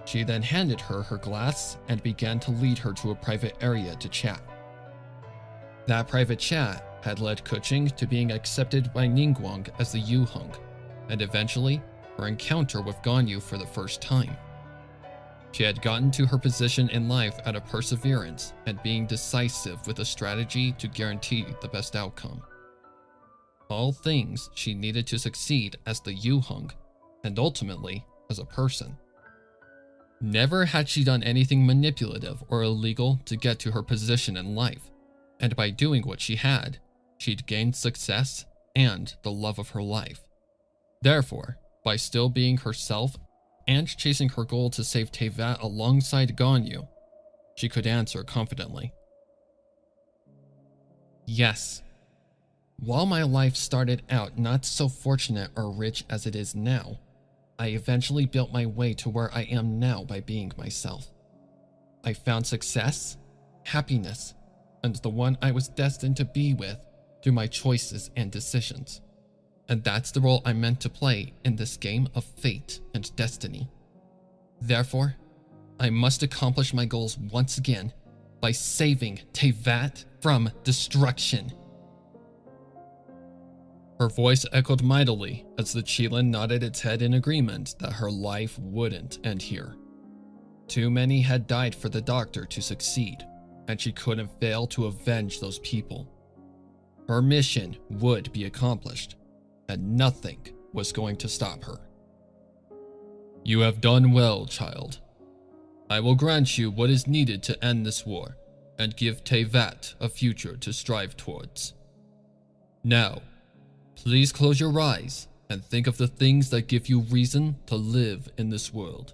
She then handed her her glass and began to lead her to a private area to chat. That private chat had led Kuching to being accepted by Ningguang as the Yuheng, and eventually her encounter with Ganyu for the first time. She had gotten to her position in life out of perseverance and being decisive with a strategy to guarantee the best outcome. All things she needed to succeed as the Yuheng, and ultimately as a person. Never had she done anything manipulative or illegal to get to her position in life, and by doing what she had, she'd gained success and the love of her life. Therefore, by still being herself and chasing her goal to save Teyvat alongside Ganyu, she could answer confidently. Yes. While my life started out not so fortunate or rich as it is now, I eventually built my way to where I am now by being myself. I found success, happiness, and the one I was destined to be with through my choices and decisions. And that's the role I'm meant to play in this game of fate and destiny. Therefore, I must accomplish my goals once again by saving Teyvat from destruction. Her voice echoed mightily as the Qilin nodded its head in agreement that her life wouldn't end here. Too many had died for the doctor to succeed, and she couldn't fail to avenge those people. Her mission would be accomplished, and nothing was going to stop her. You have done well, child. I will grant you what is needed to end this war, and give Teyvat a future to strive towards. Now, please close your eyes and think of the things that give you reason to live in this world.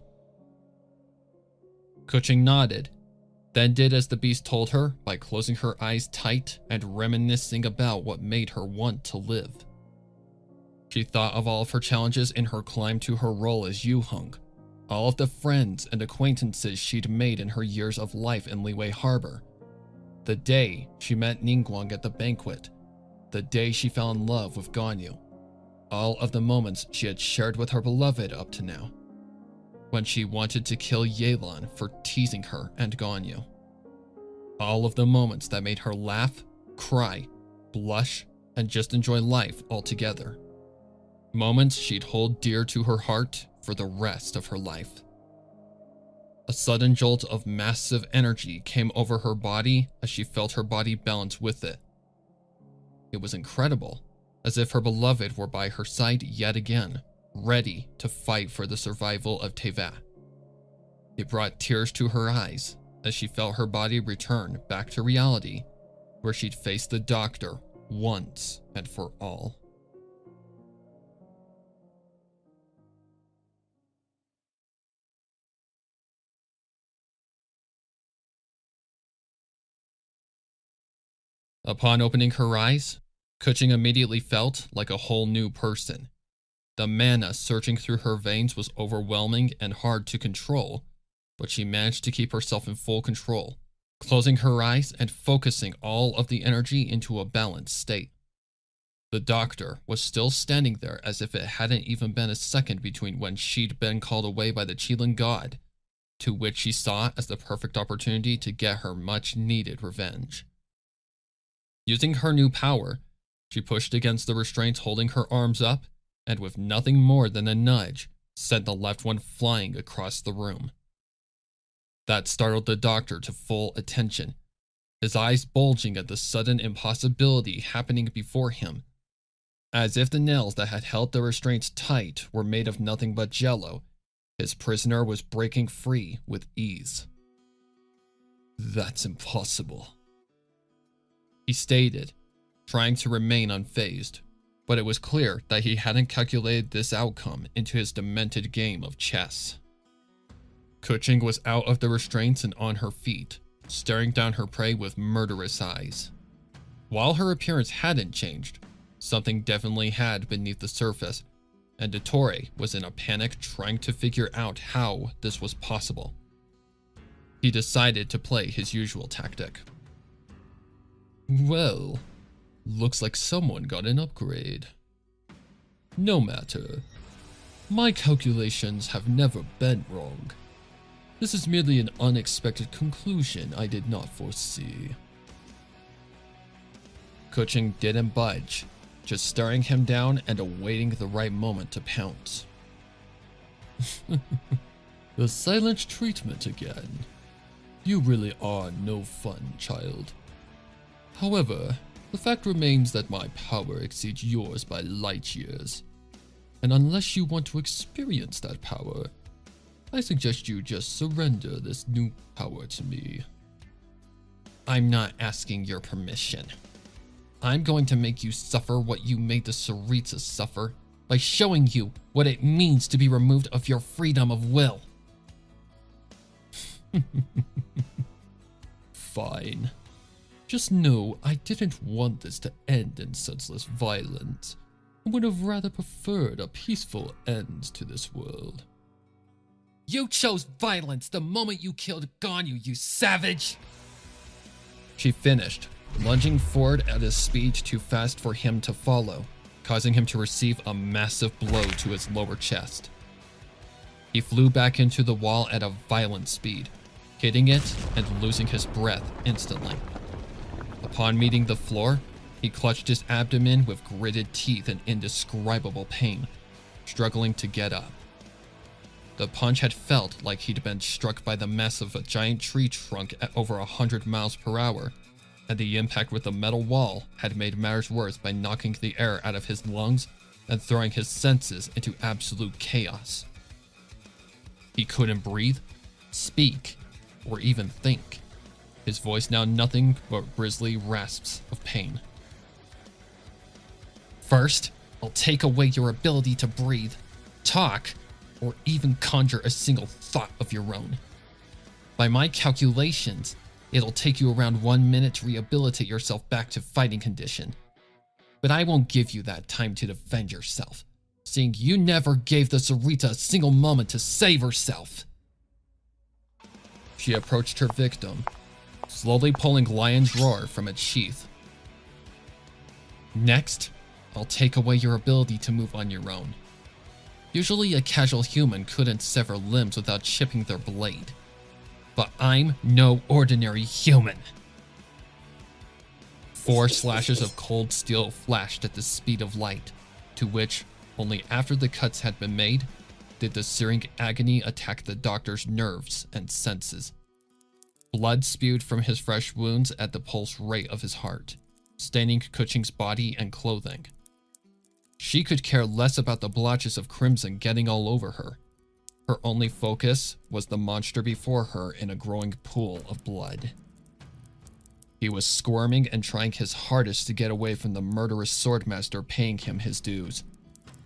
Kuching nodded, then did as the beast told her by closing her eyes tight and reminiscing about what made her want to live. She thought of all of her challenges in her climb to her role as Yuheng, all of the friends and acquaintances she'd made in her years of life in Liyue Harbor, the day she met Ningguang at the banquet, the day she fell in love with Ganyu, all of the moments she had shared with her beloved up to now, when she wanted to kill Yelan for teasing her and Ganyu, all of the moments that made her laugh, cry, blush, and just enjoy life altogether. Moments she'd hold dear to her heart for the rest of her life. A sudden jolt of massive energy came over her body as she felt her body balance with it. It was incredible, as if her beloved were by her side yet again, ready to fight for the survival of Teyvat. It brought tears to her eyes as she felt her body return back to reality, where she'd face the doctor once and for all. Upon opening her eyes, Keqing immediately felt like a whole new person. The mana surging through her veins was overwhelming and hard to control, but she managed to keep herself in full control, closing her eyes and focusing all of the energy into a balanced state. The doctor was still standing there as if it hadn't even been a second between when she'd been called away by the Qilin god, to which she saw as the perfect opportunity to get her much-needed revenge. Using her new power, she pushed against the restraints holding her arms up, and with nothing more than a nudge, sent the left one flying across the room. That startled the doctor to full attention, his eyes bulging at the sudden impossibility happening before him, as if the nails that had held the restraints tight were made of nothing but jello. His prisoner was breaking free with ease. "That's impossible," he stated, trying to remain unfazed, but it was clear that he hadn't calculated this outcome into his demented game of chess. Keqing was out of the restraints and on her feet, staring down her prey with murderous eyes. While her appearance hadn't changed, something definitely had beneath the surface, and Dottore was in a panic trying to figure out how this was possible. He decided to play his usual tactic. "Well, looks like someone got an upgrade. No matter. My calculations have never been wrong. This is merely an unexpected conclusion I did not foresee." Keqing didn't budge, just staring him down and awaiting the right moment to pounce. "The silent treatment again. You really are no fun, child. However, the fact remains that my power exceeds yours by light years. And unless you want to experience that power, I suggest you just surrender this new power to me." "I'm not asking your permission. I'm going to make you suffer what you made the Sarita suffer by showing you what it means to be removed of your freedom of will." "Fine. Just know I didn't want this to end in senseless violence. I would have rather preferred a peaceful end to this world." "You chose violence the moment you killed Ganyu, you savage!" She finished, lunging forward at a speed too fast for him to follow, causing him to receive a massive blow to his lower chest. He flew back into the wall at a violent speed, hitting it and losing his breath instantly. Upon meeting the floor, he clutched his abdomen with gritted teeth in indescribable pain, struggling to get up. The punch had felt like he'd been struck by the mass of a giant tree trunk at over 100 miles per hour, and the impact with the metal wall had made matters worse by knocking the air out of his lungs and throwing his senses into absolute chaos. He couldn't breathe, speak, or even think, his voice now nothing but grisly rasps of pain. "First, I'll take away your ability to breathe, talk, or even conjure a single thought of your own. By my calculations, it'll take you around 1 minute to rehabilitate yourself back to fighting condition. But I won't give you that time to defend yourself, seeing you never gave the Sarita a single moment to save herself." She approached her victim, slowly pulling Lion's Roar from its sheath. Next, I'll take away your ability to move on your own. Usually a casual human couldn't sever limbs without chipping their blade. But I'm no ordinary human. 4 slashes of cold steel flashed at the speed of light, to which, only after the cuts had been made, did the searing agony attack the doctor's nerves and senses. Blood spewed from his fresh wounds at the pulse rate of his heart, staining Kuching's body and clothing. She could care less about the blotches of crimson getting all over her. Her only focus was the monster before her in a growing pool of blood. He was squirming and trying his hardest to get away from the murderous swordmaster paying him his dues,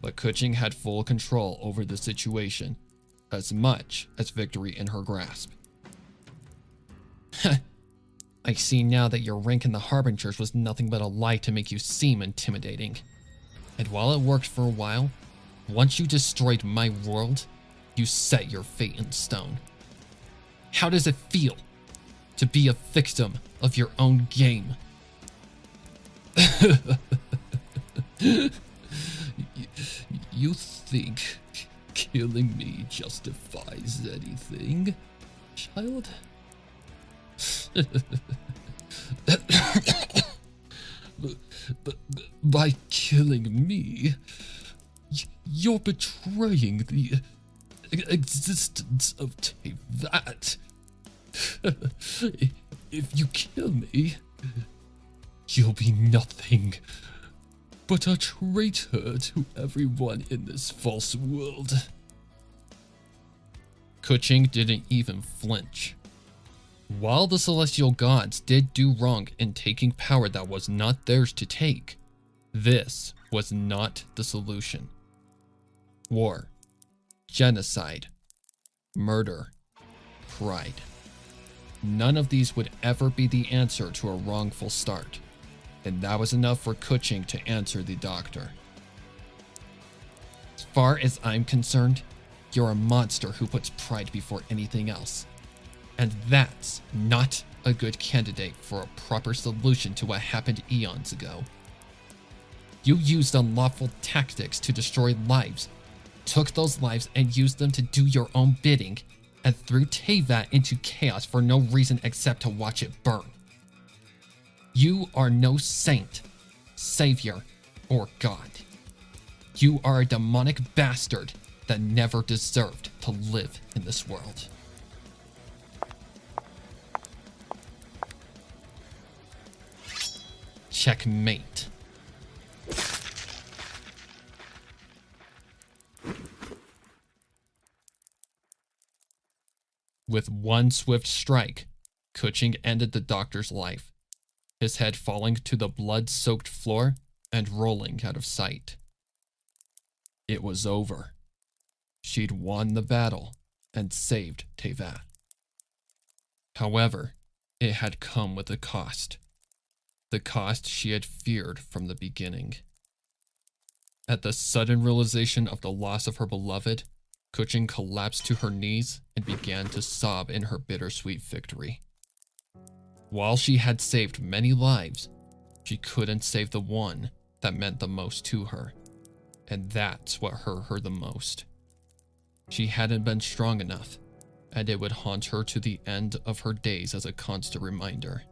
but Kuching had full control over the situation, as much as victory in her grasp. I see now that your rank in the Harbingers was nothing but a lie to make you seem intimidating. And while it worked for a while, once you destroyed my world, you set your fate in stone. How does it feel to be a victim of your own game? You think killing me justifies anything, child? But by killing me, you're betraying the existence of Tevat. If you kill me, you'll be nothing but a traitor to everyone in this false world. Kuching didn't even flinch. While the celestial gods did do wrong in taking power that was not theirs to take, this was not the solution. War, genocide, murder, pride. None of these would ever be the answer to a wrongful start, and that was enough for Kuching to answer the doctor. As far as I'm concerned, you're a monster who puts pride before anything else. And that's not a good candidate for a proper solution to what happened eons ago. You used unlawful tactics to destroy lives, took those lives and used them to do your own bidding, and threw Tevat into chaos for no reason except to watch it burn. You are no saint, savior, or god. You are a demonic bastard that never deserved to live in this world. Checkmate. With one swift strike, Kuching ended the doctor's life, his head falling to the blood-soaked floor and rolling out of sight. It was over. She'd won the battle and saved Tevat. However, it had come with a cost. The cost she had feared from the beginning. At the sudden realization of the loss of her beloved, Kuching collapsed to her knees and began to sob in her bittersweet victory. While she had saved many lives, she couldn't save the one that meant the most to her, and that's what hurt her the most. She hadn't been strong enough, and it would haunt her to the end of her days as a constant reminder.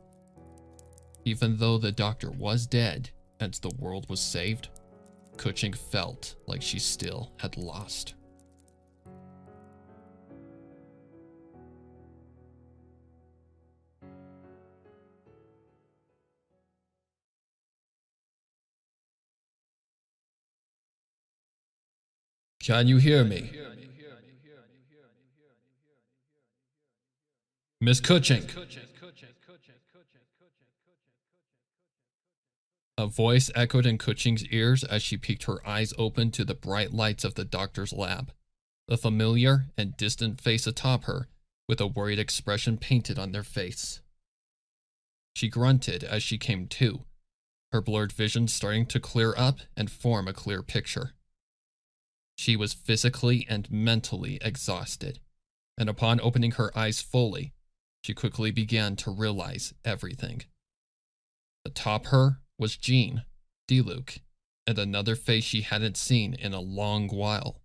Even though the doctor was dead and the world was saved, Kuching felt like she still had lost. Can you hear me? Miss Kuching. A voice echoed in Kuching's ears as she peeked her eyes open to the bright lights of the doctor's lab, a familiar and distant face atop her, with a worried expression painted on their face. She grunted as she came to, her blurred vision starting to clear up and form a clear picture. She was physically and mentally exhausted, and upon opening her eyes fully, she quickly began to realize everything. Atop her was Jean, Diluc, and another face she hadn't seen in a long while.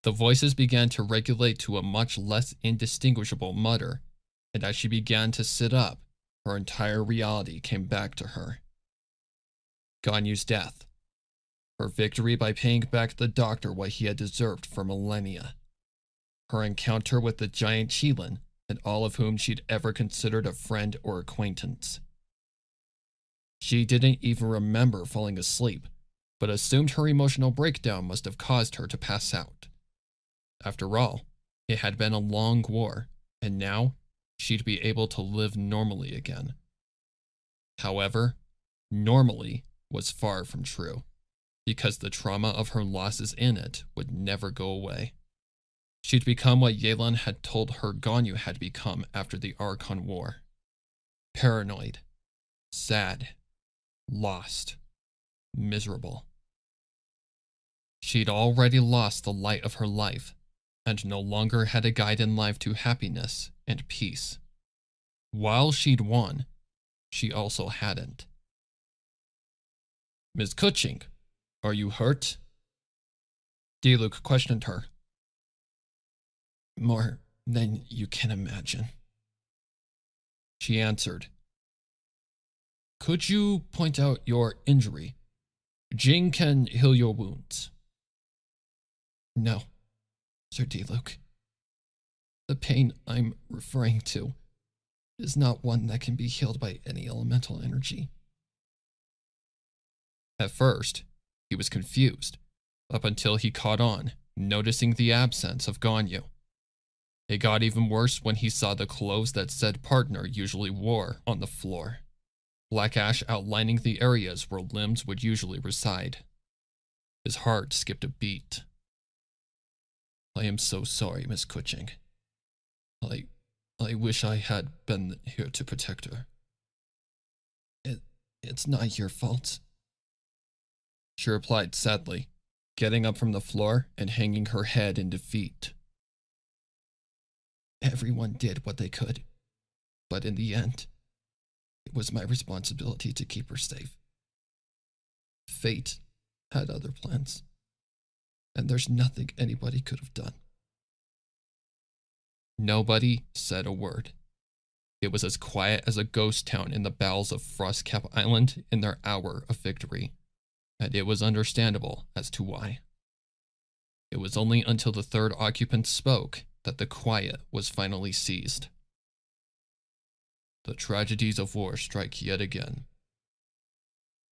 The voices began to regulate to a much less indistinguishable mutter, and as she began to sit up, her entire reality came back to her. Ganyu's death. Her victory by paying back the doctor what he had deserved for millennia. Her encounter with the giant Qilin, and all of whom she'd ever considered a friend or acquaintance. She didn't even remember falling asleep, but assumed her emotional breakdown must have caused her to pass out. After all, it had been a long war, and now she'd be able to live normally again. However, normally was far from true, because the trauma of her losses in it would never go away. She'd become what Yelan had told her Ganyu had become after the Archon War. Paranoid, sad, lost, miserable. She'd already lost the light of her life, and no longer had a guide in life to happiness and peace. While she'd won, she also hadn't. "Miss Kuching, are you hurt?" Diluc questioned her. "More than you can imagine," she answered. "Could you point out your injury? Jing can heal your wounds." "No, Sir Diluc. The pain I'm referring to is not one that can be healed by any elemental energy." At first, he was confused, up until he caught on, noticing the absence of Ganyu. It got even worse when he saw the clothes that said partner usually wore on the floor, black ash outlining the areas where limbs would usually reside. His heart skipped a beat. "I am so sorry, Miss Kuching. I wish I had been here to protect her." It's not your fault," she replied sadly, getting up from the floor and hanging her head in defeat. "Everyone did what they could, but in the end, it was my responsibility to keep her safe. Fate had other plans, and there's nothing anybody could have done." Nobody said a word. It was as quiet as a ghost town in the bowels of Frostcap Island in their hour of victory, and it was understandable as to why. It was only until the third occupant spoke that the quiet was finally seized. "The tragedies of war strike yet again,"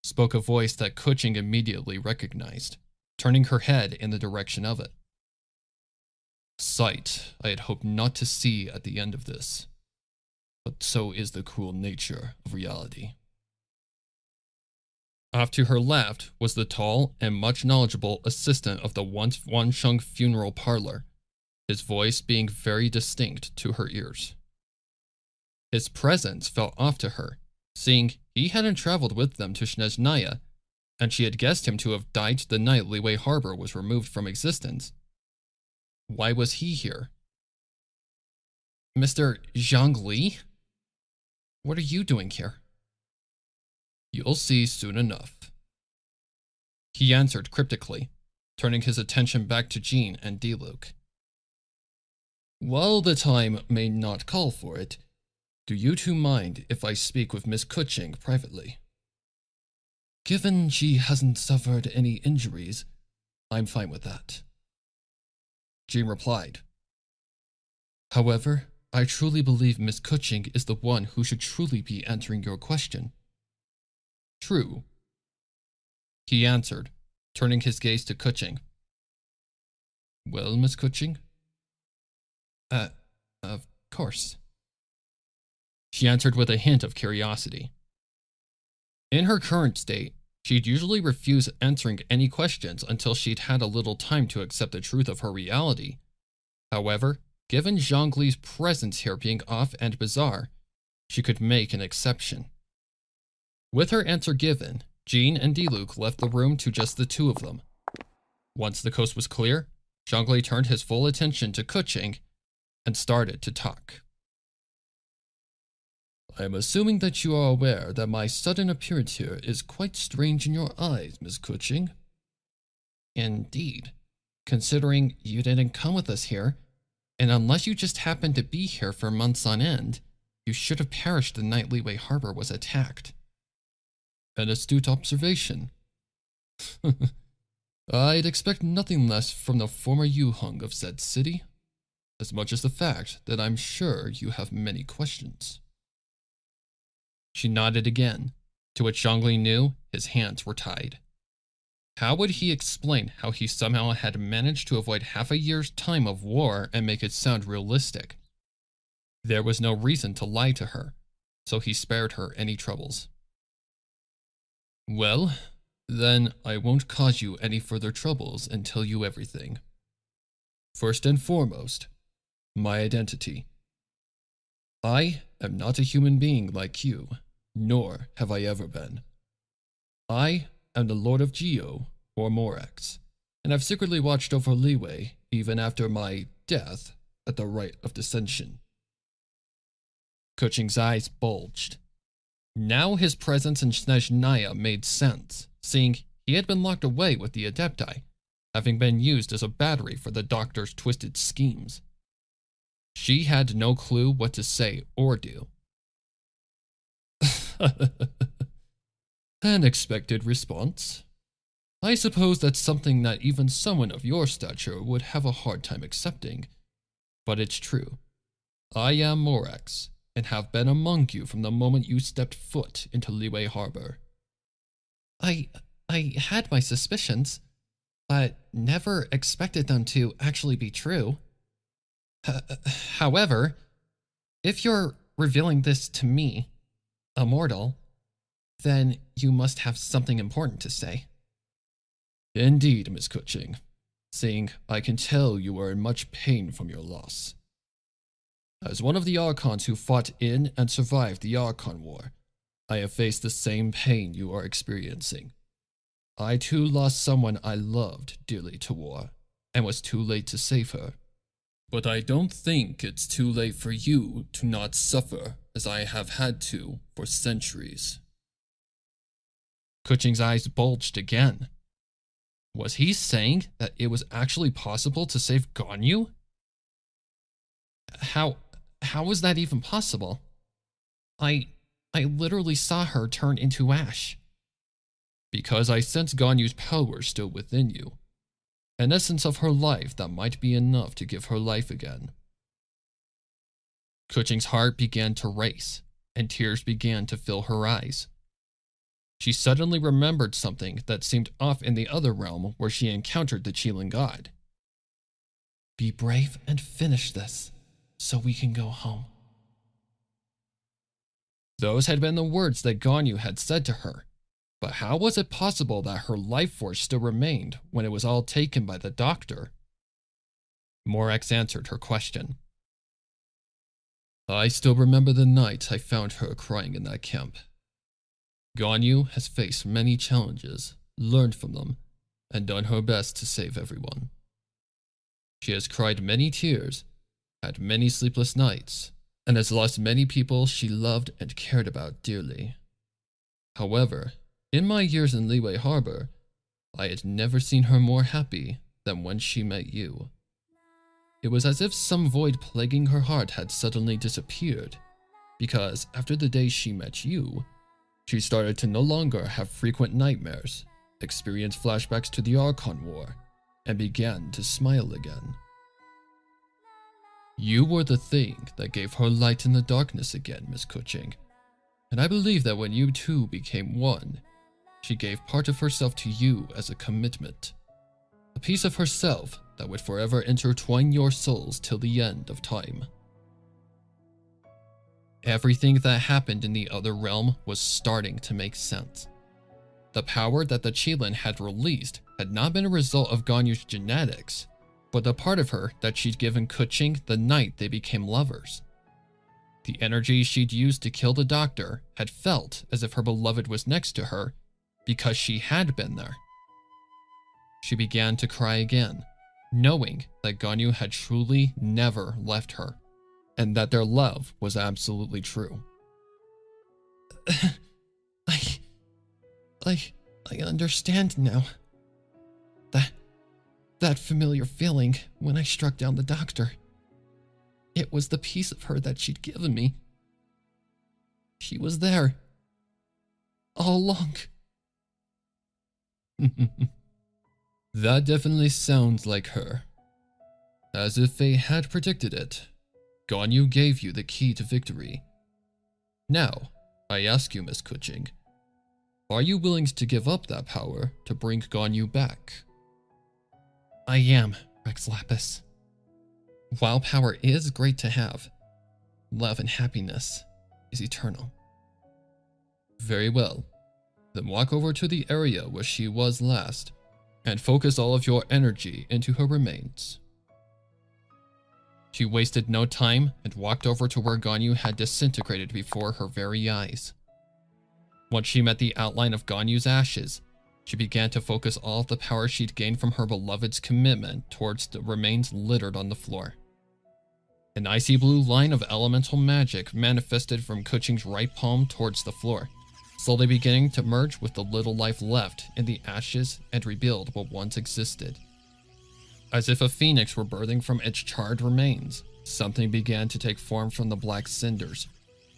spoke a voice that Kuching immediately recognized, turning her head in the direction of it. "Sight I had hoped not to see at the end of this, but so is the cruel nature of reality." Off to her left was the tall and much knowledgeable assistant of the once Wansheng funeral parlor, his voice being very distinct to her ears. His presence felt off to her, seeing he hadn't traveled with them to Snezhnaya, and she had guessed him to have died the night Liyue Harbor was removed from existence. Why was he here? "Mr. Zhongli? What are you doing here?" "You'll see soon enough," he answered cryptically, turning his attention back to Jean and Diluc. "While the time may not call for it, do you two mind if I speak with Miss Kuching privately?" "Given she hasn't suffered any injuries, I'm fine with that," Jean replied. "However, I truly believe Miss Kuching is the one who should truly be answering your question." "True," he answered, turning his gaze to Kuching. "Well, Miss Kuching?" Of course," she answered with a hint of curiosity. In her current state, she'd usually refuse answering any questions until she'd had a little time to accept the truth of her reality. However, given Zhongli's presence here being off and bizarre, she could make an exception. With her answer given, Jean and Diluc left the room to just the two of them. Once the coast was clear, Zhongli turned his full attention to Kuching and started to talk. I am assuming that you are aware that my sudden appearance here is quite strange in your eyes, Miss Kuching. Indeed, considering you didn't come with us here, and unless you just happened to be here for months on end, you should have perished the night Leeway Harbor was attacked. An astute observation. I'd expect nothing less from the former Yuheng of said city, as much as the fact that I'm sure you have many questions. She nodded again, to which Zhongli knew his hands were tied. How would he explain how he somehow had managed to avoid half a year's time of war and make it sound realistic? There was no reason to lie to her, so he spared her any troubles. Well, then I won't cause you any further troubles and tell you everything. First and foremost, my identity. I am not a human being like you, nor have I ever been. I am the Lord of Geo, or Morax, and have secretly watched over Leeway even after my death at the Rite of Dissension. Kuching's eyes bulged. Now his presence in Snezhnaya made sense, seeing he had been locked away with the Adepti, having been used as a battery for the Doctor's twisted schemes. She had no clue what to say or do. An expected response. I suppose that's something that even someone of your stature would have a hard time accepting, but it's true. I am Morax, and have been among you from the moment you stepped foot into Leeway Harbor. I had my suspicions, but never expected them to actually be true. However, if you're revealing this to me, a mortal, then you must have something important to say. Indeed, Miss Kuching, seeing I can tell you are in much pain from your loss. As one of the Archons who fought in and survived the Archon War, I have faced the same pain you are experiencing. I too lost someone I loved dearly to war, and was too late to save her. But I don't think it's too late for you to not suffer as I have had to for centuries. Kuching's eyes bulged again. Was he saying that it was actually possible to save Ganyu? How was that even possible? I literally saw her turn into ash. Because I sense Ganyu's power still within you. An essence of her life that might be enough to give her life again. Kuching's heart began to race, and tears began to fill her eyes. She suddenly remembered something that seemed off in the other realm where she encountered the Qilin god. Be brave and finish this, so we can go home. Those had been the words that Ganyu had said to her, but how was it possible that her life force still remained when it was all taken by the Doctor? Morax answered her question. I still remember the night I found her crying in that camp. Ganyu has faced many challenges, learned from them, and done her best to save everyone. She has cried many tears, had many sleepless nights, and has lost many people she loved and cared about dearly. However, in my years in Leeway Harbor, I had never seen her more happy than when she met you. It was as if some void plaguing her heart had suddenly disappeared, because after the day she met you, she started to no longer have frequent nightmares, experience flashbacks to the Archon War, and began to smile again. You were the thing that gave her light in the darkness again, Miss Kuching, and I believe that when you two became one, she gave part of herself to you as a commitment, a piece of herself that would forever intertwine your souls till the end of time. Everything that happened in the other realm was starting to make sense. The power that the Qilin had released had not been a result of Ganyu's genetics, but the part of her that she'd given Kuching the night they became lovers. The energy she'd used to kill the Doctor had felt as if her beloved was next to her because she had been there. She began to cry again, knowing that Ganyu had truly never left her, and that their love was absolutely true. I, I, I understand now. That familiar feeling when I struck down the doctor. It was the piece of her that she'd given me. She was there. All along. That definitely sounds like her. As if fate had predicted it, Ganyu gave you the key to victory. Now, I ask you, Miss Kuching, are you willing to give up that power to bring Ganyu back? I am, Rex Lapis. While power is great to have, love and happiness is eternal. Very well. Then walk over to the area where she was last, and focus all of your energy into her remains. She wasted no time and walked over to where Ganyu had disintegrated before her very eyes. Once she met the outline of Ganyu's ashes, she began to focus all of the power she'd gained from her beloved's commitment towards the remains littered on the floor. An icy blue line of elemental magic manifested from Kuching's right palm towards the floor, slowly beginning to merge with the little life left in the ashes and rebuild what once existed. As if a phoenix were birthing from its charred remains, something began to take form from the black cinders,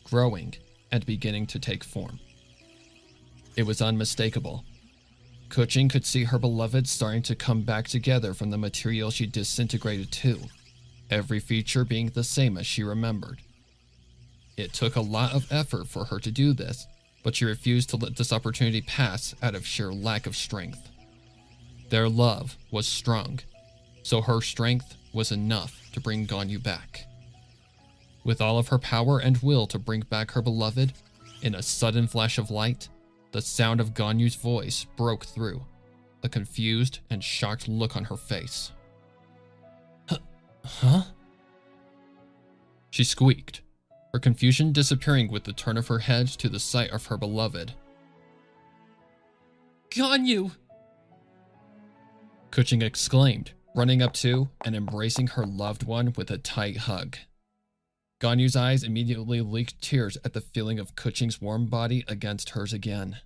growing and beginning to take form. It was unmistakable. Kuching could see her beloved starting to come back together from the material she disintegrated too, every feature being the same as she remembered. It took a lot of effort for her to do this, but she refused to let this opportunity pass out of sheer lack of strength. Their love was strong, so her strength was enough to bring Ganyu back. With all of her power and will to bring back her beloved, in a sudden flash of light, the sound of Ganyu's voice broke through, a confused and shocked look on her face. Huh? She squeaked, her confusion disappearing with the turn of her head to the sight of her beloved. Ganyu! Kuching exclaimed, running up to and embracing her loved one with a tight hug. Ganyu's eyes immediately leaked tears at the feeling of Kuching's warm body against hers again,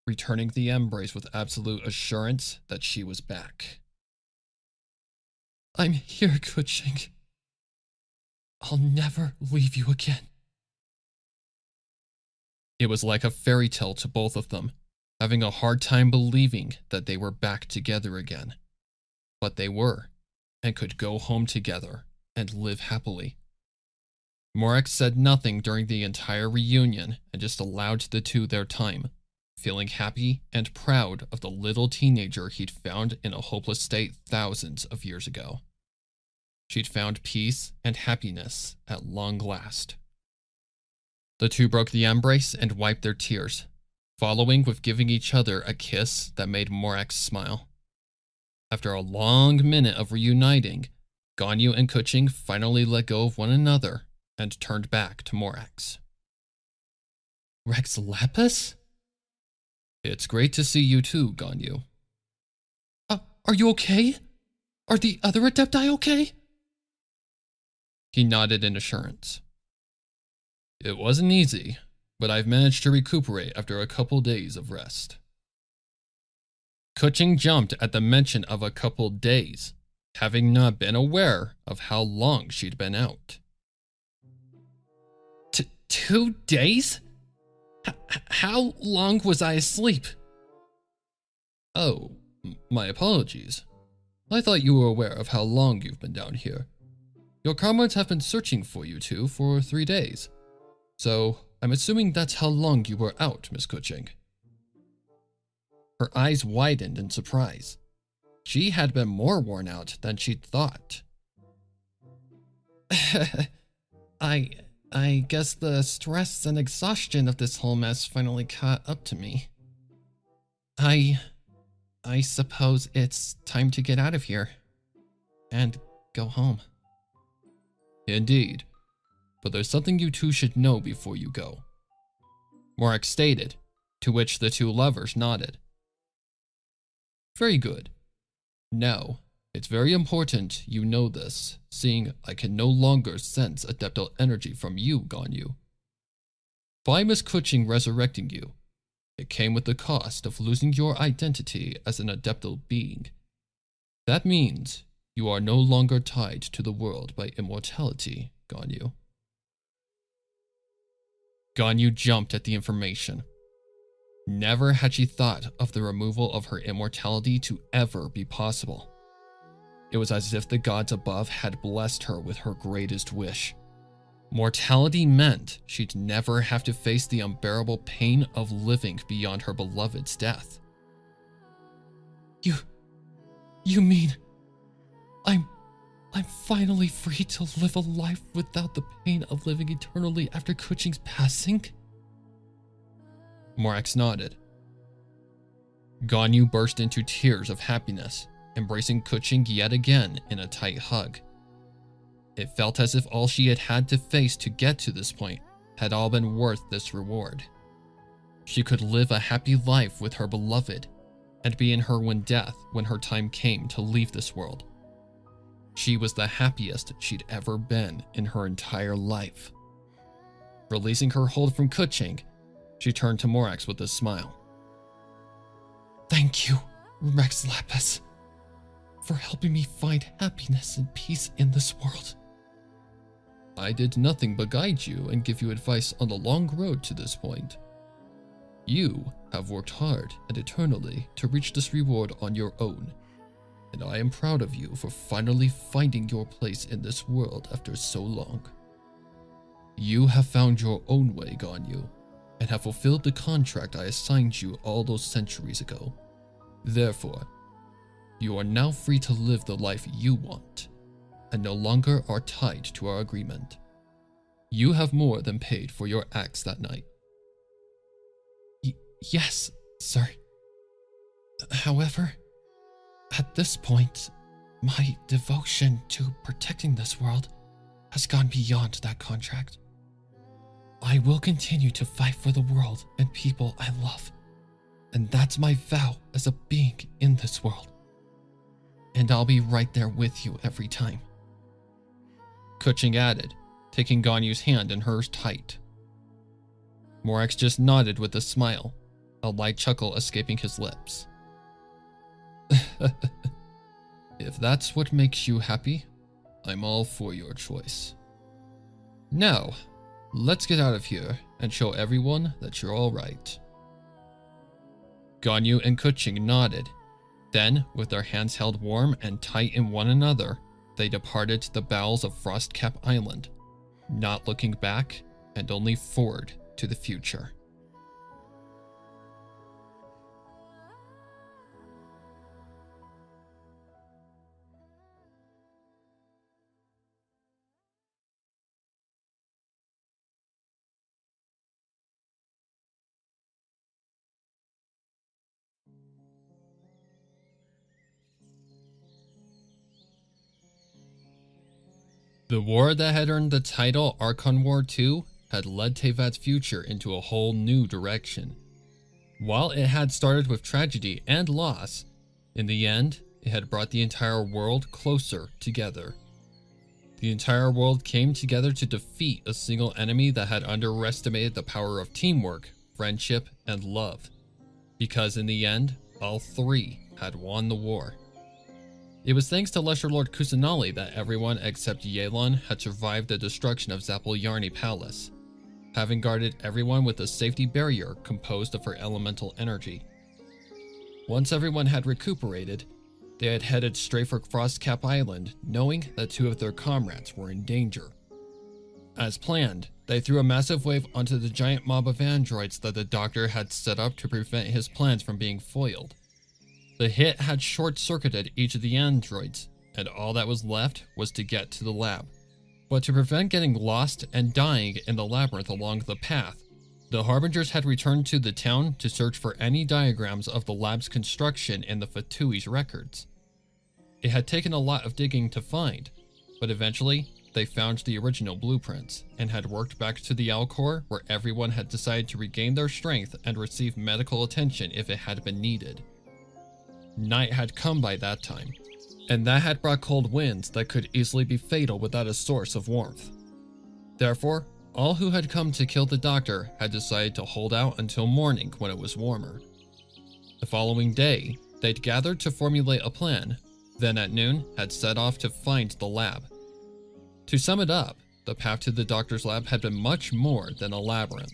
returning the embrace with absolute assurance that she was back. I'm here, Kuching. I'll never leave you again. It was like a fairy tale to both of them, having a hard time believing that they were back together again. But they were, and could go home together and live happily. Morax said nothing during the entire reunion and just allowed the two their time, feeling happy and proud of the little teenager he'd found in a hopeless state thousands of years ago. She'd found peace and happiness at long last. The two broke the embrace and wiped their tears, following with giving each other a kiss that made Morax smile. After a long minute of reuniting, Ganyu and Kuching finally let go of one another and turned back to Morax. Rex Lapis? It's great to see you too, Ganyu. Are you okay? Are the other Adepti okay? He nodded in assurance. It wasn't easy, but I've managed to recuperate after a couple days of rest. Kuching jumped at the mention of a couple days, having not been aware of how long she'd been out. 2 days? How long was I asleep? Oh, my apologies. I thought you were aware of how long you've been down here. Your comrades have been searching for you two for 3 days. So, I'm assuming that's how long you were out, Miss Kuching. Her eyes widened in surprise. She had been more worn out than she'd thought. I guess the stress and exhaustion of this whole mess finally caught up to me. I suppose it's time to get out of here and go home. Indeed, but there's something you two should know before you go. Morax stated, to which the two lovers nodded. Very good. Now, it's very important you know this, seeing I can no longer sense adeptal energy from you, Ganyu. By Miss Kuching resurrecting you, it came with the cost of losing your identity as an adeptal being. That means you are no longer tied to the world by immortality, Ganyu. Ganyu jumped at the information. Never had she thought of the removal of her immortality to ever be possible. It was as if the gods above had blessed her with her greatest wish. Mortality meant she'd never have to face the unbearable pain of living beyond her beloved's death. You mean I'm finally free to live a life without the pain of living eternally after Kuching's passing? Morax nodded. Ganyu burst into tears of happiness, embracing Kuching yet again in a tight hug. It felt as if all she had had to face to get to this point had all been worth this reward. She could live a happy life with her beloved, and be in her when her time came to leave this world. She was the happiest she'd ever been in her entire life. Releasing her hold from Kuching, she turned to Morax with a smile. Thank you, Rex Lapis, for helping me find happiness and peace in this world. I did nothing but guide you and give you advice on the long road to this point. You have worked hard and eternally to reach this reward on your own, and I am proud of you for finally finding your place in this world after so long. You have found your own way, Ganyu, and have fulfilled the contract I assigned you all those centuries ago. Therefore, you are now free to live the life you want, and no longer are tied to our agreement. You have more than paid for your acts that night. Yes, sir. However, at this point, my devotion to protecting this world has gone beyond that contract. I will continue to fight for the world and people I love, and that's my vow as a being in this world. And I'll be right there with you every time. Kuching added, taking Ganyu's hand in hers tight. Morax just nodded with a smile, a light chuckle escaping his lips. If that's what makes you happy, I'm all for your choice. Now, let's get out of here and show everyone that you're all right. Ganyu and Kuching nodded. Then, with their hands held warm and tight in one another, they departed to the bowels of Frostcap Island, not looking back and only forward to the future. The war that had earned the title Archon War II had led Tevat's future into a whole new direction. While it had started with tragedy and loss, in the end, it had brought the entire world closer together. The entire world came together to defeat a single enemy that had underestimated the power of teamwork, friendship, and love. Because in the end, all three had won the war. It was thanks to Lesser Lord Kusanali that everyone except Yelan had survived the destruction of Zapoljarny Palace, having guarded everyone with a safety barrier composed of her elemental energy. Once everyone had recuperated, they had headed straight for Frostcap Island, knowing that two of their comrades were in danger. As planned, they threw a massive wave onto the giant mob of androids that the Doctor had set up to prevent his plans from being foiled. The hit had short-circuited each of the androids, and all that was left was to get to the lab. But to prevent getting lost and dying in the labyrinth along the path, the Harbingers had returned to the town to search for any diagrams of the lab's construction in the Fatui's records. It had taken a lot of digging to find, but eventually they found the original blueprints and had worked back to the Alcor, where everyone had decided to regain their strength and receive medical attention if it had been needed. Night had come by that time, and that had brought cold winds that could easily be fatal without a source of warmth. Therefore, all who had come to kill the doctor had decided to hold out until morning when it was warmer. The following day, they'd gathered to formulate a plan, then at noon had set off to find the lab. To sum it up, the path to the doctor's lab had been much more than a labyrinth.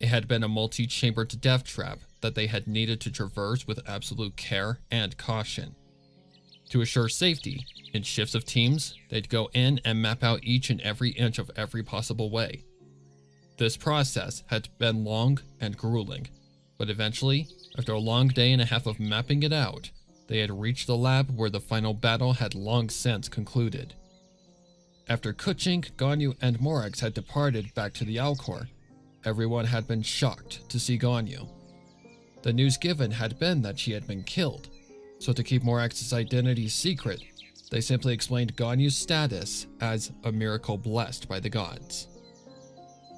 It had been a multi-chambered death trap that they had needed to traverse with absolute care and caution. To assure safety, in shifts of teams, they'd go in and map out each and every inch of every possible way. This process had been long and grueling, but eventually, after a long day and a half of mapping it out, they had reached the lab where the final battle had long since concluded. After Kuching, Ganyu, and Morax had departed back to the Alcor, everyone had been shocked to see Ganyu. The news given had been that she had been killed, so to keep Morax's identity secret, they simply explained Ganyu's status as a miracle blessed by the gods.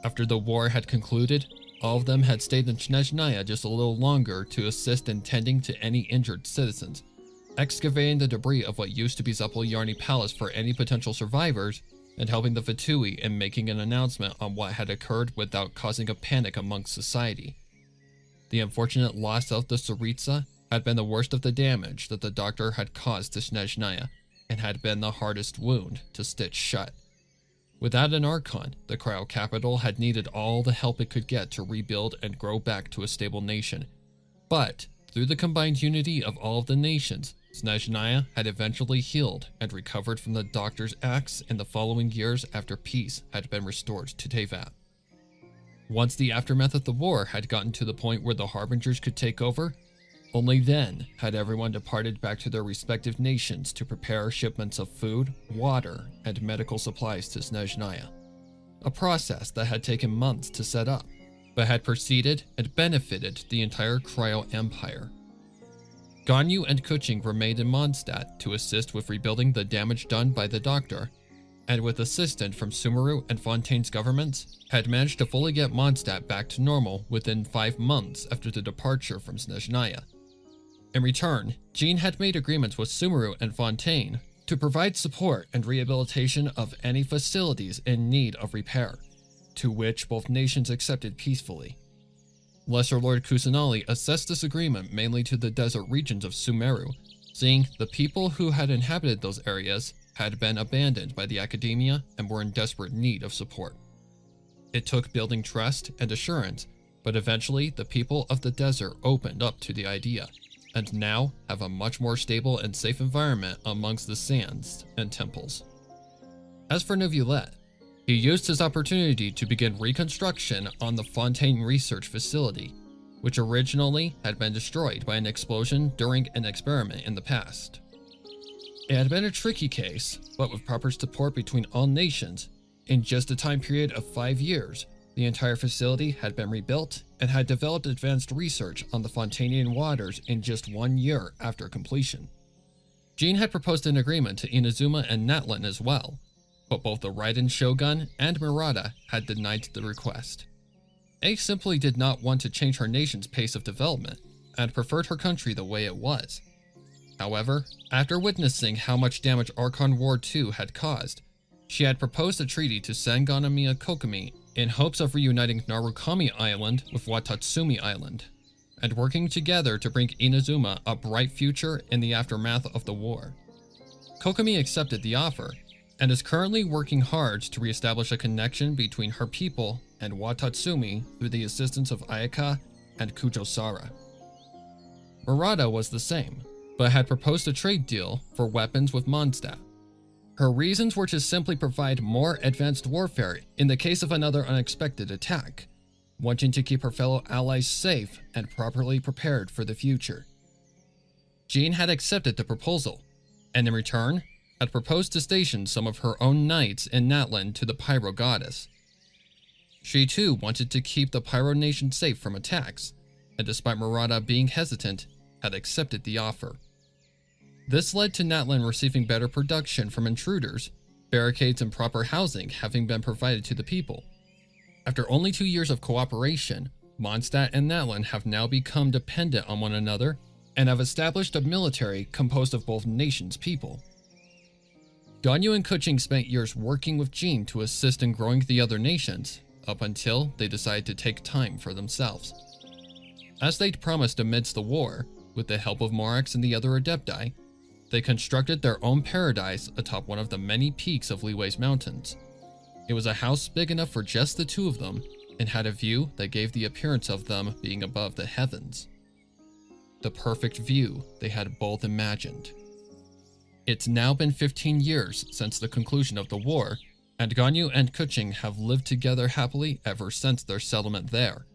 After the war had concluded, all of them had stayed in Snezhnaya just a little longer to assist in tending to any injured citizens, excavating the debris of what used to be Zapoljarny Palace for any potential survivors, and helping the Fatui in making an announcement on what had occurred without causing a panic amongst society. The unfortunate loss of the Tsaritsa had been the worst of the damage that the doctor had caused to Snezhnaya, and had been the hardest wound to stitch shut. Without an Archon, the Cryo capital had needed all the help it could get to rebuild and grow back to a stable nation. But, through the combined unity of all of the nations, Snezhnaya had eventually healed and recovered from the doctor's axe in the following years after peace had been restored to Teyvat. Once the aftermath of the war had gotten to the point where the Harbingers could take over, only then had everyone departed back to their respective nations to prepare shipments of food, water, and medical supplies to Snezhnaya. A process that had taken months to set up, but had proceeded and benefited the entire Cryo Empire. Ganyu and Kuching remained in Mondstadt to assist with rebuilding the damage done by the doctor, and with assistance from Sumeru and Fontaine's governments, had managed to fully get Mondstadt back to normal within 5 months after the departure from Snezhnaya. In return, Jean had made agreements with Sumeru and Fontaine to provide support and rehabilitation of any facilities in need of repair, to which both nations accepted peacefully. Lesser Lord Kusanali assessed this agreement mainly to the desert regions of Sumeru, seeing the people who had inhabited those areas had been abandoned by the academia and were in desperate need of support. It took building trust and assurance, but eventually the people of the desert opened up to the idea, and now have a much more stable and safe environment amongst the sands and temples. As for Neuvillette, he used his opportunity to begin reconstruction on the Fontaine Research Facility, which originally had been destroyed by an explosion during an experiment in the past. It had been a tricky case, but with proper support between all nations, in just a time period of 5 years, the entire facility had been rebuilt and had developed advanced research on the Fontainian waters in just 1 year after completion. Jean had proposed an agreement to Inazuma and Natlan as well, but both the Raiden Shogun and Murata had denied the request. A simply did not want to change her nation's pace of development and preferred her country the way it was. However, after witnessing how much damage Archon War II had caused, she had proposed a treaty to Sangonomiya Kokomi in hopes of reuniting Narukami Island with Watatsumi Island, and working together to bring Inazuma a bright future in the aftermath of the war. Kokomi accepted the offer, and is currently working hard to reestablish a connection between her people and Watatsumi through the assistance of Ayaka and Kujosara. Murata was the same, but had proposed a trade deal for weapons with Mondstadt. Her reasons were to simply provide more advanced warfare in the case of another unexpected attack, wanting to keep her fellow allies safe and properly prepared for the future. Jean had accepted the proposal, and in return, had proposed to station some of her own knights in Natlan to the Pyro Goddess. She too wanted to keep the Pyro Nation safe from attacks, and despite Murata being hesitant, had accepted the offer. This led to Natlan receiving better production from intruders, barricades and proper housing having been provided to the people. After only 2 years of cooperation, Mondstadt and Natlan have now become dependent on one another and have established a military composed of both nations' people. Ganyu and Kuching spent years working with Jean to assist in growing the other nations, up until they decided to take time for themselves. As they'd promised amidst the war, with the help of Morax and the other Adepti, they constructed their own paradise atop one of the many peaks of Liwei's mountains. It was a house big enough for just the two of them and had a view that gave the appearance of them being above the heavens. The perfect view they had both imagined. It's now been 15 years since the conclusion of the war, and Ganyu and Keqing have lived together happily ever since their settlement there.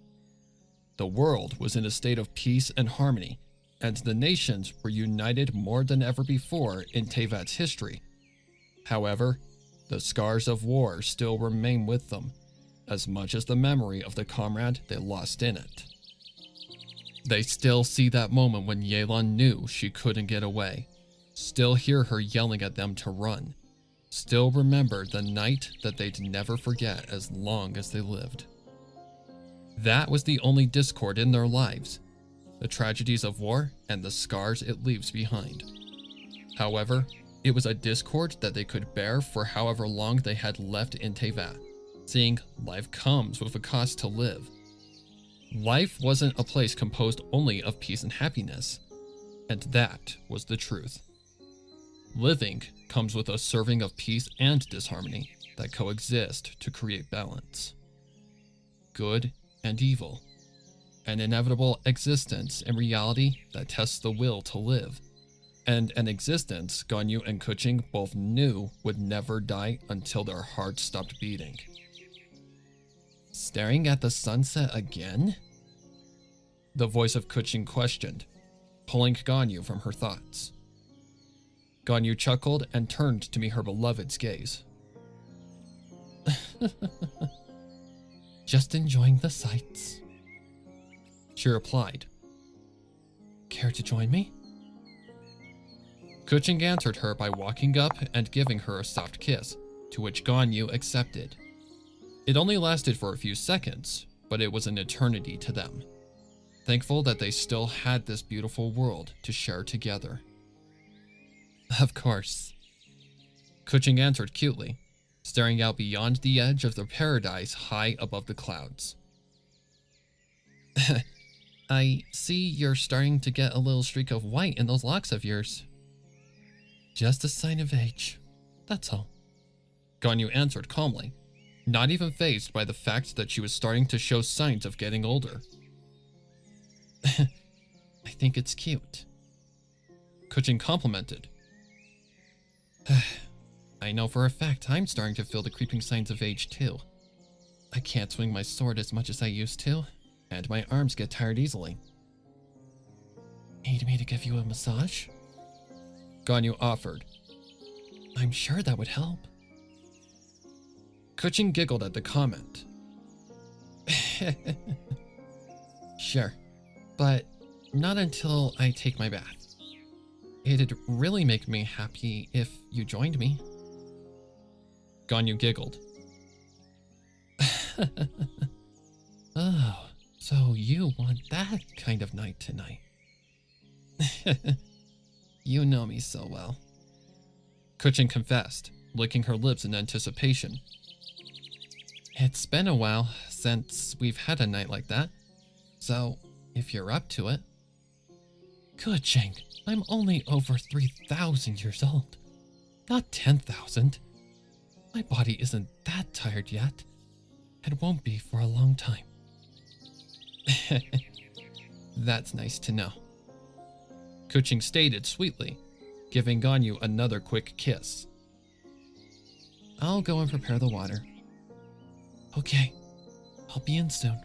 The world was in a state of peace and harmony, and the nations were united more than ever before in Teyvat's history. However, the scars of war still remain with them, as much as the memory of the comrade they lost in it. They still see that moment when Yelan knew she couldn't get away, still hear her yelling at them to run, still remember the night that they'd never forget as long as they lived. That was the only discord in their lives, the tragedies of war and the scars it leaves behind. However, it was a discord that they could bear for however long they had left in Teyvat, seeing life comes with a cost to live. Life wasn't a place composed only of peace and happiness, and that was the truth. Living comes with a serving of peace and disharmony that coexist to create balance. Good and evil, an inevitable existence in reality that tests the will to live, and an existence Ganyu and Keqing both knew would never die until their hearts stopped beating. Staring at the sunset again? The voice of Keqing questioned, pulling Ganyu from her thoughts. Ganyu chuckled and turned to meet her beloved's gaze. Just enjoying the sights, she replied. Care to join me? Keqing answered her by walking up and giving her a soft kiss, to which Ganyu accepted. It only lasted for a few seconds, but it was an eternity to them, thankful that they still had this beautiful world to share together. Of course, Keqing answered cutely, staring out beyond the edge of their paradise high above the clouds. I see you're starting to get a little streak of white in those locks of yours. Just a sign of age, that's all. Ganyu answered calmly, not even fazed by the fact that she was starting to show signs of getting older. I think it's cute, Keqing complimented. I know for a fact I'm starting to feel the creeping signs of age too. I can't swing my sword as much as I used to, and my arms get tired easily. Need me to give you a massage? Ganyu offered. I'm sure that would help. Keqing giggled at the comment. Sure, but not until I take my bath. It'd really make me happy if you joined me. Ganyu giggled. Oh, so you want that kind of night tonight. You know me so well. Keqing confessed, licking her lips in anticipation. It's been a while since we've had a night like that, so if you're up to it. Keqing, I'm only over 3,000 years old, not 10,000. My body isn't that tired yet, and won't be for a long time. That's nice to know. Keqing stated sweetly, giving Ganyu another quick kiss. I'll go and prepare the water. Okay, I'll be in soon,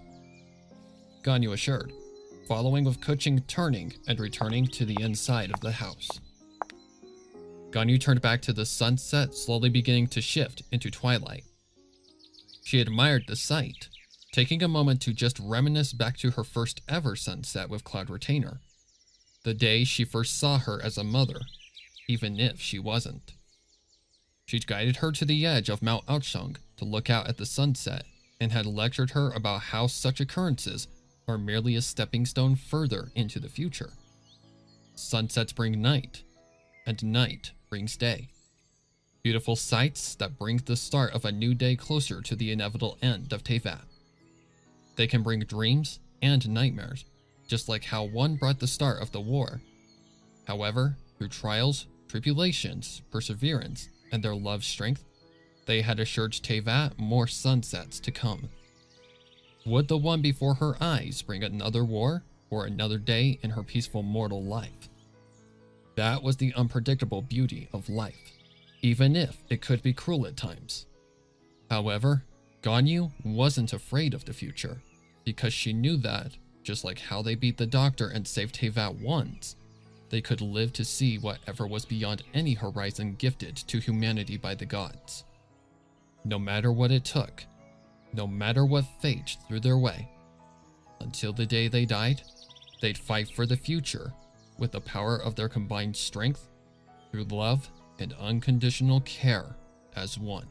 Ganyu assured, following with Keqing turning and returning to the inside of the house. Ganyu turned back to the sunset slowly beginning to shift into twilight. She admired the sight, taking a moment to just reminisce back to her first ever sunset with Cloud Retainer, the day she first saw her as a mother, even if she wasn't. She'd guided her to the edge of Mount Aosheng to look out at the sunset and had lectured her about how such occurrences are merely a stepping stone further into the future. Sunsets bring night, and night brings day. Beautiful sights that bring the start of a new day closer to the inevitable end of Teyvat. They can bring dreams and nightmares, just like how one brought the start of the war. However, through trials, tribulations, perseverance, and their love's strength, they had assured Teyvat more sunsets to come. Would the one before her eyes bring another war or another day in her peaceful mortal life? That was the unpredictable beauty of life, even if it could be cruel at times. However, Ganyu wasn't afraid of the future, because she knew that, just like how they beat the Doctor and saved Teyvat once, they could live to see whatever was beyond any horizon gifted to humanity by the gods. No matter what it took, no matter what fate threw their way, until the day they died, they'd fight for the future with the power of their combined strength, through love and unconditional care as one.